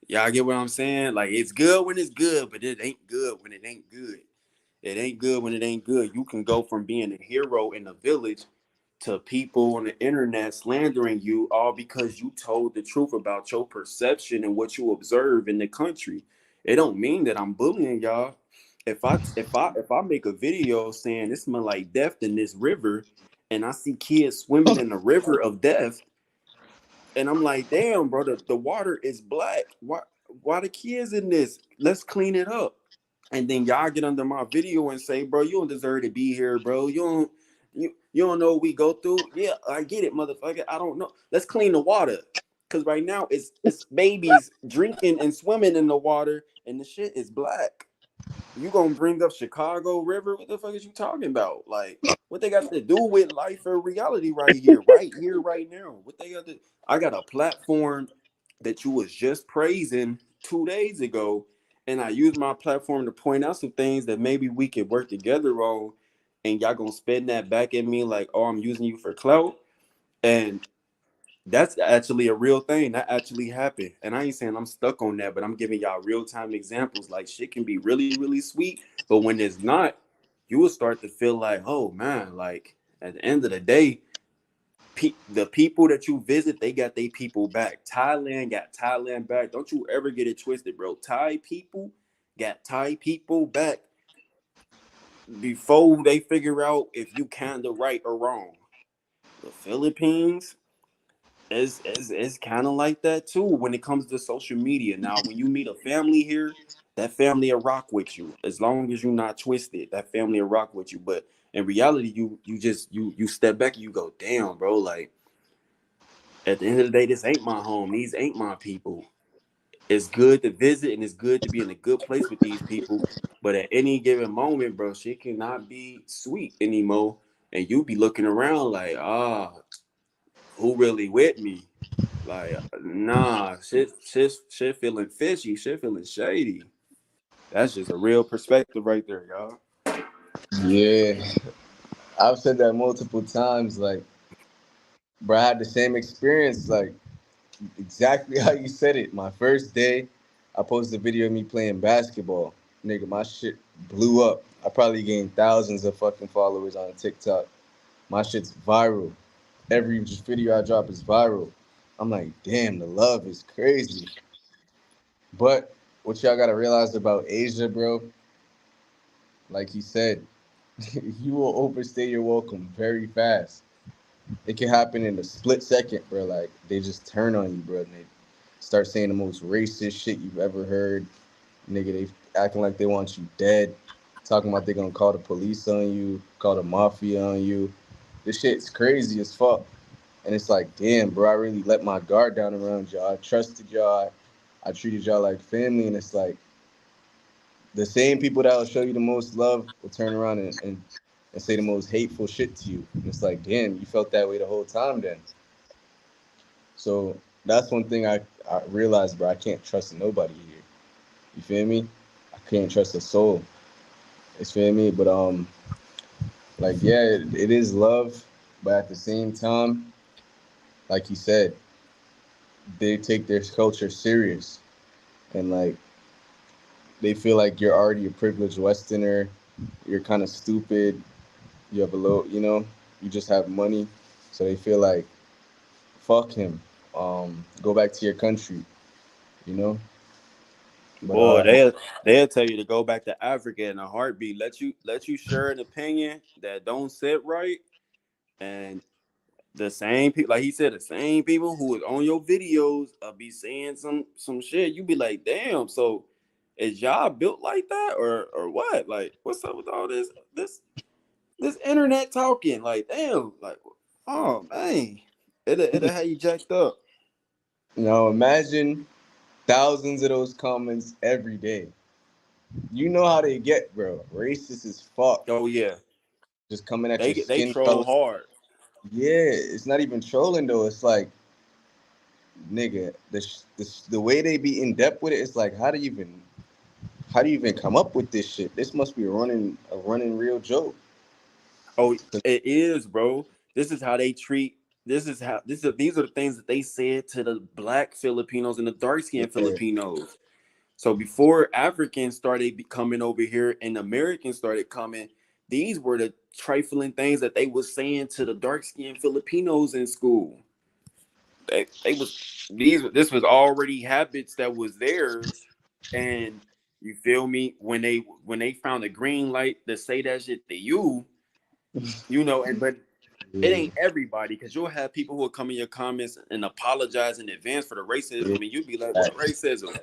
Y'all get what I'm saying? Like, it's good when it's good, but it ain't good when it ain't good. It ain't good when it ain't good. You can go from being a hero in a village to people on the internet slandering you, all because you told the truth about your perception and what you observe in the country. It don't mean that I'm bullying y'all. If I make a video saying it smell like death in this river, and I see kids swimming in the river of death, And I'm like, damn, bro, the water is black. Why the kids in this? Let's clean it up. And then y'all get under my video and say, bro, you don't deserve to be here, bro. You don't know what we go through. Yeah, I get it, motherfucker. I don't know. Let's clean the water. Cause right now it's babies drinking and swimming in the water, and the shit is black. You gonna bring up Chicago River? What the fuck is you talking about? Like, what they got to do with life or reality right here, right now? What they got to? I got a platform that you was just praising 2 days ago, and I used my platform to point out some things that maybe we could work together on, and y'all gonna spin that back at me like, oh, I'm using you for clout, and that's actually a real thing. That actually happened. And I ain't saying I'm stuck on that, but I'm giving y'all real time examples. Like shit can be really, really sweet, but when it's not, you will start to feel like, oh man, like at the end of the day, the people that you visit, they got their people back. Thailand got Thailand back. Don't you ever get it twisted, bro. Thai people got Thai people back before they figure out if you kind of right or wrong. The Philippines, it's kind of like that too when it comes to social media. Now, when you meet a family here, that family will rock with you as long as you're not twisted. That family will rock with you. But in reality, you step back and you go, damn, bro. Like at the end of the day, this ain't my home. These ain't my people. It's good to visit and it's good to be in a good place with these people. But at any given moment, bro, shit cannot be sweet anymore. And you be looking around like, who really with me? Like, nah, shit feeling fishy, shit feeling shady. That's just a real perspective right there, y'all. Yeah, I've said that multiple times. Like, bro, I had the same experience. Like, exactly how you said it. My first day, I posted a video of me playing basketball. Nigga, my shit blew up. I probably gained thousands of fucking followers on TikTok. My shit's viral. Every video I drop is viral. I'm like, damn, the love is crazy. But what y'all gotta realize about Asia, bro, like he said, you will overstay your welcome very fast. It can happen in a split second, bro. Like they just turn on you, bro, and they start saying the most racist shit you've ever heard. Nigga, they acting like they want you dead, talking about they gonna call the police on you, call the mafia on you. This shit's crazy as fuck. And it's like, damn, bro, I really let my guard down around y'all. I trusted y'all. I treated y'all like family. And it's like the same people that will show you the most love will turn around and say the most hateful shit to you. And it's like, damn, you felt that way the whole time then. So that's one thing I realized, bro. I can't trust nobody here. You feel me? I can't trust a soul. You feel me? But like yeah, it is love, but at the same time, like you said, they take their culture serious, and like they feel like you're already a privileged Westerner. You're kind of stupid. You have a low, you just have money, so they feel like fuck him. Go back to your country, you know. But Boy, they'll tell you to go back to Africa in a heartbeat. Let you share an opinion that don't sit right, and the same people, like he said, the same people who is on your videos be saying some shit. You be like, damn. So is y'all built like that, or what? Like, what's up with all this internet talking? Like, damn. Like, oh man, it'll have you jacked up. imagine thousands of those comments every day. You know how they get, bro. Racist as fuck. Oh yeah, Just coming at your they skin troll color. hard. Yeah, it's not even trolling though. It's like, nigga, the way they be in depth with it. It's like, how do you even come up with this shit? This must be a running real joke. Oh, it is, bro. This is how they treat. These are the things that they said to the black Filipinos and the dark skinned Yeah. Filipinos. So before Africans started coming over here and Americans started coming, these were the trifling things that they was saying to the dark skinned Filipinos in school. They was this was already habits that was there, and you feel me when they found a green light to say that shit to you, and but It Yeah, ain't everybody, because you'll have people who will come in your comments and apologize in advance for the yeah, racism, and you'll be like, "What racism?"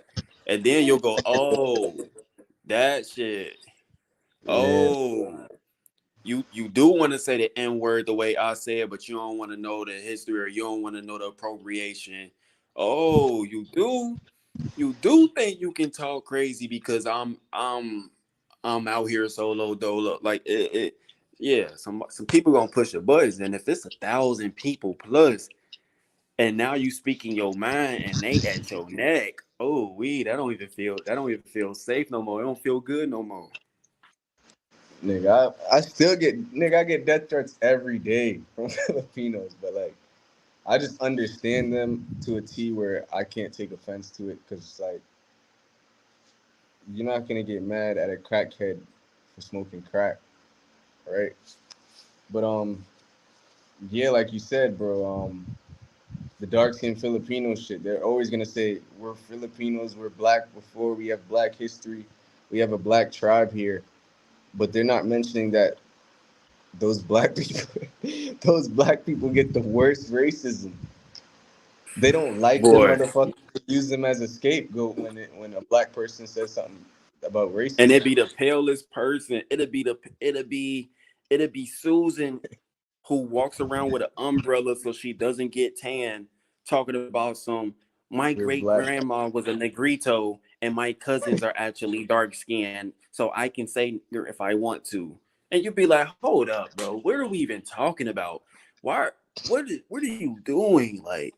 And then you'll go, "Oh, that shit. yeah. Oh, you do want to say the N word the way I say it, but you don't want to know the history, or you don't want to know the appropriation. Oh, you do think you can talk crazy because I'm out here solo dolo, like it yeah, some people gonna push the buttons, and if it's 1,000 people plus, and now you speaking your mind and they at your neck, oh we that don't even feel safe no more. It don't feel good no more. Nigga, I still get nigga, I get death threats every day from Filipinos, but like I just understand them to a T where I can't take offense to it because it's like you're not gonna get mad at a crackhead for smoking crack, right? But yeah, like you said, bro, the dark skinned Filipino shit. They're always gonna say we're Filipinos, we're black before we have black history, we have a black tribe here, but they're not mentioning that those black people, those black people get the worst racism. They don't like the Boy, motherfucker. They use them as a scapegoat when a black person says something about and racism. it'd be the palest person. It'd be Susan, who walks around with an umbrella so she doesn't get tan, talking about some, my We're great black. grandma was a negrito and my cousins are actually dark skinned, so I can say nigger if I want to. And you'd be like, hold up, bro, what are we even talking about? Why, what are you doing? Like,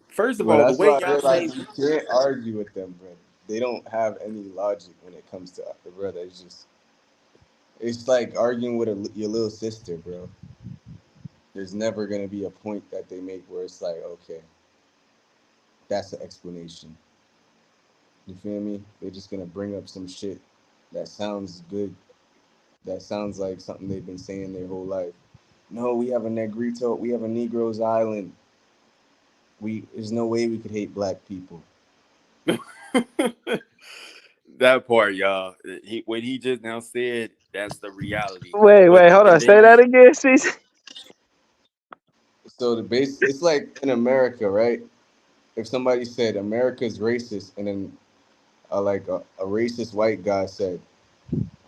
first of But all, the that's way why I y'all say, realized you can't argue with them, brother. They don't have any logic when it comes to the brother. It's like arguing with your little sister, bro. There's never gonna be a point that they make where it's like, okay, that's an explanation. You feel me? They're just gonna bring up some shit that sounds good, that sounds like something they've been saying their whole life. No, we have a Negrito, we have a Negroes Island. There's no way we could hate black people. that part, y'all, what he just now said, that's the reality. What, Wait, hold on. and then Say you, that again, Ceezy. So the base, it's like in America, right? If somebody said America's racist, and then a racist white guy said,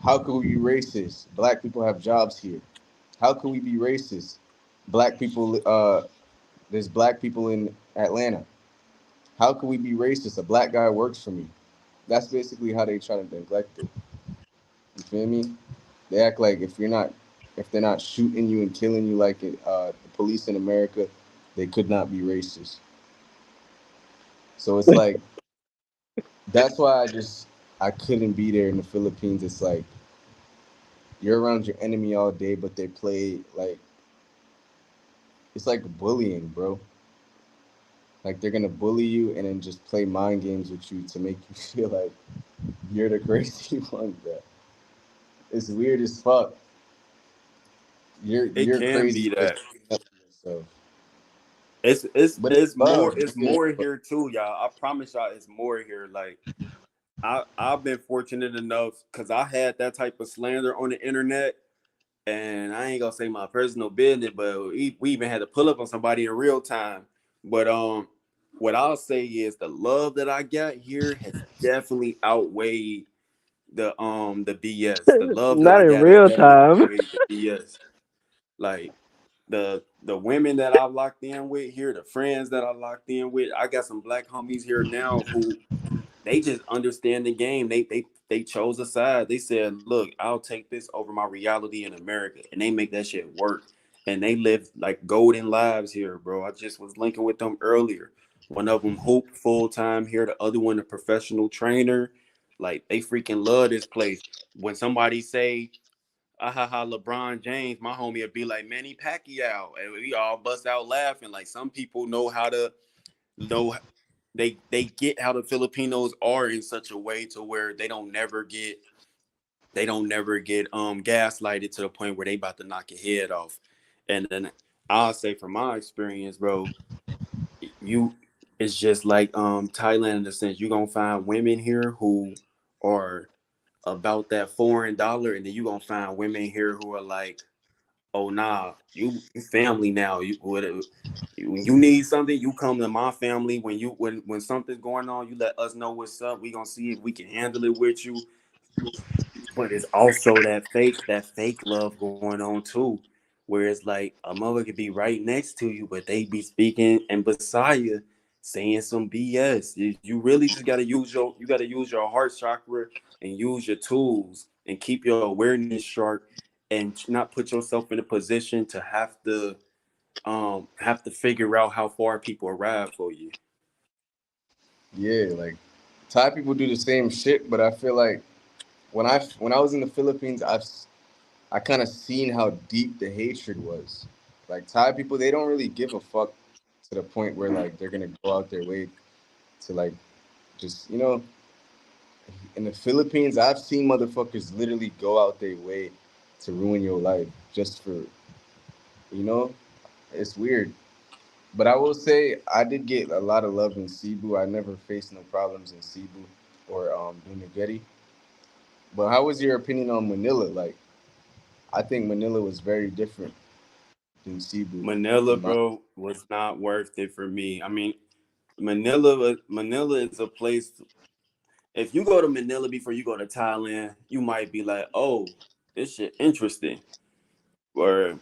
"How could we be racist? Black people have jobs here. How could we be racist? Black people, there's black people in Atlanta. How could we be racist? A black guy works for me." That's basically how they try to neglect it. You feel me? They act like if they're not shooting you and killing you like the police in America, they could not be racist. So it's like that's why I couldn't be there in the Philippines. It's like you're around your enemy all day, but they play like it's like bullying, bro. Like they're gonna bully you and then just play mind games with you to make you feel like you're the crazy one, bro. It's weird as fuck. it You're can crazy be for that. sticking up for yourself. It's it's But it's it's more love. it's more here too, y'all. I promise y'all, it's more here. Like, I've been fortunate enough because I had that type of slander on the internet, and I ain't gonna say my personal business, but we even had to pull up on somebody in real time. But what I'll say is the love that I got here has definitely outweighed the BS. The love that Not I in got has real definitely time. outweighed the BS. Like, the women that I locked in with here, the friends that I locked in with, I got some black homies here now who they just understand the game. They chose a side. They said, "Look, I'll take this over my reality in America," and they make that shit work. And they live like golden lives here, bro. I just was linking with them earlier. One of them hoop full time here. The other one a professional trainer. Like, they freaking love this place. When somebody say, "Ah ha ha, LeBron James," my homie would be like, "Manny Pacquiao," and we all bust out laughing. Like, some people know they get how the Filipinos are in such a way to where they don't never get gaslighted to the point where they about to knock your head off. And then I'll say from my experience, bro, you it's just like Thailand, in the sense you're gonna find women here who are about that foreign dollar, and then you're gonna find women here who are like, oh nah, you family now. You need something, you come to my family. When something's going on, you let us know what's up. We gonna see if we can handle it with you. But it's also that fake love going on too, where it's like a mother could be right next to you, but they be speaking and beside you saying some BS. You really just gotta use your heart chakra and use your tools and keep your awareness sharp and not put yourself in a position to have to figure out how far people arrive for you. Yeah, like Thai people do the same shit, but I feel like when I was in the Philippines, I kind of seen how deep the hatred was. Like Thai people, they don't really give a fuck to the point where like they're gonna go out their way to like just in the Philippines, I've seen motherfuckers literally go out their way to ruin your life just for you know. It's weird. But I will say I did get a lot of love in Cebu. I never faced no problems in Cebu or Dunagueti. But how was your opinion on Manila? Like, I think Manila was very different than Cebu. Manila, In my bro, was not worth it for me. I mean, Manila is a place. If you go to Manila before you go to Thailand, you might be like, "Oh, this shit interesting." Or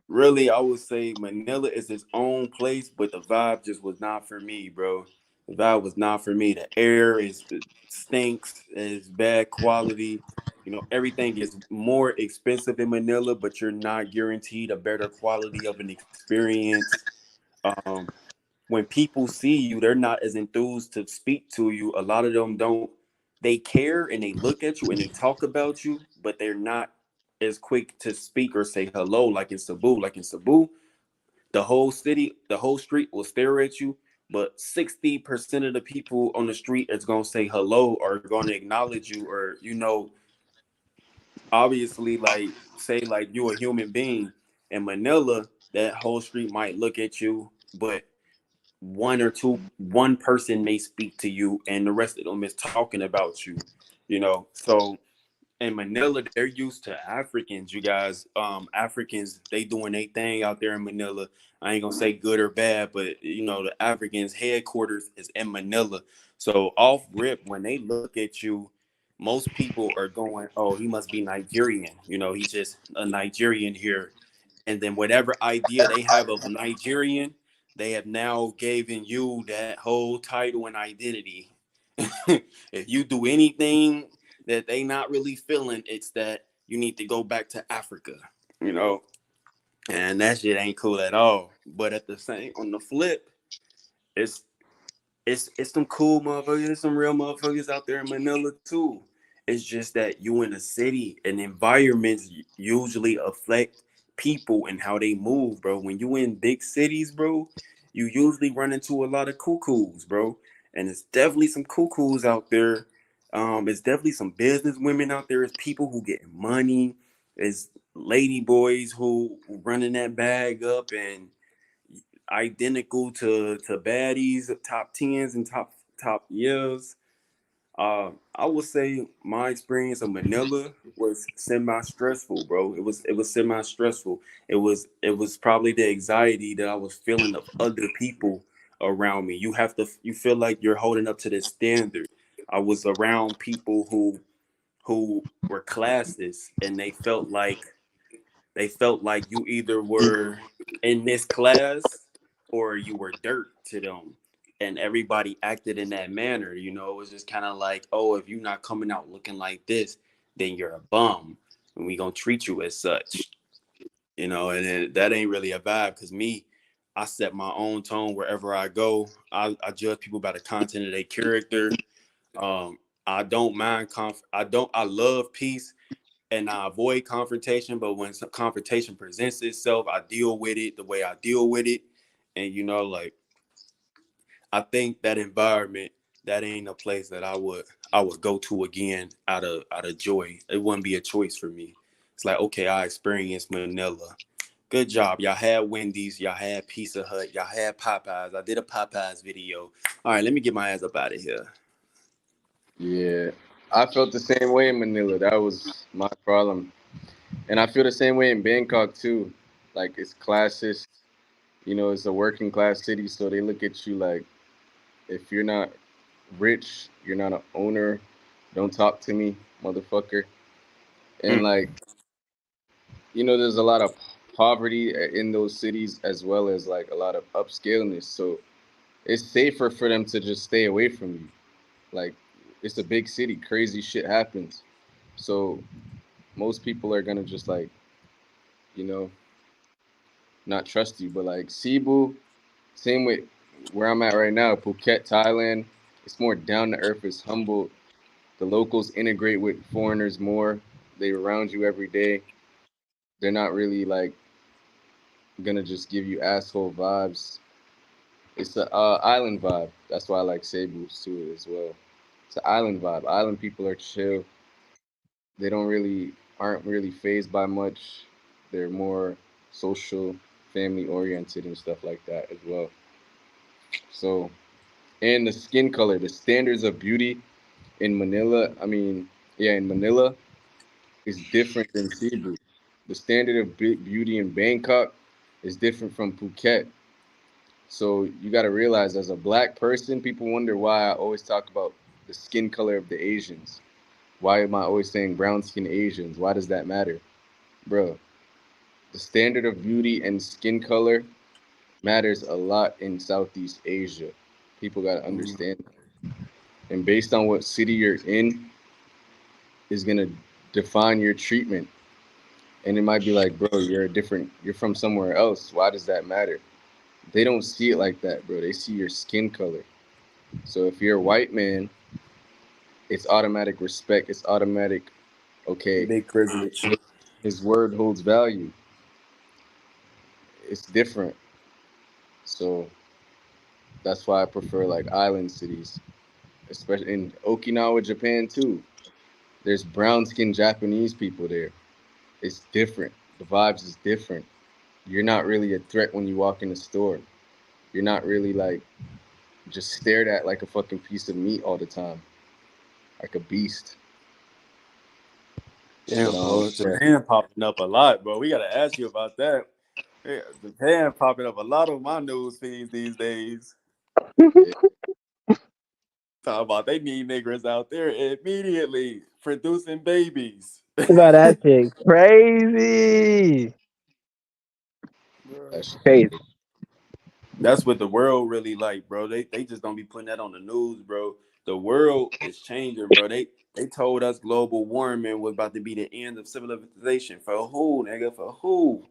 really, I would say Manila is its own place, but the vibe just was not for me, bro. The vibe was not for me. The air is stinks, is bad quality. Everything is more expensive in Manila, but you're not guaranteed a better quality of an experience. Um, when people see you, they're not as enthused to speak to you. A lot of them don't. They care and they look at you and they talk about you, but they're not as quick to speak or say hello like in Cebu. Like in Cebu, the whole city, the whole street will stare at you, but 60% of the people on the street is gonna say hello or gonna acknowledge you or obviously like say like you a human being. In Manila, that whole street might look at you, but one person may speak to you and the rest of them is talking about you. So in Manila, they're used to Africans, you guys. Africans, they doing their thing out there in Manila. I ain't gonna say good or bad, but the Africans headquarters is in Manila. So off rip, when they look at you, most people are going, oh, he must be Nigerian. He's just a Nigerian here. And then whatever idea they have of Nigerian, they have now given you that whole title and identity. If you do anything that they not really feeling, it's that you need to go back to Africa, you know, and that shit ain't cool at all. But at the same, on the flip, it's it's some cool motherfuckers, there's some real motherfuckers out there in Manila too. It's just that you in a city and environments usually affect people and how they move, bro. When you in big cities, bro, you usually run into a lot of cuckoos, bro. And it's definitely some cuckoos out there. It's definitely some business women out there. It's people who get money. It's lady boys who running that bag up and identical to baddies, top tens and top years. I would say my experience of Manila was semi stressful, bro. It was semi stressful. It was probably the anxiety that I was feeling of other people around me. You feel like you're holding up to this standard. I was around people who were classes and they felt like you either were in this class or you were dirt to them. And everybody acted in that manner. It was just kind of like, oh, if you're not coming out looking like this, then you're a bum. And we gonna treat you as such. And that ain't really a vibe because me, I set my own tone wherever I go. I judge people by the content of their character. I don't mind I love peace and I avoid confrontation. But when some confrontation presents itself, I deal with it the way I deal with it. And like I think that environment, that ain't a place that I would go to again out of joy. It wouldn't be a choice for me. It's like, okay, I experienced Manila. Good job. Y'all had Wendy's, y'all had Pizza Hut, y'all had Popeyes. I did a Popeyes video. All right, let me get my ass up out of here. Yeah, I felt the same way in Manila. That was my problem. And I feel the same way in Bangkok too. Like it's classist. You know, it's a working class city, so they look at you like if you're not rich, you're not an owner. Don't talk to me, motherfucker. And Mm. like, there's a lot of poverty in those cities as well as like a lot of upscaleness. So it's safer for them to just stay away from you. Like, it's a big city, crazy shit happens. So most people are gonna just like, you know, not trust you. But like Cebu, same way where I'm at right now, Phuket, Thailand. It's more down to earth. It's humble. The locals integrate with foreigners more. They around you every day. They're not really like gonna just give you asshole vibes. It's a island vibe. That's why I like Cebu too as well. It's an island vibe. Island people are chill. They aren't really phased by much. They're more social, family oriented and stuff like that as well. So, and the skin color, the standards of beauty in Manila, in Manila is different than Cebu. The standard of beauty in Bangkok is different from Phuket. So you got to realize, as a black person, people wonder why I always talk about the skin color of the Asians. Why am I always saying brown skin Asians? Why does that matter? Bro, the standard of beauty and skin color matters a lot in Southeast Asia. People got to Mm. understand that. And based on what city you're in, is going to define your treatment. And it might be like, bro, you're from somewhere else. Why does that matter? They don't see it like that, bro. They see your skin color. So if you're a white man, it's automatic respect. It's automatic, okay, Big privilege. his word holds value. It's different. So that's why I prefer like island cities, especially in Okinawa, Japan too. There's brown skinned Japanese people there. It's different. The vibes is different. You're not really a threat when you walk in the store. You're not really like just stared at like a fucking piece of meat all the time, like a beast. But Damn, bro, yeah, Japan popping up a lot, bro. We gotta ask you about that. Yeah, Japan popping up a lot on my news feeds these days. yeah, Talk about they need niggas out there immediately producing babies. About that shit crazy. that shit. Crazy. That's what the world really like, bro. They just don't be putting that on the news, bro. The world is changing, bro. They told us global warming was about to be the end of civilization. For who, nigga? For who?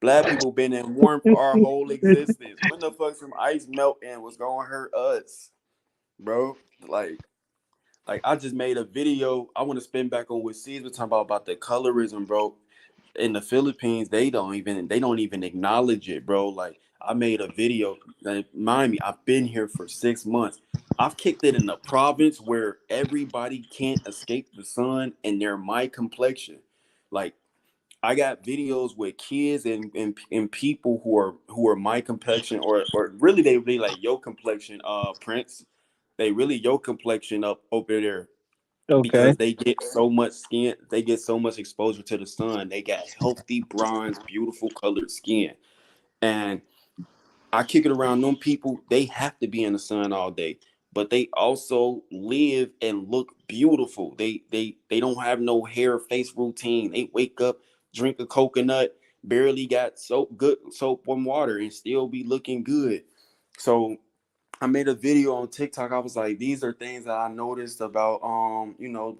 Black people been in warm for our whole existence. When the fuck some ice melting was gonna hurt us, bro? Like I just made a video. I want to spin back on what Ceezy was talking about the colorism, bro. In the Philippines, they don't even acknowledge it, bro. Like I made a video. Mind me, I've been here for 6 months. I've kicked it in a province where everybody can't escape the sun, and they're my complexion. Like I got videos with kids and people who are my complexion, or really they really like your complexion, Prince. They really your complexion up over there Okay. because they get so much skin, they get so much exposure to the sun. They got healthy bronze, beautiful colored skin. And I kick it around them people, they have to be in the sun all day. But they also live and look beautiful. They don't have no hair face routine. They wake up, drink a coconut, barely got soap and water and still be looking good. So I made a video on TikTok. I was like, these are things that I noticed about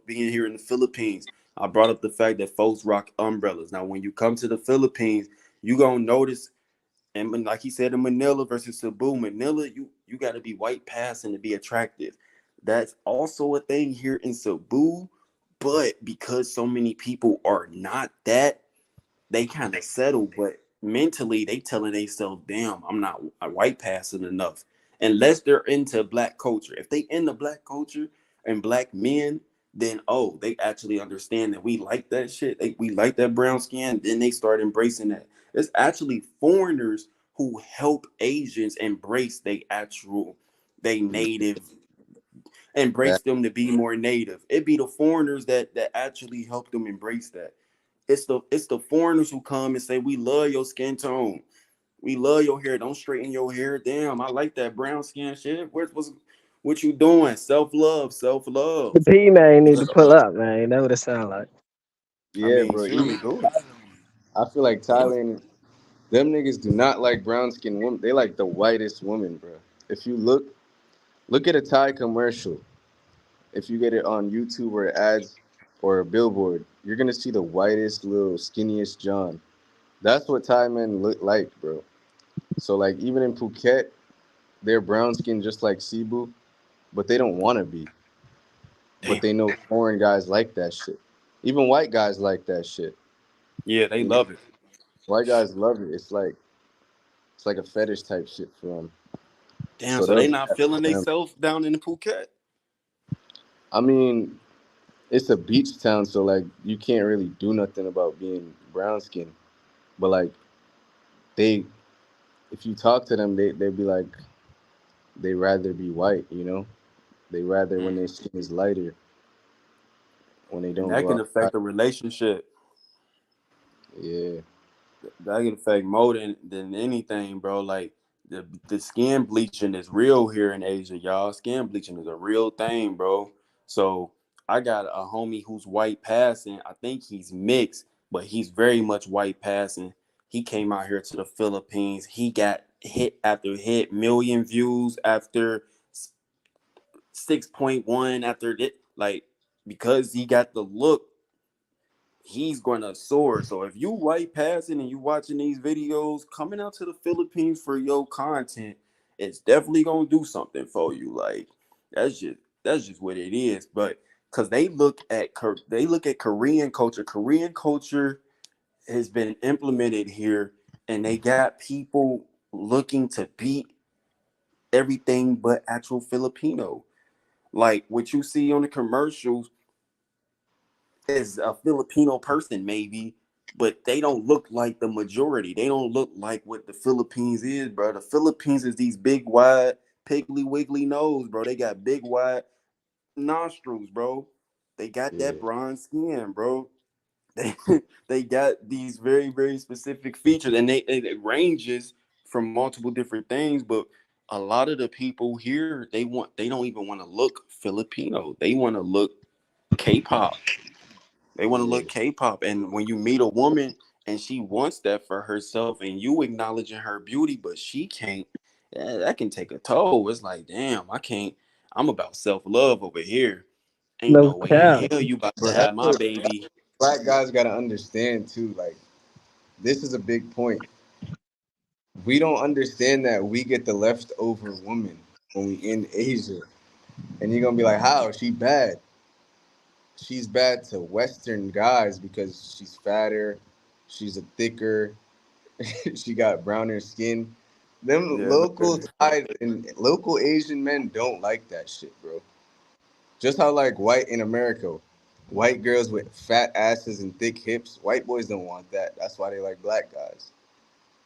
being here in the Philippines. I brought up the fact that folks rock umbrellas. Now, when you come to the Philippines, you gonna notice, and like he said in Manila versus Cebu, Manila, you gotta be white passing to be attractive. That's also a thing here in Cebu, but because so many people are not that, they kind of settle, but mentally they telling themselves, damn, I'm not white passing enough. Unless they're into black culture. If they into black culture and black men, then they actually understand that we like that shit. We like that brown skin. Then they start embracing that. It's actually foreigners who help Asians embrace they native, That embrace them to be more native. It be the foreigners that actually help them embrace that. It's the foreigners who come and say we love your skin tone. We love your hair. Don't straighten your hair. Damn, I like that brown skin shit. What you doing? Self love, self The love. P man need to pull up, man. That what it sound like. I Yeah, mean, bro. Even shoot, do it. I feel like Yeah. Thailand, them niggas do not like brown skinned women. They like the whitest woman, bro. If you look at a Thai commercial. If you get it on YouTube or ads or a billboard, you're gonna see the whitest, little skinniest John. That's what Thai men look like, bro. So like even in Phuket, they're brown skinned just like Cebu, but they don't want to be. But Damn. they know foreign guys like that shit. Even white guys like that shit. Yeah, they You get love it. white guys love it. It's like a fetish type shit for them. Damn, So so they'll they do not that feeling for them. themselves down in the Phuket. I mean, it's a beach town, so like you can't really do nothing about being brown skinned. But like they if you talk to them, they'd be like they rather be white, you know. They rather when Mm. their skin is lighter when they And don't that go can outside. affect the relationship. Yeah, That can affect more than anything, bro. Like the skin bleaching is real here in Asia, y'all. Skin bleaching is a real thing, bro. So I got a homie who's white passing. I think he's mixed, but he's very much white passing. He came out here to the Philippines. He got hit after hit, million views after 6.1 after it, like because he got the look he's gonna soar. So if you white passing and you watching these videos, coming out to the Philippines for your content, it's definitely gonna do something for you. Like that's just what it is. But because they look at Korean culture. Korean culture has been implemented here, and they got people looking to be everything but actual Filipino. Like what you see on the commercials is a Filipino person, maybe, but they don't look like the majority. They don't look like what the Philippines is, bro. The Philippines is these big, wide, piggly wiggly nose, bro. They got big, wide nostrils, bro. They got yeah. that bronze skin, bro. They they got these very, very specific features, and it ranges from multiple different things. But a lot of the people here, they don't even want to look Filipino. They want to look K-pop. They want to Yeah. look K-pop, and when you meet a woman and she wants that for herself, and you acknowledging her beauty, but she can't, that can take a toll. It's like, damn, I can't. I'm about self love over here. Ain't No no way in cap. hell you about to But have that's my what baby. black guys gotta understand too. Like this is a big point. We don't understand that we get the leftover woman when we in Asia, and you're gonna be like, "How? She bad? She's bad to Western guys because she's fatter, she's a thicker, she got browner skin." Them Yeah, local literally. Thai and local Asian men don't like that shit, bro. Just how like white in America, white girls with fat asses and thick hips, white boys don't want that. That's why they like black guys.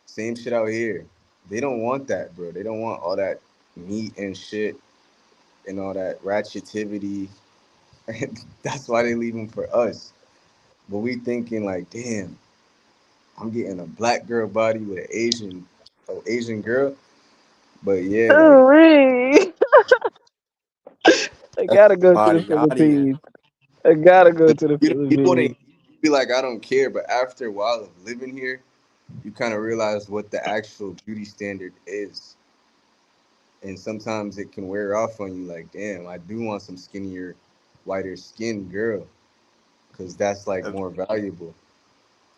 Same shit out here. They don't want that, bro. They don't want all that meat and shit and all that ratchetivity. That's why they leave them for us. But we thinking like, damn, I'm getting a black girl body with Asian girl. But yeah, like Ooh-wee. I that's gotta go to the Body, yachty, and Philippines. I gotta go to the you Philippines. wouldn't be like I don't care, but after a while of living here, you kind of realize what the actual beauty standard is. And sometimes it can wear off on you like, damn, I do want some skinnier, whiter skinned girl because that's like more valuable.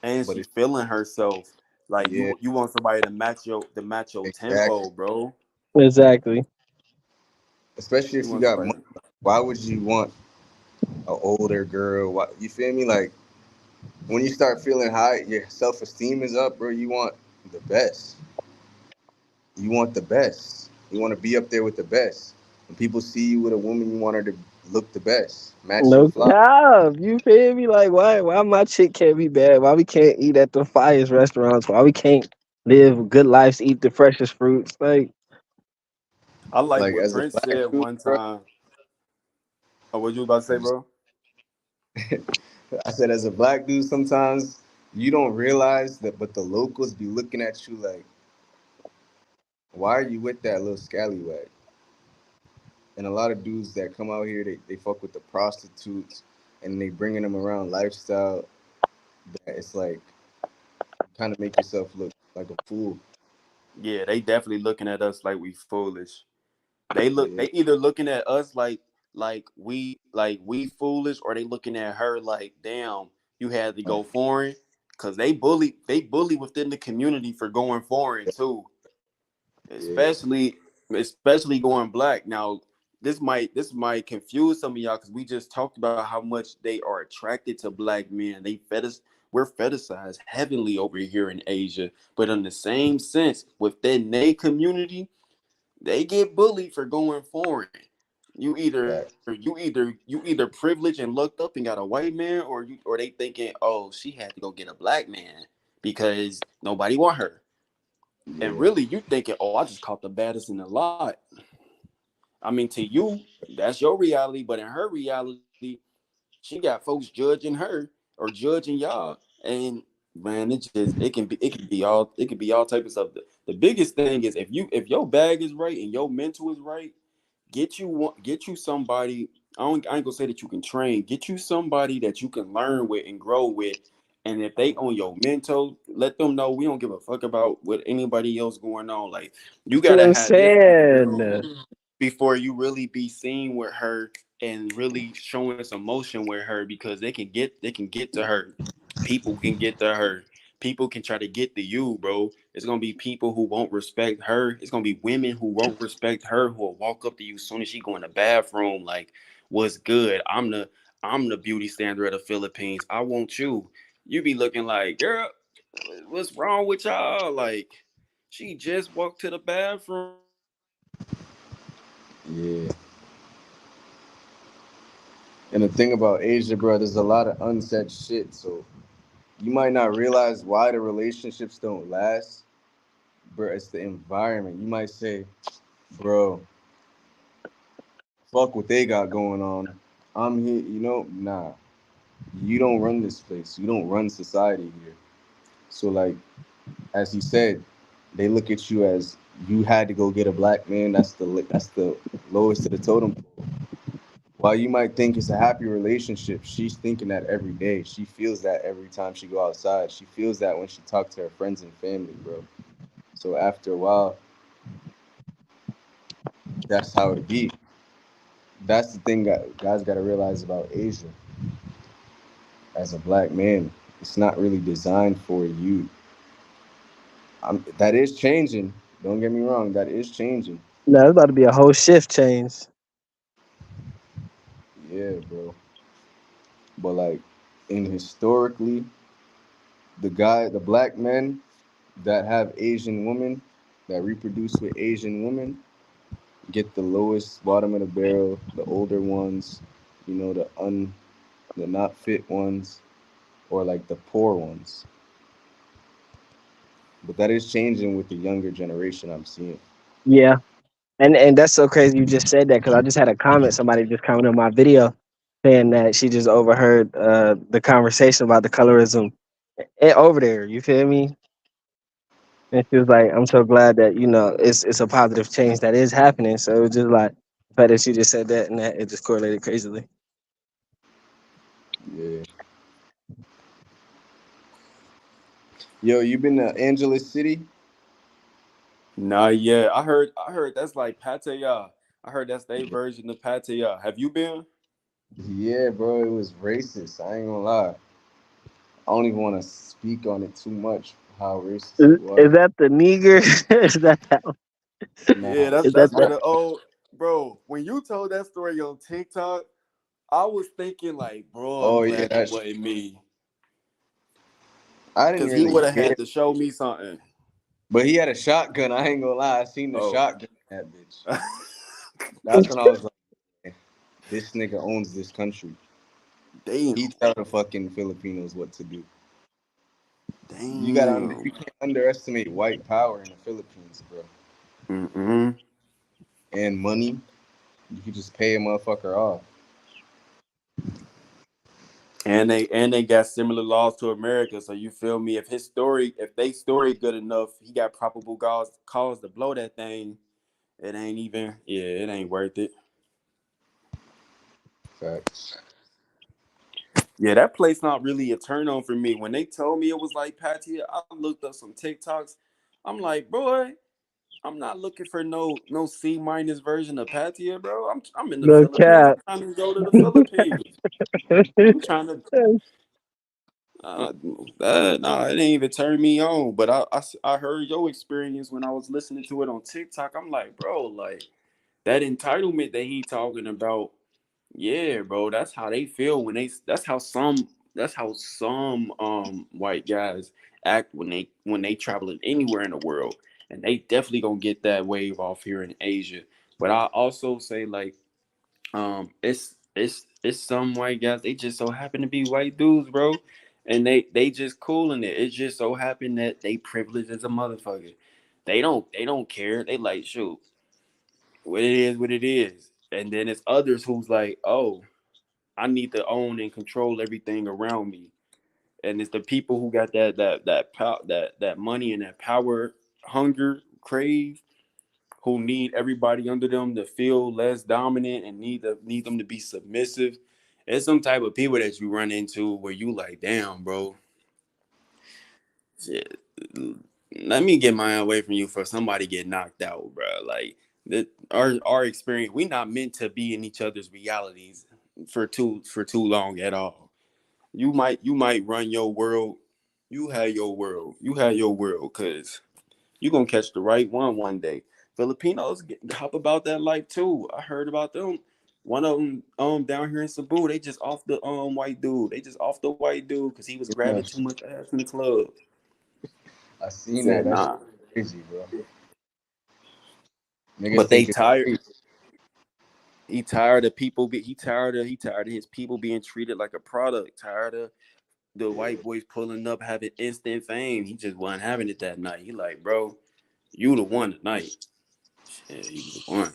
and But she it's, feeling herself. Like yeah, you want somebody to match your exactly. tempo, bro. Exactly. Especially You if you want got somebody. money. Why would you want an older girl? Why, you feel me? Like when you start feeling high, your self esteem is up, bro. You want the best. You want the best. You want to be up there with the best. When people see you with a woman, you want her to look the best, matching No fly. cap. You feel me? Like why my chick can't be bad? Why we can't eat at the finest restaurants? Why we can't live good lives, eat the freshest fruits? Like I like Like what as a Prince black said dude, one bro. time. Oh, what you about to say, bro? I said, as a black dude, sometimes you don't realize that, but the locals be looking at you like, why are you with that little scallywag? And a lot of dudes that come out here, they fuck with the prostitutes and they bringing them around lifestyle that it's like, kind of make yourself look like a fool. Yeah, they definitely looking at us like we foolish. Yeah, They either looking at us like we foolish, or they looking at her like, damn, you had to go foreign. Cause they bully within the community for going foreign too. yeah, Especially going black. Now, this might confuse some of y'all because we just talked about how much they are attracted to black men. We're fetishized heavily over here in Asia. But in the same sense, within their community, they get bullied for going foreign. fact. You either privileged and lucked up and got a white man, or they thinking, oh, she had to go get a black man because nobody want her. And Yeah, really, you thinking, oh, I just caught the baddest in the lot. I mean, to you, that's your reality, but in her reality, she got folks judging her or judging y'all, and man, it can be all type of stuff. The biggest thing is if your bag is right and your mental is right, get you somebody. I ain't gonna say that you can train. Get you somebody that you can learn with and grow with. And if they on your mental, let them know we don't give a fuck about what anybody else going on. Like, you That's what gotta I'm have this saying. before you really be seen with her and really showing some motion with her, because they can get to her. People can get to her. People can try to get to you, bro. It's gonna be people who won't respect her. It's gonna be women who won't respect her, who will walk up to you as soon as she go in the bathroom, like, what's good? I'm the beauty standard of the Philippines. I want you. You be looking like, girl, what's wrong with y'all? Like, she just walked to the bathroom. yeah. And the thing about Asia, bro, there's a lot of unsaid shit. So you might not realize why the relationships don't last, bro. It's the environment. You might say, bro, fuck what they got going on. I'm here, nah. You don't run this place. You don't run society here. So like, as you said, they look at you as you had to go get a black man. That's the lowest of the totem pole. While you might think it's a happy relationship, she's thinking that every day. She feels that every time she go outside. She feels that when she talks to her friends and family, bro. So after a while, that's how it be. That's the thing that guys got to realize about Asia. As a black man, it's not really designed for you. That is changing. Don't get me wrong. That is changing. No, it's about to be a whole shift change. Yeah, bro. But like, in historically, the black men that have Asian women, that reproduce with Asian women, get the lowest bottom of the barrel. The older ones, the not fit ones, or like the poor ones. But that is changing with the younger generation. I'm seeing. Yeah, and that's so crazy you just said that because I just had a comment. Somebody just commented on my video saying that she just overheard the conversation about the colorism over there. You feel me? And she was like, "I'm so glad that it's a positive change that is happening." So it was just like the fact that she just said that and that it just correlated crazily. Yeah. Yo, you been to Angeles City? Nah, yeah. I heard that's like Pattaya. I heard that's their version of Pattaya. Have you been? Yeah, bro. It was racist. I ain't gonna lie. I don't even want to speak on it too much. How racist it was. Is that the nigger? is that Nah, Yeah, that's is that that's where the the old bro. When you told that story on TikTok, I was thinking like, bro, I'm oh yeah, glad that wasn't me, I didn't because he really would have care. had to show me something. But he had a shotgun. I ain't gonna lie. I seen the Oh, shotgun in that bitch. That's when I was like, "Man, this nigga owns this country. He damn, tell the fucking Filipinos what to do. damn. You can't underestimate white power in the Philippines, bro. Mm-mm. And money, you can just pay a motherfucker off. And they got similar laws to America. So you feel me? If they story good enough, he got probable cause to blow that thing. It ain't worth it. Facts. Yeah, that place not really a turn on for me. When they told me it was like Patia, I looked up some TikToks. I'm like, boy, I'm not looking for no C minus version of Patia, bro. I'm in the No Philippines. cap. I'm trying to go to the Philippines. I'm trying to. Uh, no, it didn't even turn me on. But I heard your experience when I was listening to it on TikTok. I'm like, bro, like that entitlement that he talking about. Yeah, bro, that's how they feel when they. That's how some white guys act when they traveling anywhere in the world, and they definitely gonna get that wave off here in Asia. But I also say like it's some white guys. They just so happen to be white dudes, bro, and they just cool in it. It just so happened that they privileged as a motherfucker. They don't care. They like shoot what it is. And then it's others who's like, oh, I need to own and control everything around me. And it's the people who got that money and that power, hunger, crave, who need everybody under them to feel less dominant and need them to be submissive. It's some type of people that you run into where you like, damn, bro, shit, let me get mine away from you for somebody get knocked out, bro. Like our experience, we not meant to be in each other's realities for too long at all. You might run your world. You had your world, cause you gonna catch the right one day. Filipinos hop about that life too. I heard about them. One of them down here in Cebu, they just off the white dude. They just off the white dude because he was grabbing too much ass in the club. I seen that. Said That shit nah, crazy, bro. Niggas but think they it's tired. free. He tired of people. He tired of his people being treated like a product. Tired of the white boys pulling up having instant fame. He just wasn't having it that night. He like, bro, you the one tonight. Shit, you the one.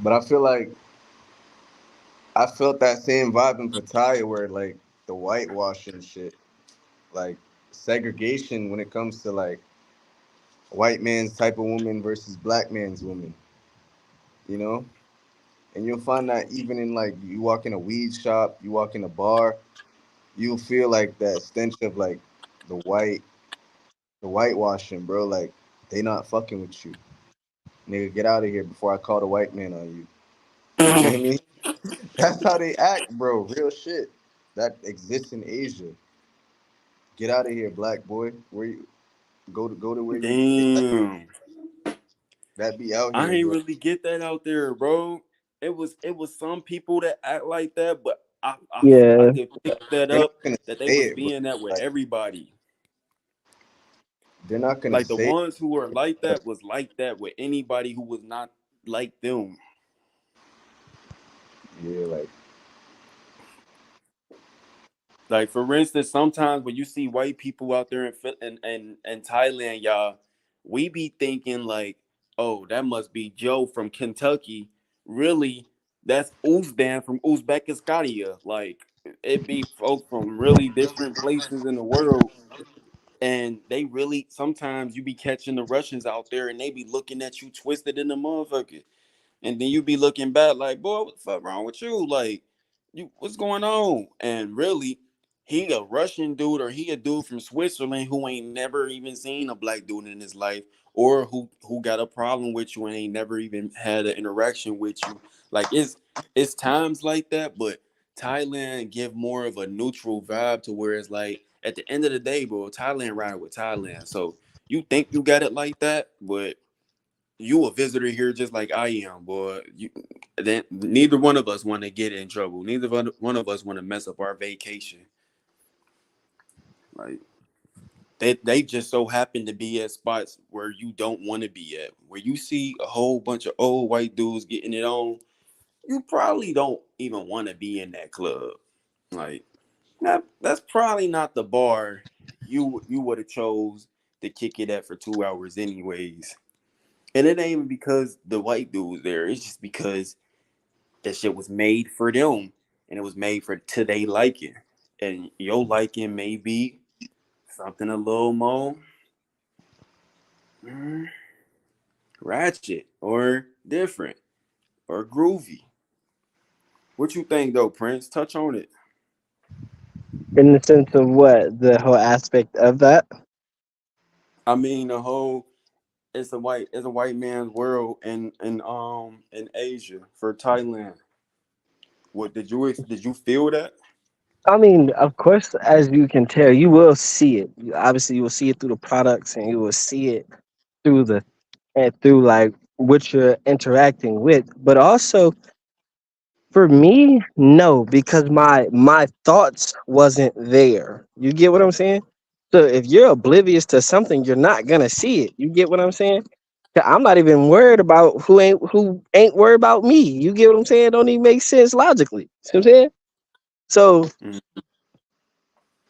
But I feel like I felt that same vibe in Pattaya where like the whitewashing shit, like segregation when it comes to like white man's type of woman versus black man's woman, you know? And you'll find that even in like you walk in a weed shop, you walk in a bar, you'll feel like that stench of like the the whitewashing, bro. Like they not fucking with you. Nigga, get out of here before I call the white man on you. You feel me? That's how they act, bro. Real shit. That exists in Asia. Get out of here, black boy. Where you go to where you Damn. that be out I here, ain't bro. really get that out there, bro. It was some people that act like that, but I Yeah. could pick that They're not up gonna that they say was it, bro. being that with Like everybody. they're not gonna Like the say it. ones who were like that was like that with anybody who was not like them. Yeah, like Like for instance, sometimes when you see white people out there in Thailand, y'all, we be thinking like, oh, that must be Joe from Kentucky. Really, that's Uzdan from Uzbekistan. Like it be folks from really different places in the world. And they really sometimes you be catching the Russians out there and they be looking at you twisted in the motherfucker. And then you be looking back like, boy, what the fuck wrong with you? Like, you what's going on? And really, he a Russian dude or he a dude from Switzerland who ain't never even seen a black dude in his life, or who got a problem with you and ain't never even had an interaction with you. Like it's times like that, but Thailand give more of a neutral vibe to where it's like at the end of the day, bro, Thailand ride with Thailand. So you think you got it like that, but you a visitor here just like I am, boy. Then neither one of us want to get in trouble. Neither one of us want to mess up our vacation. Like they just so happen to be at spots where you don't want to be at. Where you see a whole bunch of old white dudes getting it on, you probably don't even want to be in that club. Like that's probably not the bar you would have chose to kick it at for 2 hours anyways. And it ain't even because the white dude was there. It's just because that shit was made for them. and it was made for today liking. And your liking may be something a little more mm, ratchet or different or groovy. What you think though, Prince? Touch on it. In the sense of what the whole aspect of that. I mean, the whole it's a white man's world in Asia for Thailand. What did you feel that? I mean, of course, as you can tell, you will see it. Obviously, you will see it through the products, and you will see it through the and through like what you're interacting with. But also, for me, no, because my thoughts wasn't there. You get what I'm saying? So if you're oblivious to something, you're not gonna see it. You get what I'm saying? 'Cause I'm not even worried about who ain't worried about me. You get what I'm saying? Don't even make sense logically. See what I'm saying? So Mm,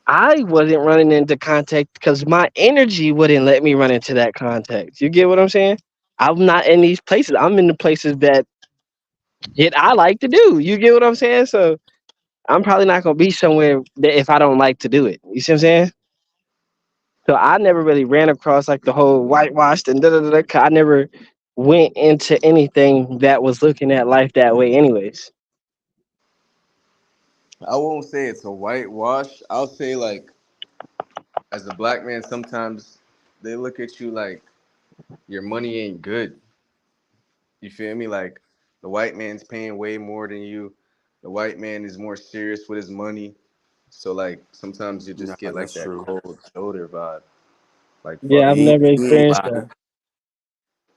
I wasn't running into contact because my energy wouldn't let me run into that contact. You get what I'm saying? I'm not in these places. I'm in the places that I like to do. You get what I'm saying? So I'm probably not gonna be somewhere that if I don't like to do it. You see what I'm saying? So I never really ran across like the whole whitewashed and da da da. Da, 'cause I never went into anything that was looking at life that way, anyways. I won't say it's a whitewash. I'll say like as a black man, sometimes they look at you like your money ain't good. You feel me? Like the white man's paying way more than you. The white man is more serious with his money. So like sometimes you nah, just get like that's that true. cold shoulder vibe. Like Yeah, fuck I've it. never He ain't experienced lying. that.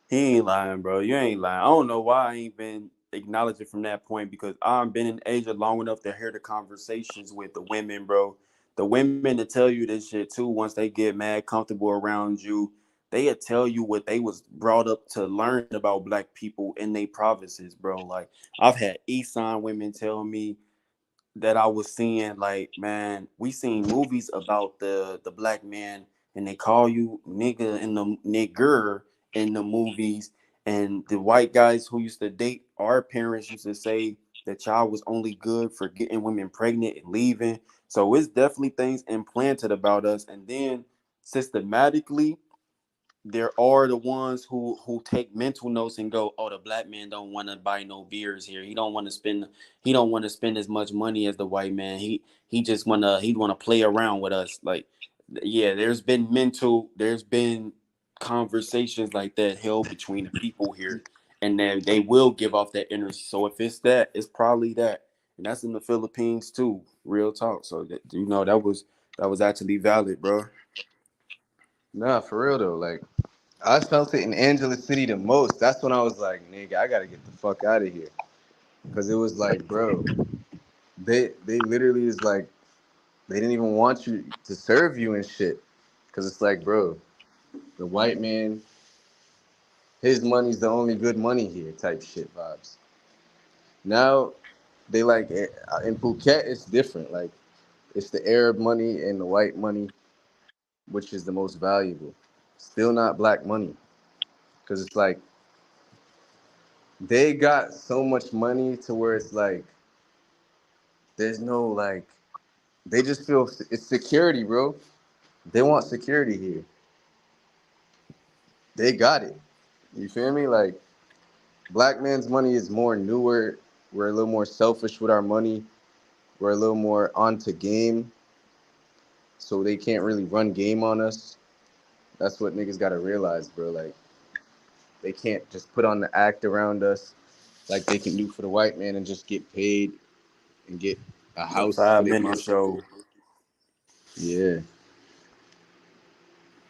He ain't lying, bro. You ain't lying. I don't know why I ain't been acknowledging from that point because I've been in Asia long enough to hear the conversations with the women, bro. The women to tell you this shit too. Once they get mad comfortable around you, they'll tell you what they was brought up to learn about black people in their provinces, bro. Like I've had Esan women tell me that I was seeing, like, man, we seen movies about the black man and they call you nigga in the nigger in the movies, and the white guys who used to date our parents used to say that y'all was only good for getting women pregnant and leaving. So it's definitely things implanted about us, and then systematically there are the ones who take mental notes and go, oh, the black man don't want to buy no beers here. He don't want to spend as much money as the white man. He just wanna play around with us. Like, yeah, there's been conversations like that held between the people here, and then they will give off that energy. So if it's that, it's probably that. And that's in the Philippines too. Real talk. So that, that was actually valid, bro. Nah, for real though. Like I felt it in Angela City the most. That's when I was like, nigga, I gotta get the fuck out of here. Cause it was like, bro, they literally is like they didn't even want you to serve you and shit. Cause it's like, bro, the white man, his money's the only good money here, type shit vibes. Now they like in Phuket, it's different. Like it's the Arab money and the white money, which is the most valuable. Still not black money, cause it's like they got so much money to where it's like there's no like they just feel it's security, bro. They want security here. They got it. You feel me? Like black man's money is more newer. We're a little more selfish with our money. We're a little more onto game, so they can't really run game on us. That's what niggas gotta realize, bro. Like they can't just put on the act around us like they can do for the white man and just get paid and get a The house for five their minute mom. show. Yeah.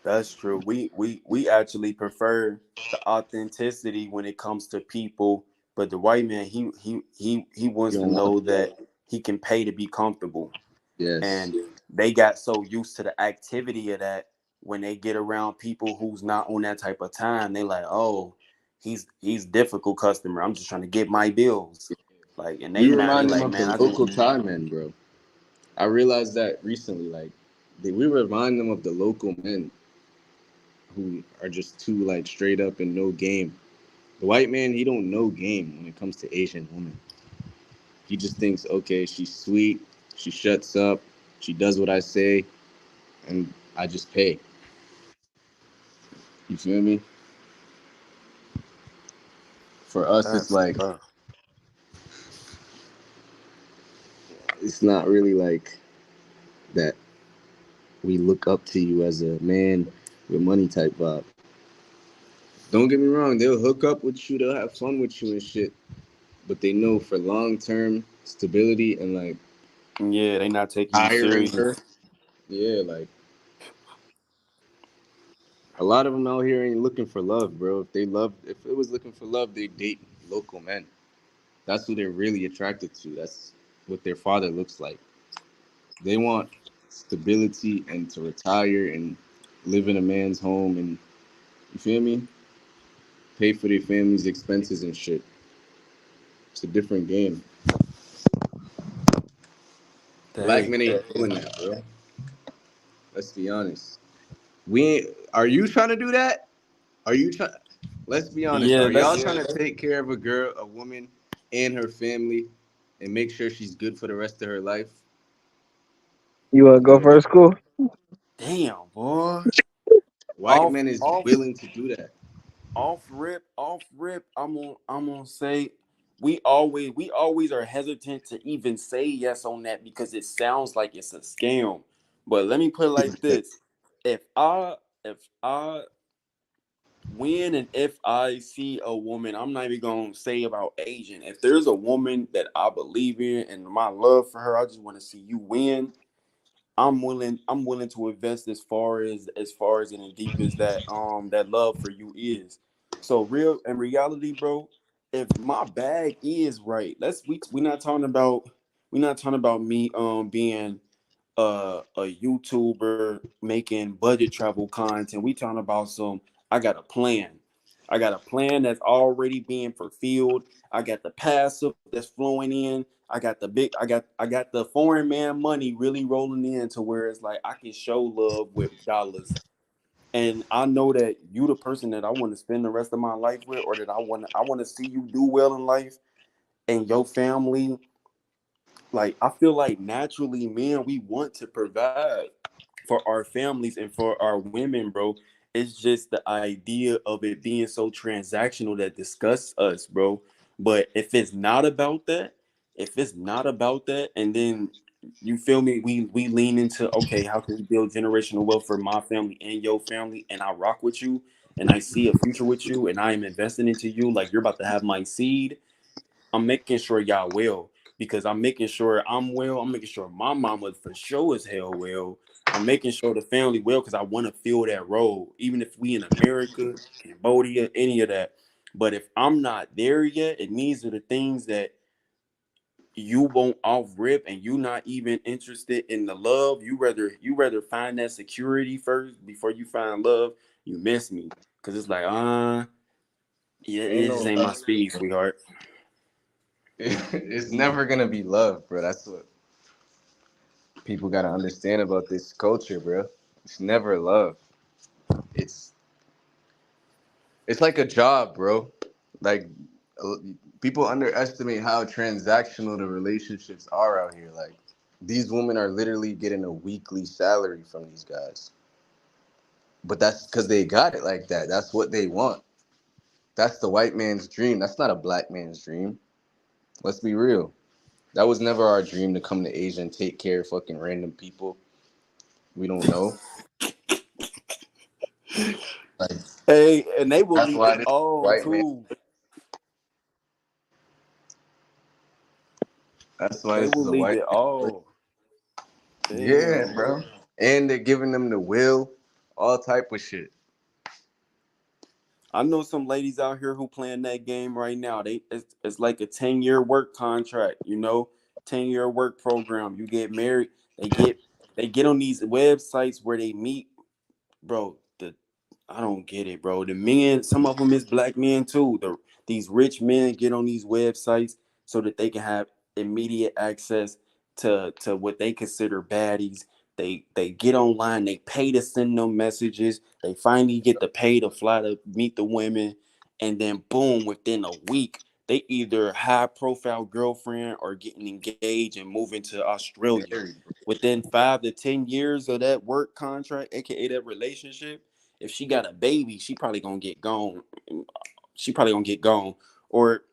That's true. We actually prefer the authenticity when it comes to people, but the white man he wants You to don't want know that. that he can pay to be comfortable. Yes. And they got so used to the activity of that when they get around people who's not on that type of time, they like, "Oh, he's difficult customer. I'm just trying to get my bills." Like, and We they remind them like, of "Man, the I just." local Thai men, bro. I realized that recently. Like, we remind them of the local men who are just too like straight up and no game. The white man, he don't know game when it comes to Asian women. He just thinks, okay, she's sweet, she shuts up, she does what I say, and I just pay. You feel me? For us, it's That's like tough. it's not really like that. We look up to you as a man with money type vibe. Don't get me wrong, they'll hook up with you, they'll have fun with you and shit. But they know for long term stability and like Yeah, they not taking you hiring serious. her, yeah, like a lot of them out here ain't looking for love, bro. If it was looking for love, they date local men. That's who they're really attracted to. That's what their father looks like. They want stability and to retire and live in a man's home and you feel me? Pay for their family's expenses and shit. It's a different game. Black Dang. men ain't doing that, bro. Let's be honest. We ain't, are you trying to do that? Are you trying? Let's be honest. Yeah, Are y'all that's trying to take care of a girl, a woman, and her family, and make sure she's good for the rest of her life? You wanna go No. first, school? damn, boy. White Off men is off willing to do that. off rip. I'm gonna say we always are hesitant to even say yes on that because it sounds like it's a scam. But let me put it like this: if I when and if I see a woman, I'm not even gonna say about Asian. If there's a woman that I believe in and my love for her, I just want to see you win. I'm willing to invest as far as and as deep as that love for you is. So real in reality, bro, if my bag is right, we're not talking about me being a YouTuber making budget travel content. We talking about some I got a plan. I got a plan that's already being fulfilled. I got the passive that's flowing in. I got the foreign man money really rolling in to where it's like I can show love with dollars. And I know that you the person that I want to spend the rest of my life with, or that I want to see you do well in life and your family. Like I feel like naturally, men, we want to provide for our families and for our women, bro. It's just the idea of it being so transactional that disgusts us, bro. But if it's not about that, and then you feel me, we lean into, okay, how can we build generational wealth for my family and your family, and I rock with you, and I see a future with you, and I am investing into you, like you're about to have my seed. I'm making sure y'all well because I'm making sure I'm well. I'm making sure my mama for sure is hell well. I'm making sure the family well because I want to fill that role, even if we in America, Cambodia, any of that. But if I'm not there yet, and these are the things that you won't off rip, and you not even interested in the love. You rather find that security first before you find love. You miss me because it's like yeah, Ain't it just no ain't my love. speed, sweetheart. It's never gonna be love, bro. That's what people gotta understand about this culture, bro. It's never love. It's it's like a job, bro. Like uh, people underestimate how transactional the relationships are out here. Like these women are literally getting a weekly salary from these guys. But that's because they got it like that. That's what they want. That's the white man's dream. That's not a black man's dream. Let's be real. That was never our dream to come to Asia and take care of fucking random people we don't know. Like Hey, and they will that's leave why it this all white man. too. That's why They this is will a leave white it man. all. Yeah, Damn. bro. And they're giving them the will, all type of shit. I know some ladies out here who playing that game right now. It's like a 10-year work contract, 10-year work program. You get married, they get on these websites where they meet, bro. I don't get it, bro. The men, some of them is black men too. These rich men get on these websites so that they can have immediate access to what they consider baddies. They get online, they pay to send them messages. They finally get to pay to fly to meet the women, and then boom, within a week they either high profile girlfriend or getting engaged and moving to Australia. Within 5 to 10 years of that work contract, aka that relationship, if she got a baby, she probably gonna get gone. She probably gonna get gone. Or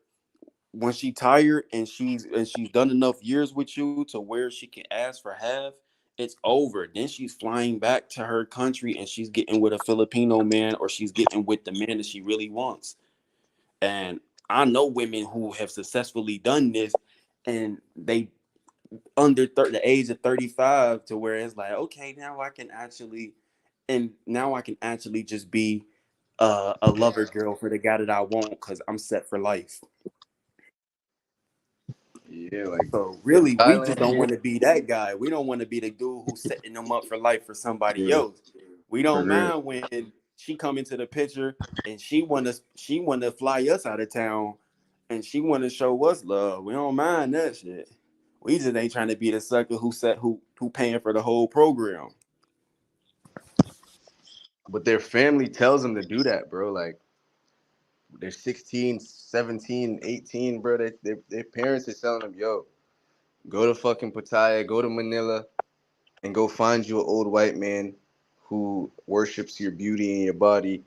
when she tired and she's done enough years with you to where she can ask for half, it's over. Then she's flying back to her country and she's getting with a Filipino man, or she's getting with the man that she really wants. And I know women who have successfully done this, and they under the age of 35, to where it's like, okay, now I can actually, and now I can actually just be a lover girl for the guy that I want, because I'm set for life. Yeah, like So the really, we just Thailand don't shit. want to be that guy. We don't want to be the dude who's setting them up for life for somebody Yeah, else. We for don't real. mind when she come into the picture and she wanna fly us out of town, and she wanna show us love. We don't mind that shit. We just ain't trying to be the sucker who paying for the whole program. But their family tells them to do that, bro. Like they're 16, 17, 18, bro. Their parents are telling them, yo, go to fucking Pattaya, go to Manila, and go find you an old white man who worships your beauty and your body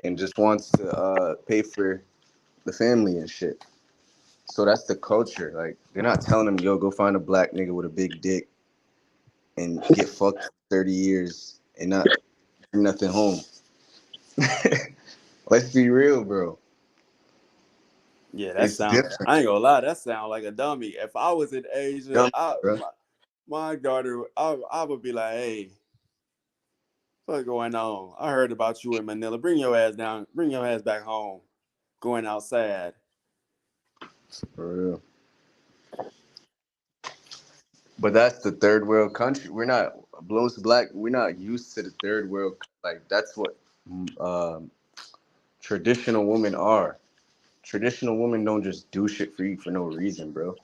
and just wants to pay for the family and shit. So that's the culture. Like they're not telling them, yo, go find a black nigga with a big dick and get fucked for 30 years and not bring nothing home. Let's be real, bro. Yeah, that It's sound. different. I ain't gonna lie, that sound like a dummy. If I was in Asia, Dumb, bro. my daughter, I would be like, hey, what's going on? I heard about you in Manila. Bring your ass down. Bring your ass back home. Going outside. For real. But that's the third world country. We're not blows black. We're not used to the third world. Like that's what um, traditional women are. Traditional women don't just do shit for you for no reason, bro.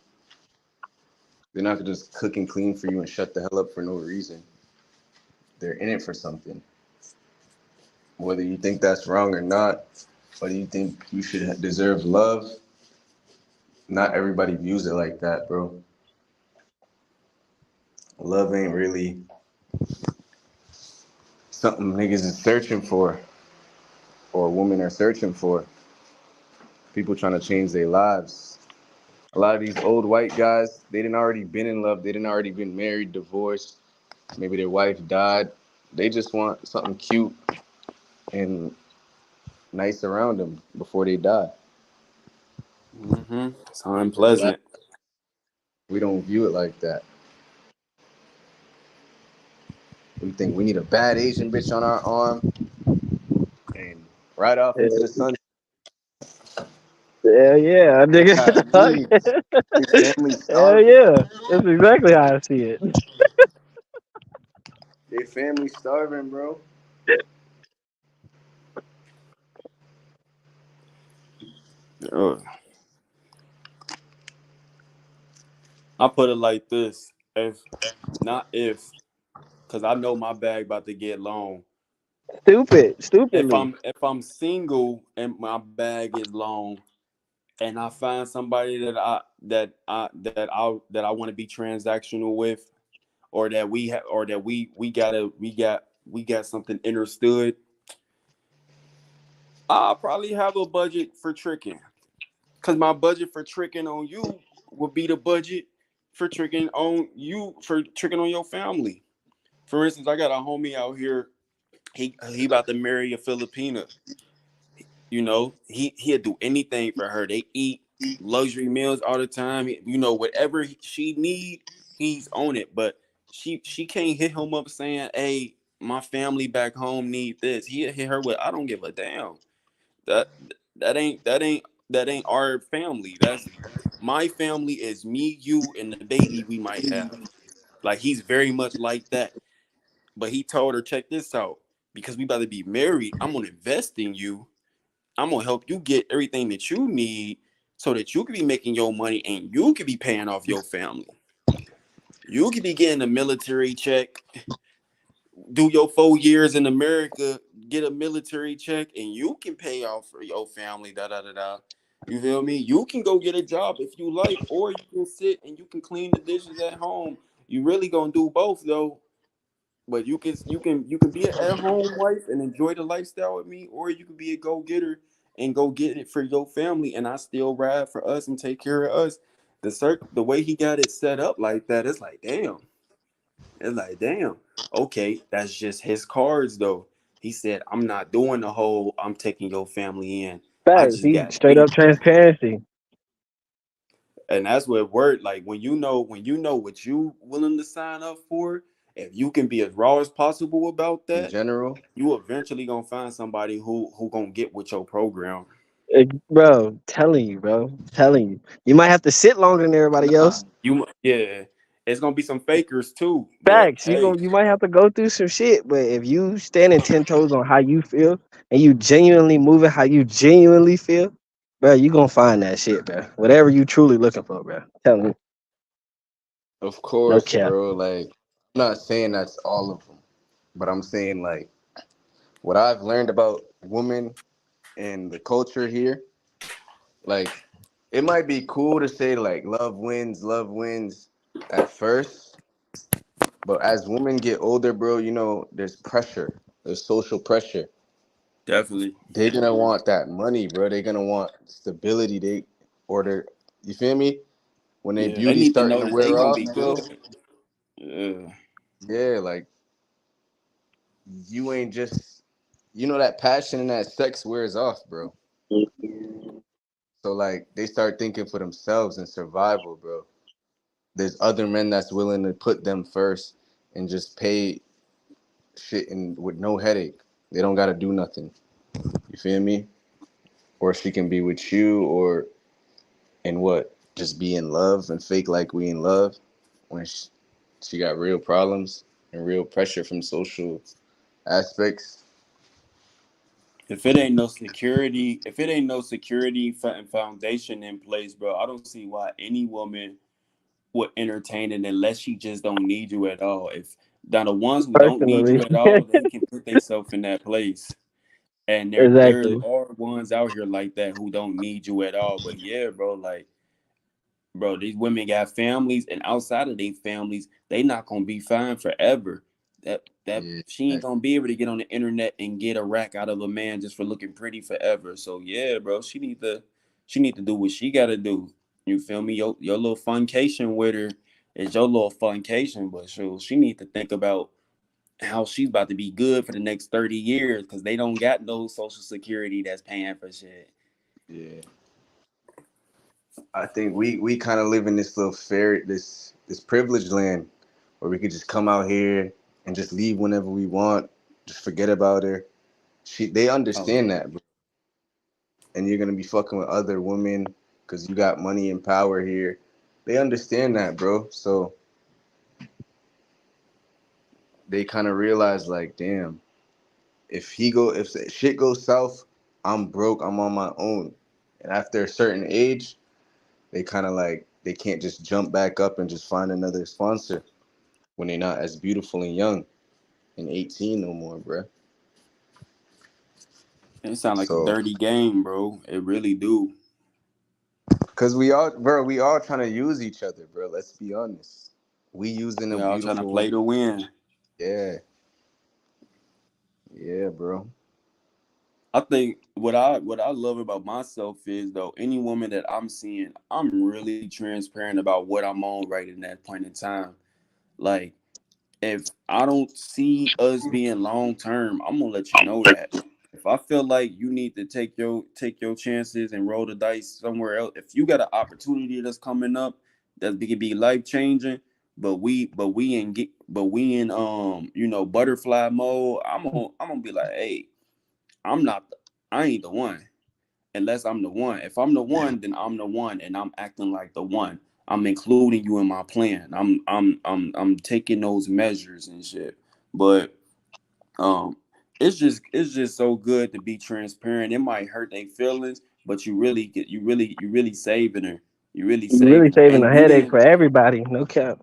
They're not gonna just cook and clean for you and shut the hell up for no reason. They're in it for something. Whether you think that's wrong or not, whether you think you should deserve love, not everybody views it like that, bro. Love ain't really something niggas is searching for or women are searching for. People trying to change their lives. A lot of these old white guys, they didn't already been in love. They didn't already been married, divorced. Maybe their wife died. They just want something cute and nice around them before they die. Mm-hmm. So And black, unpleasant. we don't view it like that. We think we need a bad Asian bitch on our arm and right off into the sun. Yeah, yeah, They nigga. got needs. Their family Hell starving. yeah. That's exactly how I see it. Their family starving, bro. Ugh. I put it like this: if not if, because I know my bag about to get long. If Stupidly. I'm single and my bag is long, and I find somebody that I want to be transactional with, or that we got something understood, I'll probably have a budget for tricking. Cause my budget for tricking on you would be the budget for tricking on your family. For instance, I got a homie out here. He about to marry a Filipina. You know, he'll do anything for her. They eat luxury meals all the time. You know, whatever she need, he's on it. But she can't hit him up saying, "Hey, my family back home need this." He'll hit her with, "I don't give a damn. That that ain't our family. That's my family is me, you, and the baby we might have." Like he's very much like that. But he told her, check this out. Because we about to be married, I'm gonna invest in you. I'm gonna help you get everything that you need so that you can be making your money and you can be paying off your family. You can be getting a military check, do your 4 years in America, get a military check, and you can pay off for your family. Da da da da. You feel me? You can go get a job if you like, or you can sit and you can clean the dishes at home. You really gonna do both though. But you can be an at home wife and enjoy the lifestyle with me, or you can be a go getter and go get it for your family, and I still ride for us and take care of us. The way he got it set up like that, it's like damn. It's like damn. Okay, that's just his cards though. He said, "I'm not doing the whole. I'm taking your family in. I Facts. just He got straight me." up transparency. And that's what word like when you know what you willing to sign up for. If you can be as raw as possible about in that, general. you eventually gonna find somebody who gonna get with your program. Bro, telling you. You might have to sit longer than everybody else. Yeah, it's gonna be some fakers too, but Facts. hey, You might have to go through some shit, but if you standing 10 toes on how you feel and you genuinely moving how you genuinely feel, bro, you gonna find that shit, bro. Whatever you truly looking for, bro. Tell me, Of no course, cap. bro. Like, I'm not saying that's all of them, but I'm saying like what I've learned about women and the culture here. Like, it might be cool to say like love wins at first, but as women get older, bro, there's pressure. There's social pressure. definitely, They're gonna want that money, bro. They're gonna want stability. They order. You feel me? When their yeah, they beauty's need to starting know to that they wear gonna off, be bro. good. Yeah, Yeah, like you ain't just that passion and that sex wears off, bro. So like they start thinking for themselves and survival, bro. There's other men that's willing to put them first and just pay shit and with no headache. They don't gotta do nothing. You feel me? Or she can be with you or and what? Just be in love and fake like we in love when she got real problems and real pressure from social aspects. if it ain't no security and foundation in place, bro, I don't see why any woman would entertain it unless she just don't need you at all. If now the ones who don't need Personally, you at all, they can put themselves in that place. And there exactly. are ones out here like that who don't need you at all. But yeah, bro, like bro, these women got families, and outside of their families, they not gonna be fine forever. That Yeah. she ain't gonna be able to get on the internet and get a rack out of a man just for looking pretty forever. So yeah, bro, she need to do what she gotta do. You feel me? Your little funcation with her is your little funcation, but she need to think about how she's about to be good for the next 30 years because they don't got no social security that's paying for shit. Yeah. I think we kind of live in this little fairy this privileged land where we could just come out here and just leave whenever we want, just forget about her. They Oh understand yeah. that, bro. And you're gonna be fucking with other women because you got money and power here. They understand that, bro. So they kind of realize like, damn, if shit goes south, I'm broke. I'm on my own. And after a certain age, they kind of like they can't just jump back up and just find another sponsor when they're not as beautiful and young and 18 no more, bro. It sound like a So, dirty game, bro. It really do. cause we all trying to use each other, bro. Let's be honest. We using a We all trying to beautiful play woman. to win. Yeah, yeah, bro. I think what I love about myself is though any woman that I'm seeing, I'm really transparent about what I'm on right in that point in time. Like if I don't see us being long term, I'm gonna let you know that. If I feel like you need to take your chances and roll the dice somewhere else, if you got an opportunity that's coming up that could be life changing, but we in butterfly mode, I'm gonna be like, hey, I'm not, I ain't the one unless I'm the one. If I'm the one, then I'm the one, and I'm acting like the one. I'm including you in my plan. I'm taking those measures and shit. But um, it's just so good to be transparent. It might hurt their feelings, but you really saving her. You really You really saving her, saving a and headache then for everybody. No cap.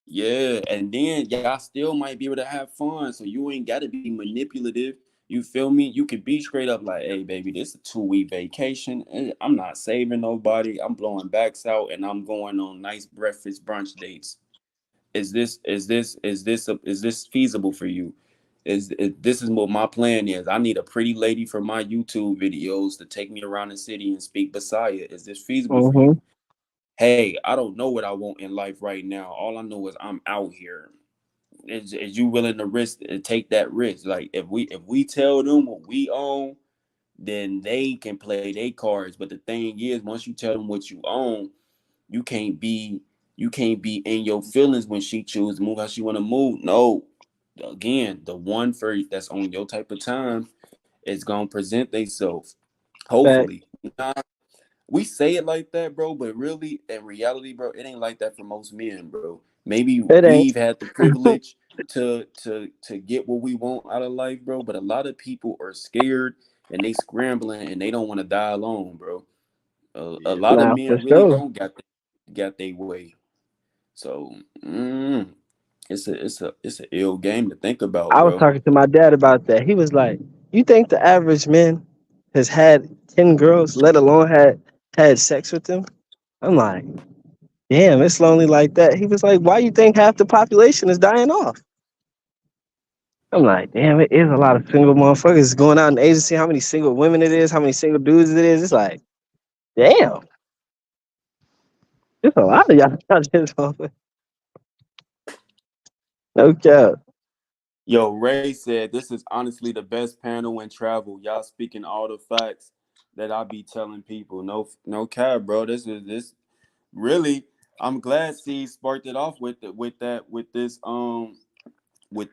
yeah, and then y'all still might be able to have fun. So you ain't got to be manipulative. You feel me? You could be straight up like, hey, baby, this is a 2 week vacation. And I'm not saving nobody. I'm blowing backs out and I'm going on nice breakfast brunch dates. Is this feasible for you? This is what my plan is. I need a pretty lady for my YouTube videos to take me around the city and speak Messiah. Is this feasible for Mm-hmm. you? Hey, I don't know what I want in life right now. All I know is I'm out here. Is you willing to risk and take that risk? Like if we tell them what we own, then they can play their cards. But the thing is, once you tell them what you own, you can't be you can't be in your feelings when she chooses to move how she want to move. No, again, the one for that's on your type of time is gonna present themselves. Fact. Hopefully, we say it like that, bro, but really, in reality, bro, it ain't like that for most men, bro. Maybe It ain't. we've had the privilege to get what we want out of life, bro. But a lot of people are scared and they scrambling and they don't want to die alone, bro. A Yeah, lot of Nah, for men really sure. don't got their way. So it's a ill game to think about, I was bro. talking to my dad about that. He was like, "You think the average man has had 10 girls, let alone had sex with them?" I'm like, "Damn, it's lonely like that." He was like, "Why you think half the population is dying off?" I'm like, "Damn, it is a lot of single motherfuckers going out in agency. How many single women it is? How many single dudes it is? It's like, damn, it's a lot of y'all out this motherfucker. No cap." Yo, Ray said this is honestly the best panel in travel. Y'all speaking all the facts that I be telling people. No cap, bro. This really. I'm glad C sparked it off with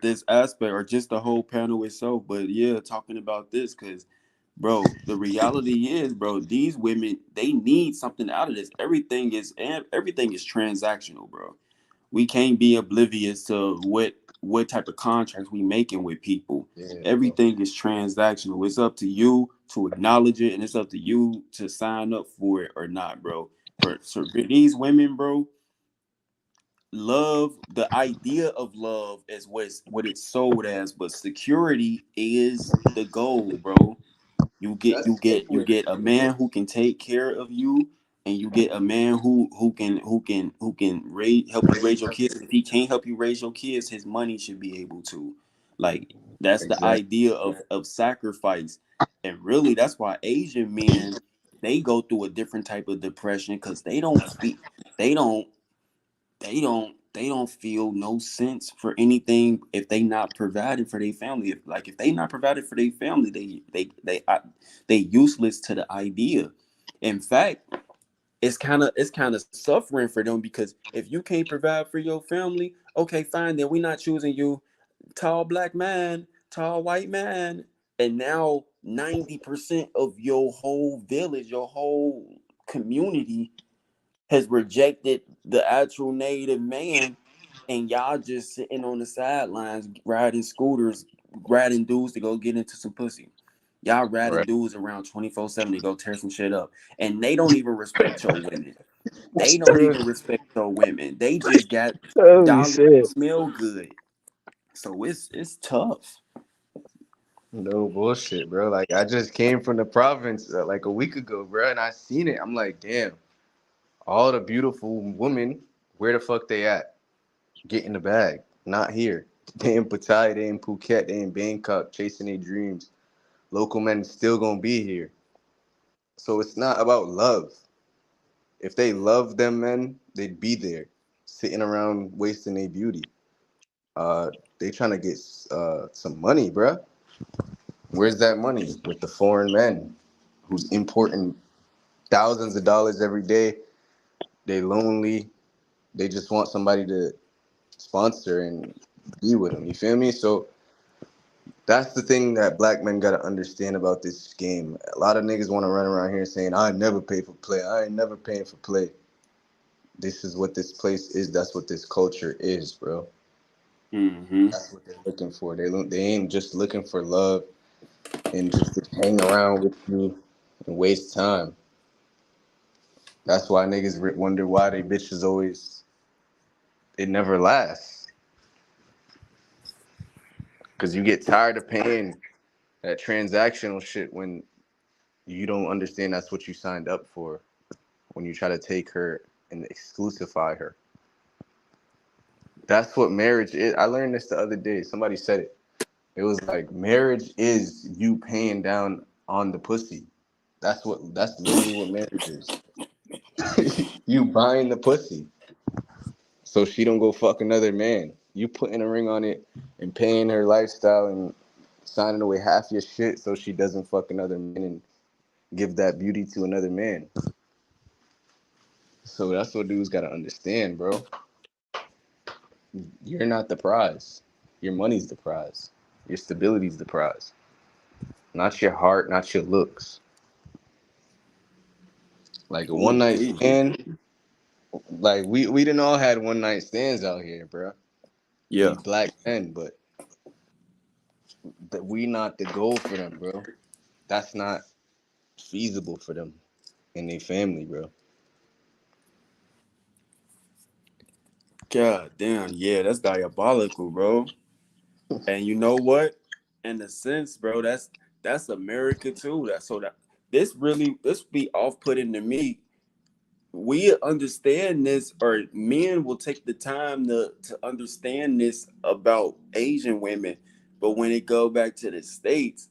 this aspect or just the whole panel itself. But yeah, talking about this because, bro, the reality is, bro, these women they need something out of this. Everything is transactional, bro. We can't be oblivious to what type of contracts we making with people. yeah, bro. Everything is transactional. It's up to you to acknowledge it, and it's up to you to sign up for it or not, bro. For these women, bro, love, the idea of love is what it's sold as, but security is the goal, bro. You get That's you the get you takeaway get a from it. man who can take care of you, and you get a man who can help you raise your kids. If he can't help you raise your kids, his money should be able to. Like that's the Exactly. idea of sacrifice, and really that's why Asian men they go through a different type of depression because they don't they don't feel no sense for anything if they not providing for their family. If they not provided for their family, they useless to the idea. In fact, it's kind of suffering for them because if you can't provide for your family, okay, fine, then we're not choosing you, tall black man, tall white man, and now 90% of your whole village, your whole community has rejected the actual native man, and y'all just sitting on the sidelines riding scooters, riding dudes to go get into some pussy. Y'all riding Right. dudes around 24/7 to go tear some shit up. And they don't even respect your women. They don't even respect your women. They just got Holy y'all shit. smell good. So it's tough. No bullshit, bro. Like I just came from the province like a week ago, bro, and I seen it. I'm like, damn, all the beautiful women, where the fuck they at? Get in the bag. Not here. They in Pattaya, they in Phuket, they in Bangkok, chasing their dreams. Local men still gonna be here. So it's not about love. If they love them men, they'd be there, sitting around wasting their beauty. They trying to get some money, bruh. Where's that money with the foreign men who's importing thousands of dollars every day? They lonely. They just want somebody to sponsor and be with them. You feel me? So that's the thing that black men gotta understand about this game. A lot of niggas want to run around here saying, "I never pay for play. I ain't never paying for play." This is what this place is. That's what this culture is, bro. Mm-hmm. That's what they're looking for. They ain't just looking for love and just to hang around with you and waste time. That's why niggas wonder why they bitches always it never lasts. Cause you get tired of paying that transactional shit when you don't understand that's what you signed up for. When you try to take her and exclusify her, that's what marriage is. I learned this the other day. Somebody said it. It was like marriage is you paying down on the pussy. That's literally what marriage is. You buying the pussy so she don't go fuck another man. You putting a ring on it and paying her lifestyle and signing away half your shit so she doesn't fuck another man and give that beauty to another man. So that's what dudes gotta understand, bro. You're not the prize. Your money's the prize. Your stability's the prize. Not your heart, not your looks. Like a one Ooh, night gee. stand, like we didn't all had one night stands out here, bro. We Yeah. black men, but we not the goal for them, bro. That's not feasible for them and their family, bro. God damn, yeah, that's diabolical, bro. And you know what? In a sense, bro, that's America too. That's so that this be off putting to me. We understand this, or men will take the time to understand this about Asian women, but when it go back to the States,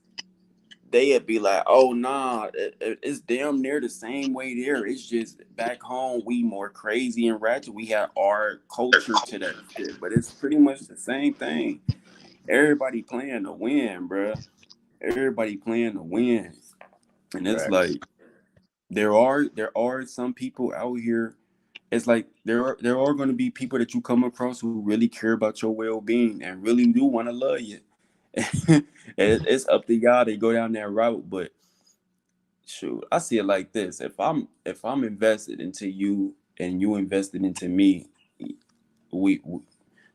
they'd be like, "Oh nah, it's damn near the same way there. It's just back home we more crazy and ratchet. We have our culture to that shit, but it's pretty much the same thing. Everybody playing to win, bruh. Everybody playing to win, and it's Facts. like there are some people out here. It's like there are going to be people that you come across who really care about your well being and really do want to love you. It's up to y'all to go down that route, but shoot, I see it like this: if I'm invested into you and you invested into me, we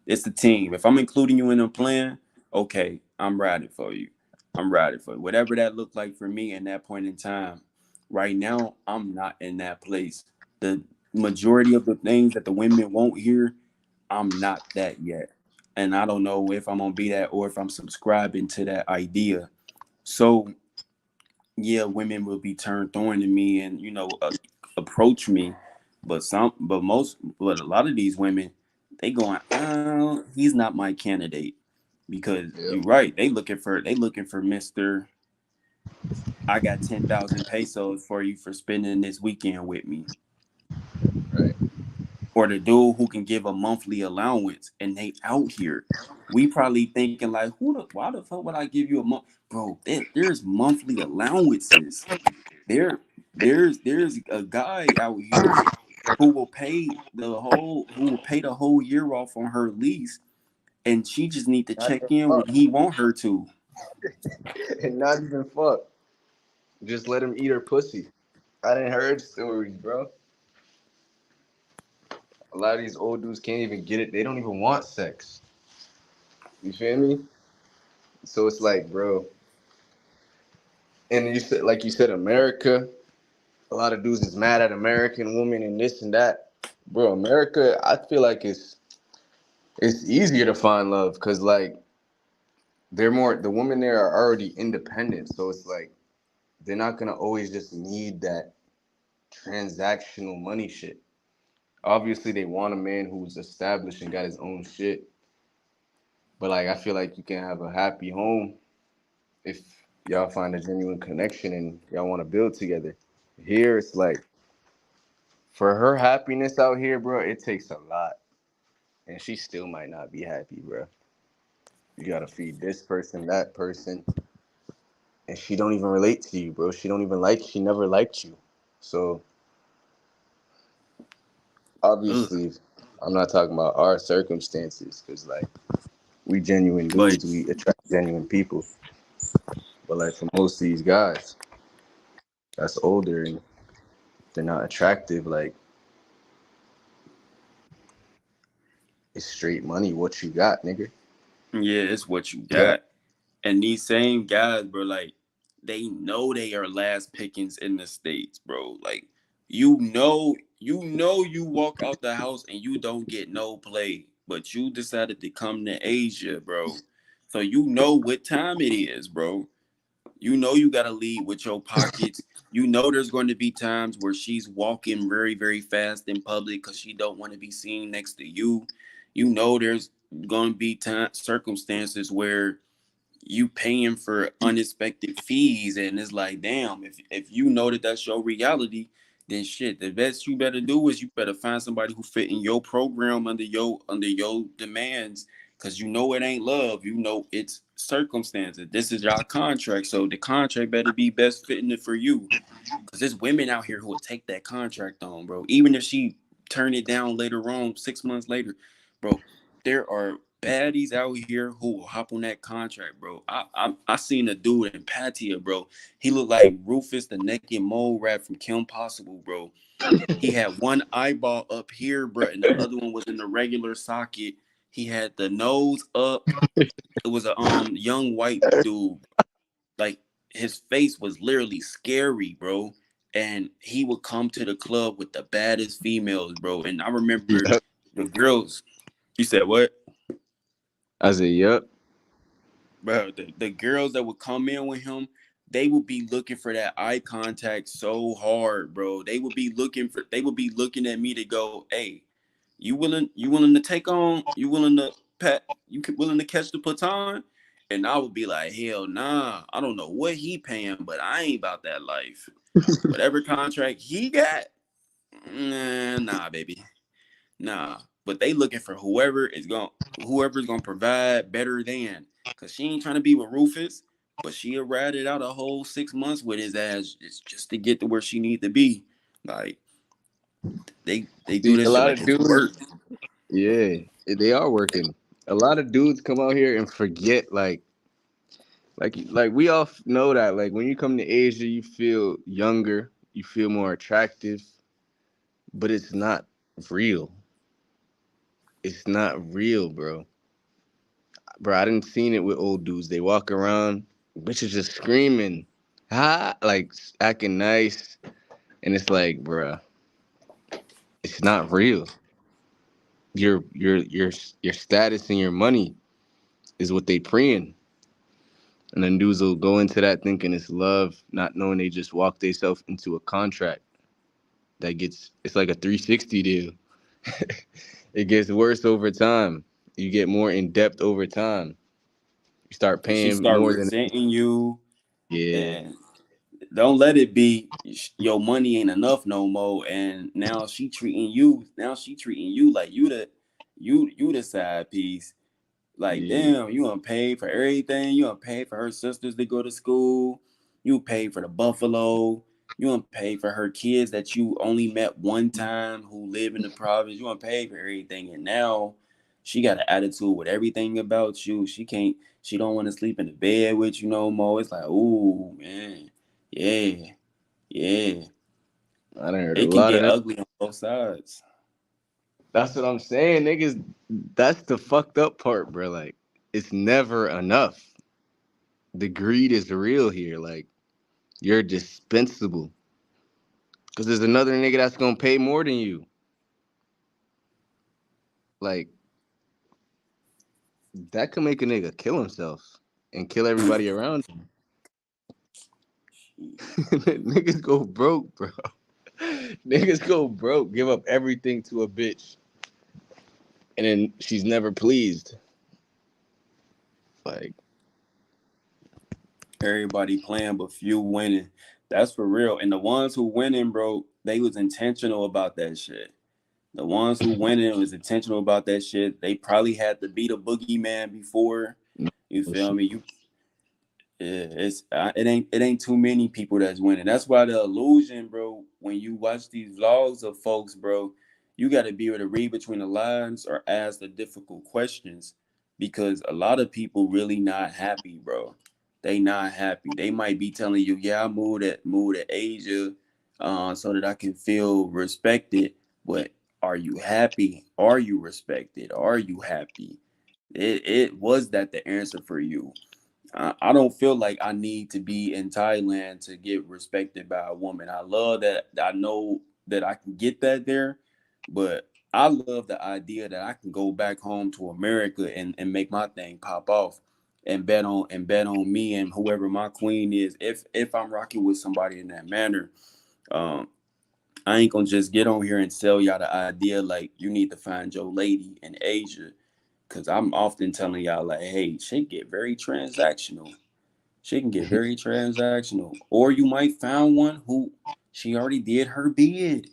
it's a team. If I'm including you in a plan, okay, I'm riding for you. I'm riding for you. Whatever that looked like for me in that point in time. Right now, I'm not in that place. The majority of the things that the women won't hear, I'm not that yet. And I don't know if I'm gonna be that or if I'm subscribing to that idea. So yeah, women will be turned on to me and approach me, but a lot of these women, they going, oh, he's not my candidate, because Yep. you're right, they looking for Mister. I got 10,000 pesos for you for spending this weekend with me, Right. or the dude who can give a monthly allowance, and they out here. We probably thinking like, why the fuck would I give you a month, bro? There's monthly allowances. There, there's a guy out here who will pay the whole year off on her lease, and she just need to Not check even in fuck. when he want her to. And not even fuck. Just let him eat her pussy. I didn't heard stories, bro. A lot of these old dudes can't even get it. They don't even want sex. You feel me? So it's like, bro. And you said, like you said, America. A lot of dudes is mad at American women and this and that. Bro, America, I feel like it's easier to find love because like the women there are already independent. So it's like they're not gonna always just need that transactional money shit. Obviously, they want a man who's established and got his own shit. But like, I feel like you can have a happy home if y'all find a genuine connection and y'all want to build together. Here, it's like for her happiness out here, bro, it takes a lot, and she still might not be happy, bro. You gotta feed this person, that person, and she don't even relate to you, bro. She don't even like. She never liked you, so Ugh. obviously, I'm not talking about our circumstances, because like we genuine But dudes, we attract genuine people. But like for most of these guys that's older and they're not attractive, like it's straight money. What you got, nigga? yeah, it's what you You got got. And these same guys, bro, like they know they are last pickings in the States, bro. Like you walk out the house and you don't get no play, but you decided to come to Asia, bro. So you know what time it is, bro. You know you gotta lead with your pockets. You know there's going to be times where she's walking very, very fast in public because she don't want to be seen next to you. You know there's going to be circumstances where you paying for unexpected fees, and it's like, damn, if you know that that's your reality, then shit, the best you better do is you better find somebody who fit in your program under your demands, because you know it ain't love, you know it's circumstances. This is your contract, so the contract better be best fitting it for you. Because there's women out here who will take that contract on, bro. Even if she turn it down later on, 6 months later, bro. There are baddies out here who will hop on that contract, bro. I seen a dude in Patia, bro. He looked like Rufus the Naked Mole Rat from Kim Possible, bro. He had one eyeball up here, bro, and the other one was in the regular socket. He had the nose up. It was a young white dude, like his face was literally scary, bro. And he would come to the club with the baddest females, bro. And I remember Yep. the girls. You said what? I said, yep. Bro, the girls that would come in with him, they would be looking for that eye contact so hard, bro. They would be looking at me to go, hey, you willing to take on, you willing to willing to catch the baton? And I would be like, hell nah, I don't know what he paying, but I ain't about that life. Whatever contract he got, nah, baby. Nah, but they looking for whoever's gonna provide better than, cause she ain't trying to be with Rufus, but she'll ride it out a whole 6 months with his ass just to get to where she need to be. Like they do See, a this shit lot like of it's dudes, work. yeah, they are working. A lot of dudes come out here and forget, like we all know that, like when you come to Asia, you feel younger, you feel more attractive, but it's not real. It's not real, bro. Bro, I didn't seen it with old dudes. They walk around, bitches just screaming, ha, like acting nice, and it's like, bro, it's not real. Your status and your money is what they preying. And then dudes will go into that thinking it's love, not knowing they just walked themselves into a contract that gets, it's like a 360 deal. It gets worse over time. You get more in depth over time. You start And she paying start more than, resenting you, yeah, and don't let it be your money ain't enough no more. And now she treating you like you the side piece. Like, yeah, damn, you gonna pay for everything. You gonna pay for her sisters to go to school. You pay for the buffalo. You gonna pay for her kids that you only met one time who live in the province. You gonna pay for everything. And now she got an attitude with everything about you. She don't want to sleep in the bed with you no more. It's like, ooh, man. Yeah, yeah. I done heard a It can lot of get them. ugly on both sides. That's what I'm saying, niggas. That's the fucked up part, bro. Like, it's never enough. The greed is real here. Like, you're dispensable. Because there's another nigga that's gonna pay more than you. Like, that could make a nigga kill himself and kill everybody around him. Niggas go broke, bro. Niggas go broke, give up everything to a bitch, and then she's never pleased. Like, Everybody playing but few winning. That's for real. And the ones who winning, bro, they was intentional about that shit. The ones who winning was intentional about that shit. They probably had to beat a boogeyman before. no You feel shit. me? It ain't too many people that's winning. That's why the illusion, bro. When you watch these vlogs of folks, bro, you got to be able to read between the lines or ask the difficult questions, because a lot of people really not happy, bro. They not happy. They might be telling you, "Yeah, I moved to Asia, so that I can feel respected." But are you happy? Are you respected? Are you happy? It was that the answer for you? I don't feel like I need to be in Thailand to get respected by a woman. I love that. I know that I can get that there, but I love the idea that I can go back home to America and make my thing pop off. and bet on me and whoever my queen is. If I'm rocking with somebody in that manner, um, I ain't gonna just get on here and sell y'all the idea like you need to find your lady in Asia. Cause I'm often telling y'all like, hey, she get very transactional. She can get very transactional. Or you might find one who she already did her bid.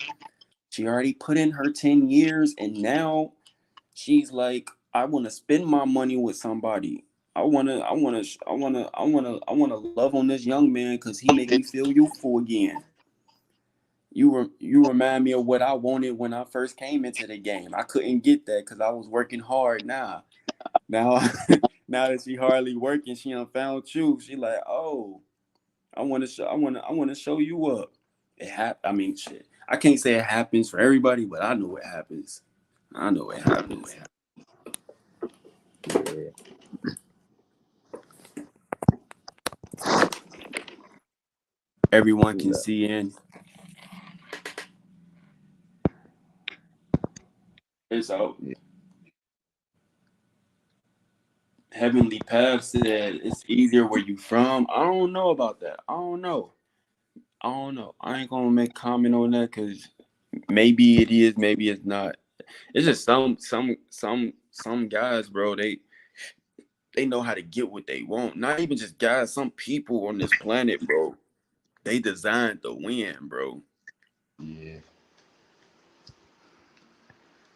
She already put in her 10 years and now she's like, I want to spend my money with somebody. I wanna love on this young man because he make me feel youthful again. You remind me of what I wanted when I first came into the game. I couldn't get that because I was working hard. Now, now that she hardly working, she done found you. She like, oh, I want to show you up. I mean, shit. I can't say it happens for everybody, but I know it happens. I know it happens. Yeah. Everyone can No. see in. It's out. Yeah. Heavenly Path said it's easier where you from. I don't know about that. I don't know. I don't know. I ain't gonna make comment on that because maybe it is, maybe it's not. It's just some guys, bro. They know how to get what they want. Not even just guys. Some people on this planet, bro. They designed to win, bro. Yeah.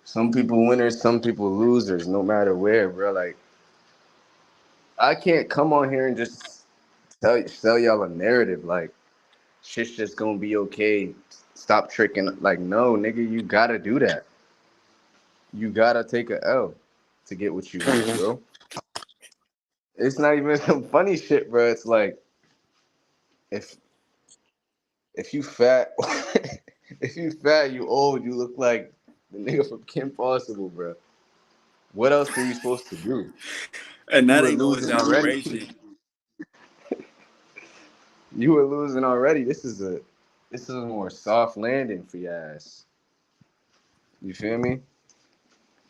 Some people winners, some people losers, no matter where, bro. Like I can't come on here and just sell y'all a narrative like shit's just gonna be okay. Stop tricking. Like no, nigga, you gotta do that. You gotta take a L to get what you want, bro. It's not even some funny shit, bro. It's like if if you fat, if you fat, you old, you look like the nigga from Kim Possible, bro. What else are you supposed to do? And You that were ain't no losing already. exaggeration. You were losing already. This is a more soft landing for your ass. You feel me?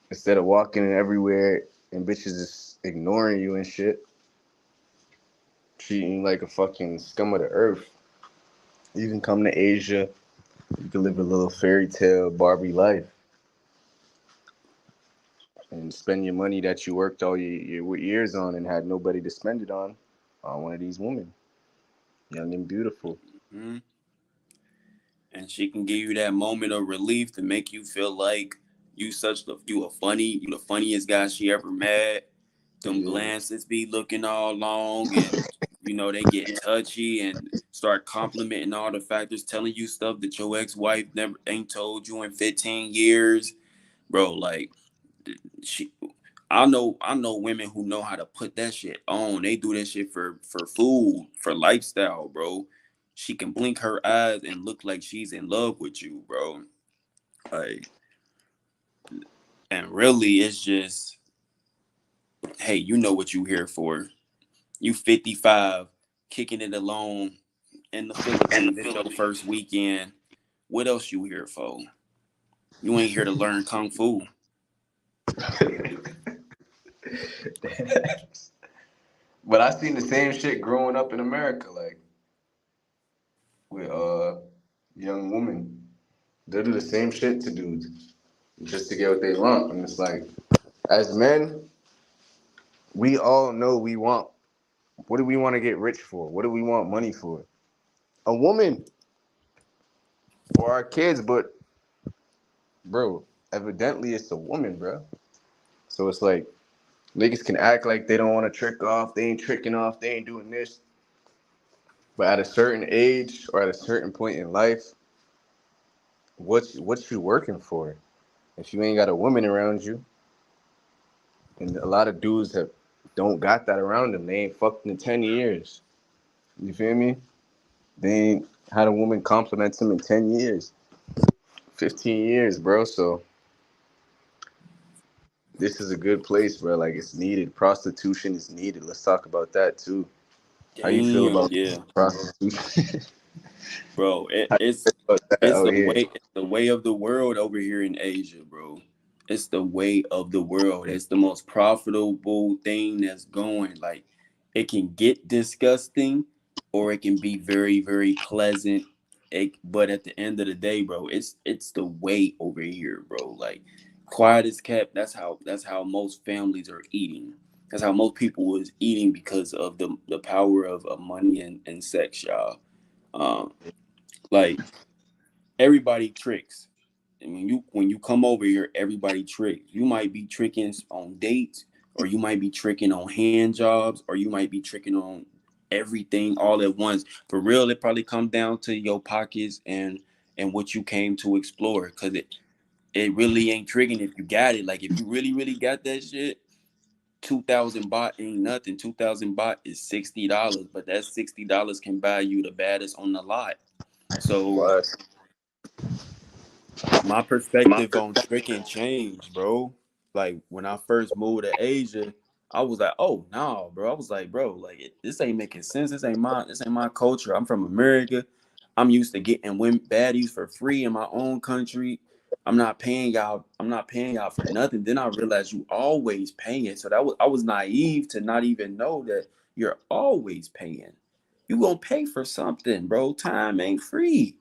Instead of walking everywhere and bitches just ignoring you and shit, treating you like a fucking scum of the earth. You can come to Asia. You can live a little fairy tale Barbie life and spend your money that you worked all your years on and had nobody to spend it on one of these women, young and beautiful. Hmm. And she can give you that moment of relief to make you feel like you the funniest guy she ever met. Them Yeah. glances be looking all long and they get touchy and start complimenting all the factors, telling you stuff that your ex-wife never ain't told you in 15 years. Bro, like she I know women who know how to put that shit on. They do that shit for food, for lifestyle, bro. She can blink her eyes and look like she's in love with you, bro. Like, and really it's just, hey, you know what you here for. You 55, kicking it alone in the Philippines. It's your first weekend. What else you here for? You ain't here to learn kung fu. But I seen the same shit growing up in America, like with young women. They do the same shit to dudes just to get what they want. And it's like, as men, we all know we want. What do we want to get rich for? What do we want money for? A woman or our kids, but bro, evidently it's a woman, bro. So it's like niggas can act like they don't want to trick off. They ain't tricking off. They ain't doing this. But at a certain age or at a certain point in life, what you working for? If you ain't got a woman around you, and a lot of dudes have don't got that around them. They ain't fucked in 10 years. You feel me? They ain't had a woman compliment them in 10 years, 15 years, bro. So this is a good place, bro. Like it's needed. Prostitution is needed. Let's talk about that too. How you feel Damn, about yeah, prostitution? bro. How you feel about that It's out the here? way it's the way of the world over here in Asia, bro. it's the way of the world. It's the most profitable thing that's going. Like, it can get disgusting or it can be very, very pleasant. But at the end of the day, bro, it's the way over here, bro. Like, quiet is kept. That's how most families are eating. That's how most people was eating because of the power of money and sex, y'all. Um, like, everybody tricks. And when you come over here, everybody tricks. You might be tricking on dates, or you might be tricking on hand jobs, or you might be tricking on everything all at once. For real, it probably comes down to your pockets and what you came to explore. Cause it really ain't tricking if you got it. Like, if you really, really got that shit, 2,000 baht ain't nothing. 2,000 baht is $60, but that $60 can buy you the baddest on the lot. So But my perspective on tricking changed, bro. Like, when I first moved to Asia, I was like, oh no, bro. I was like, bro, like, this ain't making sense. This ain't my culture. I'm from America. I'm used to getting women baddies for free in my own country. I'm not paying y'all for nothing. Then I realized you always paying. So I was naive to not even know that you're always paying. You gonna pay for something, bro. Time ain't free.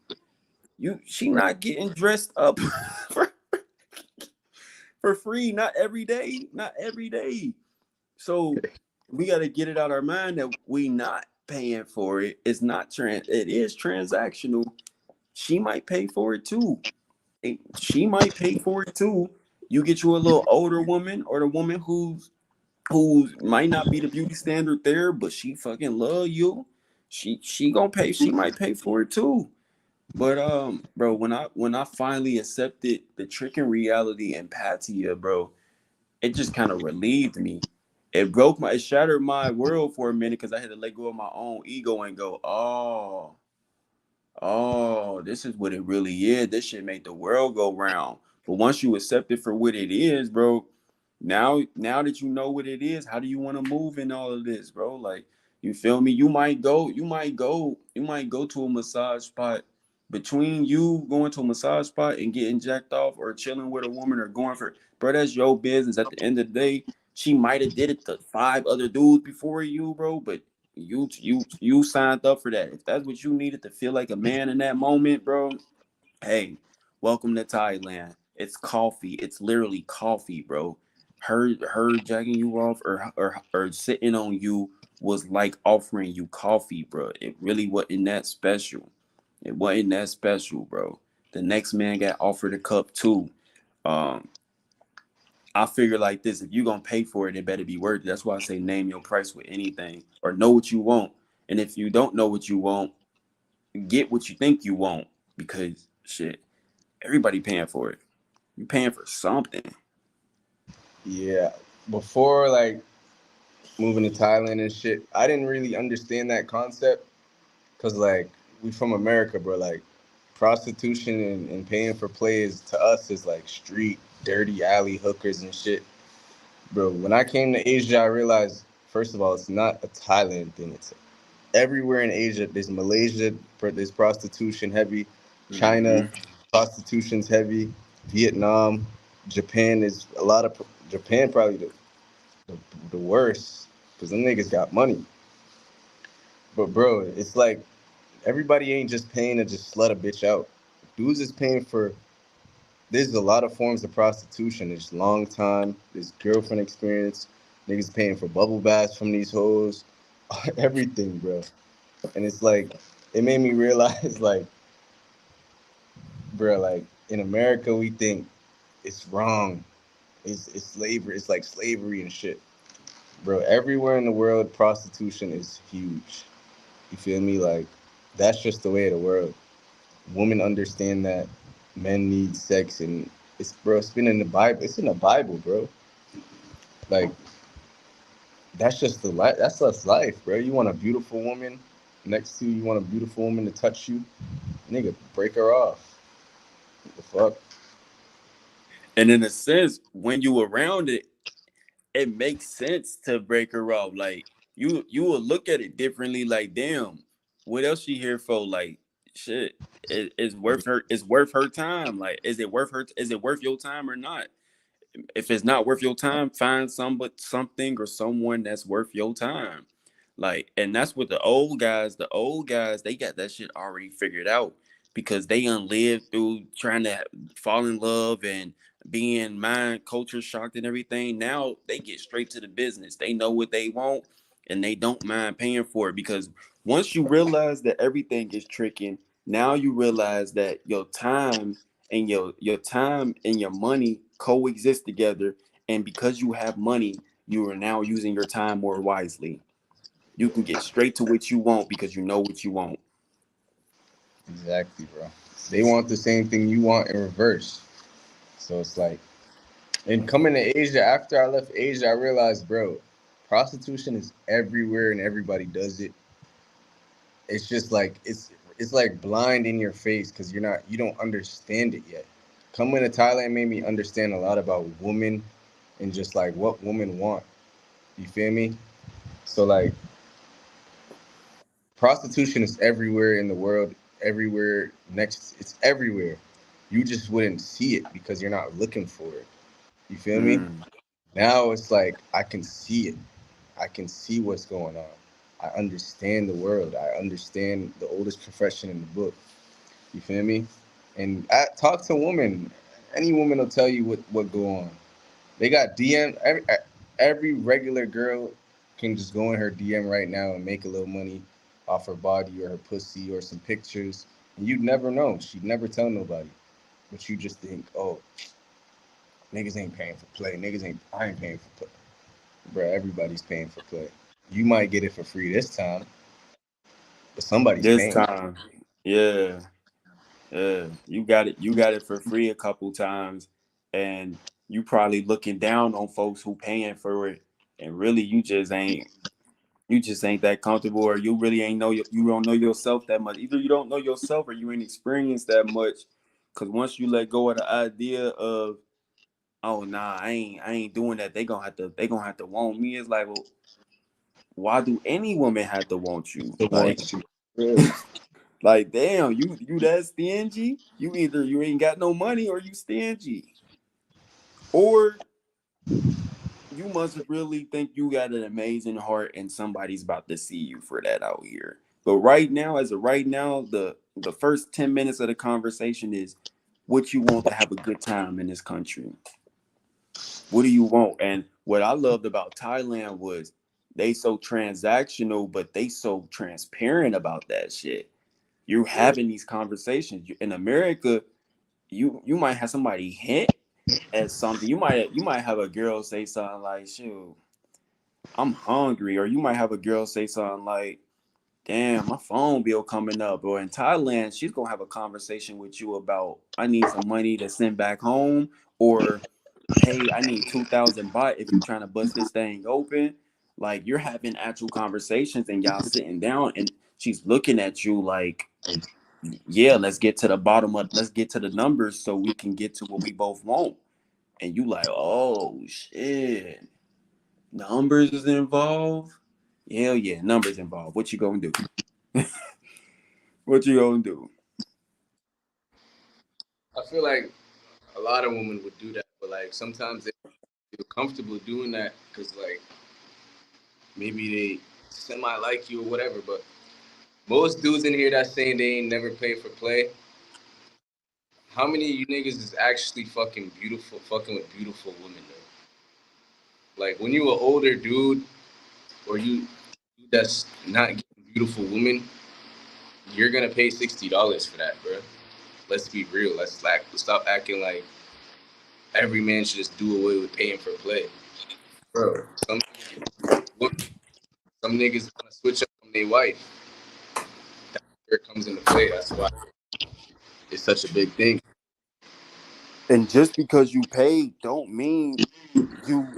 She not getting dressed up for, for free, not every day, not every day. So we got to get it out our mind that we not paying for it. It is transactional. She might pay for it too. She might pay for it too. You get you a little older woman, or the woman who might not be the beauty standard there, but she fucking love you. She gonna pay. She might pay for it too. But bro, when I finally accepted the trick and reality and Patia, bro, it just kind of relieved me. It shattered my world for a minute because I had to let go of my own ego and go, oh, this is what it really is. This shit make the world go round. But once you accept it for what it is, bro, now that you know what it is, how do you want to move in all of this, bro? Like, you feel me? You might go to a massage spot. Between you going to a massage spot and getting jacked off, or chilling with a woman, or going for, bro, that's your business. At the end of the day, she might have did it to five other dudes before you, bro, but you signed up for that. If that's what you needed to feel like a man in that moment, bro, hey, welcome to Thailand. It's coffee. It's literally coffee, bro. Her jacking you off, or sitting on you, was like offering you coffee, bro. It really wasn't that special. It wasn't that special, bro. The next man got offered a cup too. Um, I figure like this: if you gonna pay for it, it better be worth it. That's why I say name your price with anything, or know what you want. And if you don't know what you want, get what you think you want, because shit, everybody paying for it. You paying for something. yeah, before like moving to Thailand and shit, I didn't really understand that concept because like we from America, bro. Like prostitution and paying for play is to us is like street dirty alley hookers and shit, bro. When I came to Asia, I realized first of all it's not a Thailand thing. It's everywhere in Asia. There's Malaysia, there's prostitution heavy. China, Mm-hmm. prostitution's heavy. Vietnam, Japan is a lot of Japan probably the, the worst because them niggas got money. But bro, it's like everybody ain't just paying to just slut a bitch out. Dudes is paying for. There's a lot of forms of prostitution. There's long time. There's girlfriend experience. Niggas paying for bubble baths from these hoes. Everything, bro. And it's like it made me realize, like, bro, like in America we think it's wrong. It's slavery. It's like slavery and shit, bro. Everywhere in the world, prostitution is huge. You feel me? Like that's just the way of the world. Women understand that men need sex, and it's bro. It's been in the Bible. It's in the Bible, bro. Like that's just the life. That's us life, bro. You want a beautiful woman next to you. You want a beautiful woman to touch you. Nigga, break her off. What the fuck? And in a sense, when you around it, it makes sense to break her off. Like, you will look at it differently. Like, damn, what else she here for? Like, shit, it's worth her. It's worth her time. Like, is it worth her? Is it worth your time or not? if it's not worth your time, find something or someone that's worth your time. Like, and that's what the old guys, they got that shit already figured out because they unlived through trying to fall in love and being mind culture shocked and everything. Now they get straight to the business. They know what they want and they don't mind paying for it because once you realize that everything is tricking, now you realize that your time and your money coexist together, and because you have money, you are now using your time more wisely. You can get straight to what you want because you know what you want. Exactly, bro. They want the same thing you want in reverse. So it's like, and coming to Asia, after I left Asia, I realized, bro, prostitution is everywhere and everybody does it. It's just like it's like blind in your face because you don't understand it yet. Coming to Thailand made me understand a lot about women and just like what women want. You feel me? So like prostitution is everywhere in the world, everywhere next it's everywhere. You just wouldn't see it because you're not looking for it. You feel me? Mm. Now it's like I can see it. I can see what's going on. I understand the world. I understand the oldest profession in the book. You feel me? And talk to women. Any woman will tell you what go on. They got DM. Every regular girl can just go in her DM right now and make a little money off her body or her pussy or some pictures, and you'd never know. She'd never tell nobody. But you just think, oh, niggas ain't paying for play. Niggas ain't. I ain't paying for play, bro. Everybody's paying for play. You might get it for free this time, but somebody's This paying. time, yeah, yeah, you got it for free a couple times, and you probably looking down on folks who paying for it, and really you just ain't that comfortable, or you really ain't you don't know yourself that much. Either you don't know yourself or you ain't experienced that much. Cause once you let go of the idea of, oh nah, I ain't doing that. They gonna have to want me. It's like, well, why do any woman have to want you? The ones you really. Like damn, you that stingy? You either you ain't got no money or you stingy, or you must really think you got an amazing heart and somebody's about to see you for that out here. But right now, as of right now, the first 10 minutes of the conversation is what you want to have a good time in this country. What do you want? And what I loved about Thailand was they so transactional, but they so transparent about that shit. You're having these conversations. In America, you might have somebody hint at something. You might have a girl say something like, shoot, I'm hungry. Or you might have a girl say something like, damn, my phone bill coming up. Or in Thailand, she's gonna have a conversation with you about, I need some money to send back home, or hey, I need 2,000 baht if you're trying to bust this thing open. Like you're having actual conversations and y'all sitting down and she's looking at you like, yeah, let's get to the numbers so we can get to what we both want. And you like, oh shit, numbers is involved. Hell yeah, numbers involved. What you gonna do? What you gonna do? I feel like a lot of women would do that, but like sometimes they feel comfortable doing that because like maybe they semi like you or whatever. But most dudes in here that saying they ain't never paid for play. How many of you niggas is actually fucking beautiful, fucking with beautiful women though? Like when you an older dude or you that's not getting beautiful women, you're gonna pay $60 for that, bro. Let's be real. Let's stop acting like every man should just do away with paying for play, bro. Some niggas want to switch up on their wife. That's where it comes into play. That's why it's such a big thing. And just because you paid don't mean you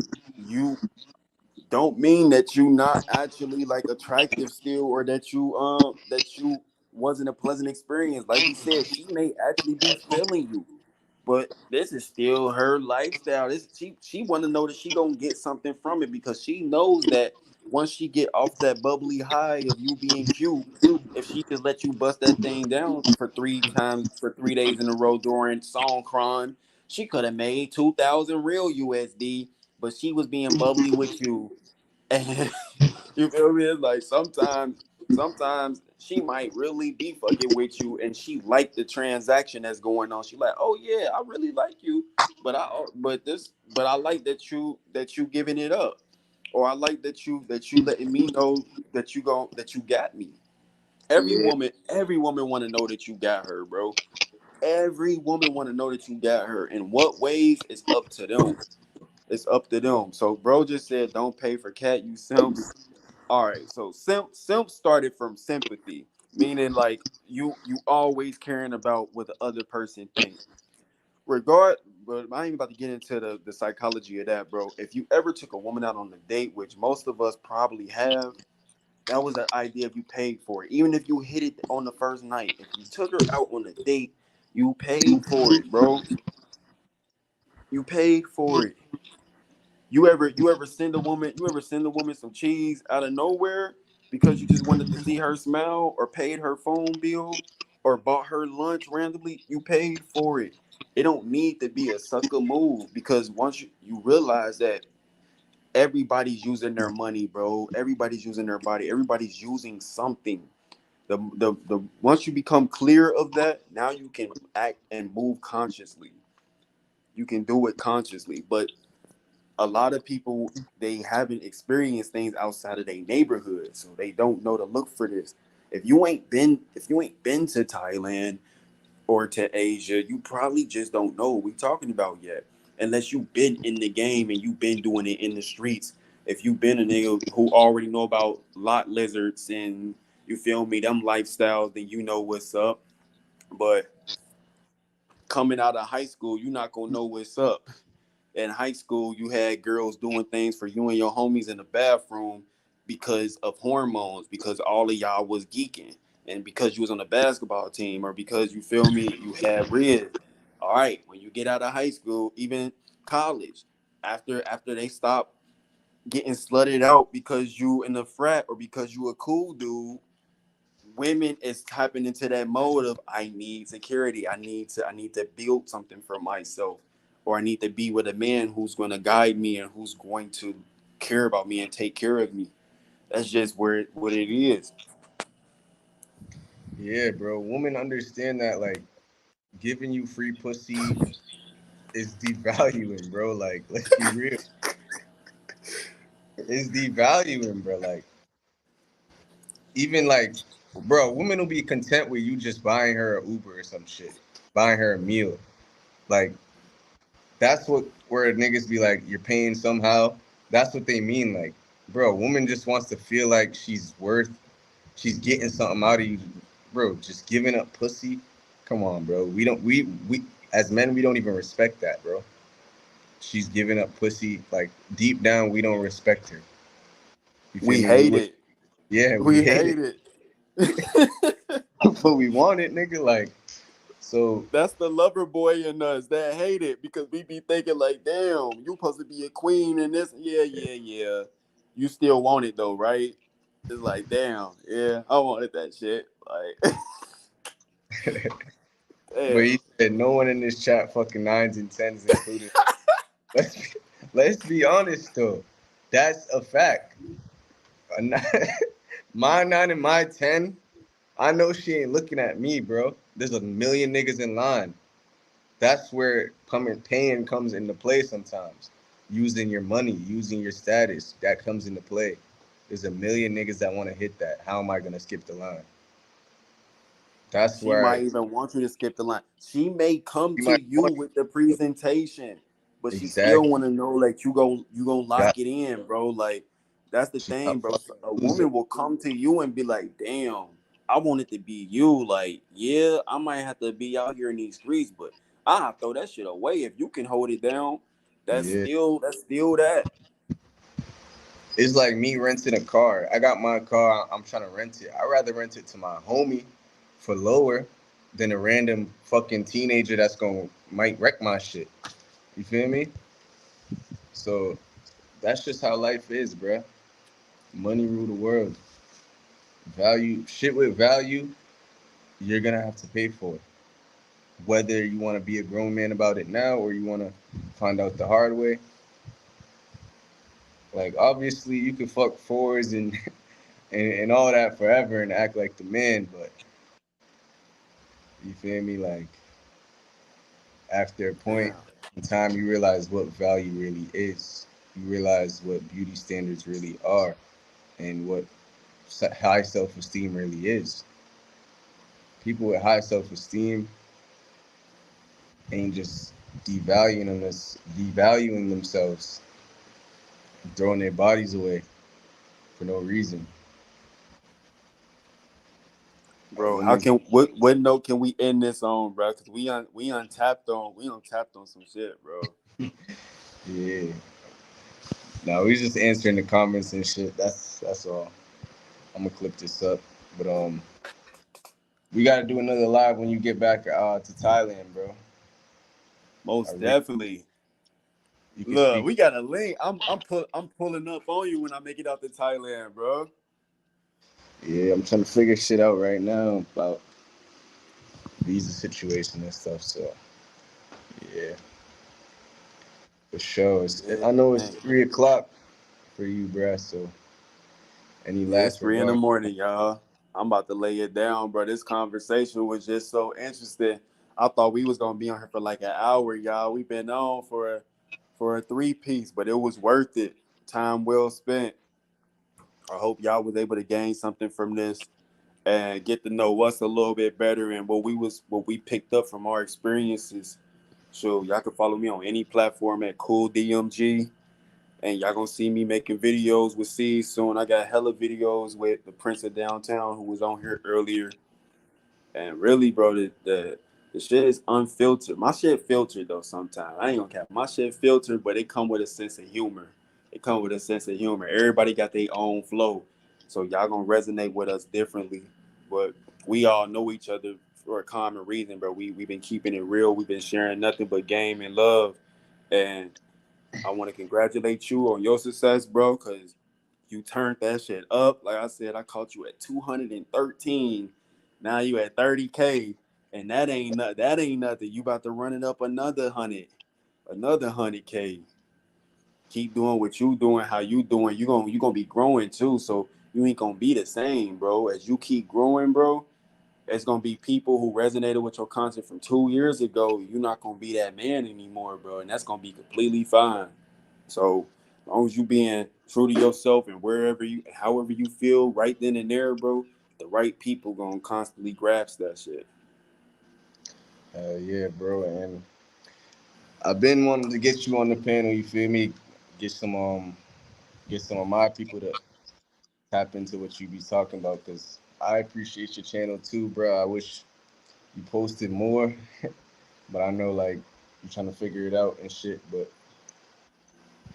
don't mean that you not actually like attractive still, or that you wasn't a pleasant experience. Like we said, she may actually be feeling you, but this is still her lifestyle. This she want to know that she gonna get something from it because she knows that once she get off that bubbly high of you being cute, if she just let you bust that thing down for 3 days in a row during song cron, She could have made 2,000 real USD, but she was being bubbly with you. And you feel me? It's like sometimes she might really be fucking with you, and she like the transaction that's going on. She like, oh yeah, I really like you, but I like that you giving it up, or I like that you letting me know that you got me. Yeah, Every woman want to know that you got her, bro. Every woman want to know that you got her. In what ways? It's up to them. It's up to them. So, bro just said, "Don't pay for cat, you simps." All right, so simp started from sympathy, meaning like you always caring about what the other person think. Regard, but I ain't about to get into the psychology of that, bro. If you ever took a woman out on a date, which most of us probably have, that was the idea if you paid for it. Even if you hit it on the first night, if you took her out on a date, you paid for it, bro. You paid for it. You ever send a woman some cheese out of nowhere because you just wanted to see her smile, or paid her phone bill, or bought her lunch randomly? You paid for it. It don't need to be a sucker move, because once you realize that everybody's using their money, bro. Everybody's using their body. Everybody's using something. The once you become clear of that, now you can act and move consciously. You can do it consciously, but a lot of people, they haven't experienced things outside of their neighborhood, so they don't know to look for this. If you ain't been to Thailand or to Asia, you probably just don't know what we talking about yet, unless you've been in the game and you've been doing it in the streets. If you've been a nigga who already know about lot lizards and, you feel me, them lifestyles, then you know what's up. But coming out of high school, you're not gonna know what's up. In high school, you had girls doing things for you and your homies in the bathroom because of hormones, because all of y'all was geeking, and because you was on a basketball team, or because, you feel me, you had Riz. All right, when you get out of high school, even college, after they stop getting slutted out because you in the frat, or because you a cool dude, women is tapping into that mode of, I need security. I need to build something for myself, or I need to be with a man who's going to guide me and who's going to care about me and take care of me. That's just what it is. yeah, bro. Women understand that like giving you free pussy is devaluing, bro. Like, let's be real. It's devaluing, bro. Like, even like, bro, women will be content with you just buying her an Uber or some shit, buying her a meal. Like, that's what where niggas be like, you're paying somehow. That's what they mean. Like, bro, woman just wants to feel like she's getting something out of you, bro. Just giving up pussy. Come on, bro. We as men, we don't even respect that, bro. She's giving up pussy. Like, deep down, we don't respect her. You feel We me? We hate would, it. yeah, we We hate hate it, it. but we want it, nigga. Like, so That's the lover boy in us that hate it, because we be thinking like, damn, you supposed to be a queen and this. Yeah, yeah, yeah. You still want it though, right? It's like, damn, yeah, I wanted that shit. Like, but damn. he said no one in this chat fucking nines and tens included. Let's be, let's be honest though. That's a fact. A nine- my nine and my 10, I know she ain't looking at me, bro. There's a million niggas in line. That's where coming paying comes into play sometimes. Using your money, using your status, that comes into play. There's a million niggas that want to hit that. How am I gonna skip the line? That's She where might even want you to skip the line. She may come you to might you want with the presentation, but she still exactly. want to know like you gonna Yeah, lock it in, bro. Like, that's the she's thing, not bro. fucking So a loser. woman will come to you and be like, "Damn, I want it to be you." Like, yeah, I might have to be out here in these streets, but I throw that shit away if you can hold it down. Yeah. That's still that. It's like me renting a car. I got my car. I'm trying to rent it. I'd rather rent it to my homie for lower than a random fucking teenager that's gonna might wreck my shit. You feel me? So that's just how life is, bruh. Money rule the world. Value shit with value, you're gonna have to pay for it. whether you want to be a grown man about it now or you want to find out the hard way. Like obviously you can fuck fours and, and all that forever and act like the man, but you feel me? Like after a point Damn. in time, you realize what value really is. You realize what beauty standards really are and what high self esteem really is. People with high self esteem ain't just devaluing themselves, throwing their bodies away for no reason. Like Bro, how women's, can what note can we end this on, bro? Cause we untapped on some shit, bro. yeah. Now we just answering the comments and shit. That's all. I'm gonna clip this up, but we gotta do another live when you get back to Thailand, bro. I Most re- definitely. you can Look, speak. we got a link. I'm pulling up on you when I make it out to Thailand, bro. Yeah, I'm trying to figure shit out right now about visa situation and stuff. So yeah, for sure. Yeah, I know it's man. 3 o'clock for you, bruh. So any Yeah, it's last 3 in the remarks? morning, y'all. I'm about to lay it down, bro. This conversation was just so interesting. I thought we was gonna be on here for like an hour, y'all. We've been on for a 3 piece, but it was worth it. Time well spent. I hope y'all was able to gain something from this and get to know us a little bit better and what we picked up from our experiences. So y'all can follow me on any platform at Cool DMG. And y'all gonna see me making videos with C soon. I got hella videos with the Prince of Downtown who was on here earlier. And really, bro, the shit is unfiltered. My shit filtered though sometimes. I ain't gonna cap. My shit filtered, but it come with a sense of humor. It come with a sense of humor. Everybody got their own flow. So y'all gonna resonate with us differently. But we all know each other for a common reason, bro. We've been keeping it real. We've been sharing nothing but game and love. And I want to congratulate you on your success, bro, because you turned that shit up. Like I said, I caught you at 213. Now you at 30K. And that ain't nothing. You about to run it up another 100K. Keep doing what you doing, how you doing. You gonna be growing too. So you ain't gonna be the same, bro. As you keep growing, bro, it's gonna be people who resonated with your content from 2 years ago. You're not gonna be that man anymore, bro, and that's gonna be completely fine. So as long as you being true to yourself and however you feel right then and there, bro, the right people gonna constantly grasp that shit. Yeah, bro. And I've been wanting to get you on the panel. You feel me? Get some get some of my people to tap into what you be talking about because I appreciate your channel too, bro. I wish you posted more, but I know like you're trying to figure it out and shit. But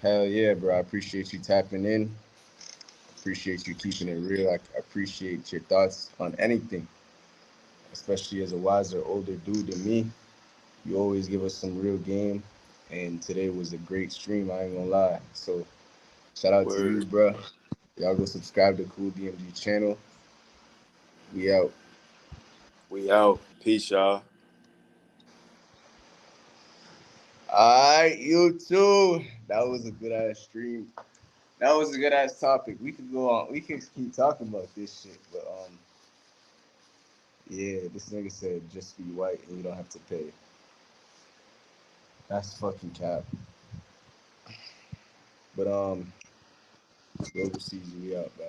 hell yeah, bro. I appreciate you tapping in. Appreciate you keeping it real. I appreciate your thoughts on anything, especially as a wiser, older dude than me. You always give us some real game, and today was a great stream. I ain't gonna lie. So shout out to you, Word. bro. Y'all go subscribe to Cool DMG channel. We out. We out. Peace, y'all. All right, you too. That was a good ass stream. That was a good ass topic. We could go on. We can keep talking about this shit, but yeah, this nigga said just be white and you don't have to pay. That's fucking cap. But Global CeezyCeezy, we out, man.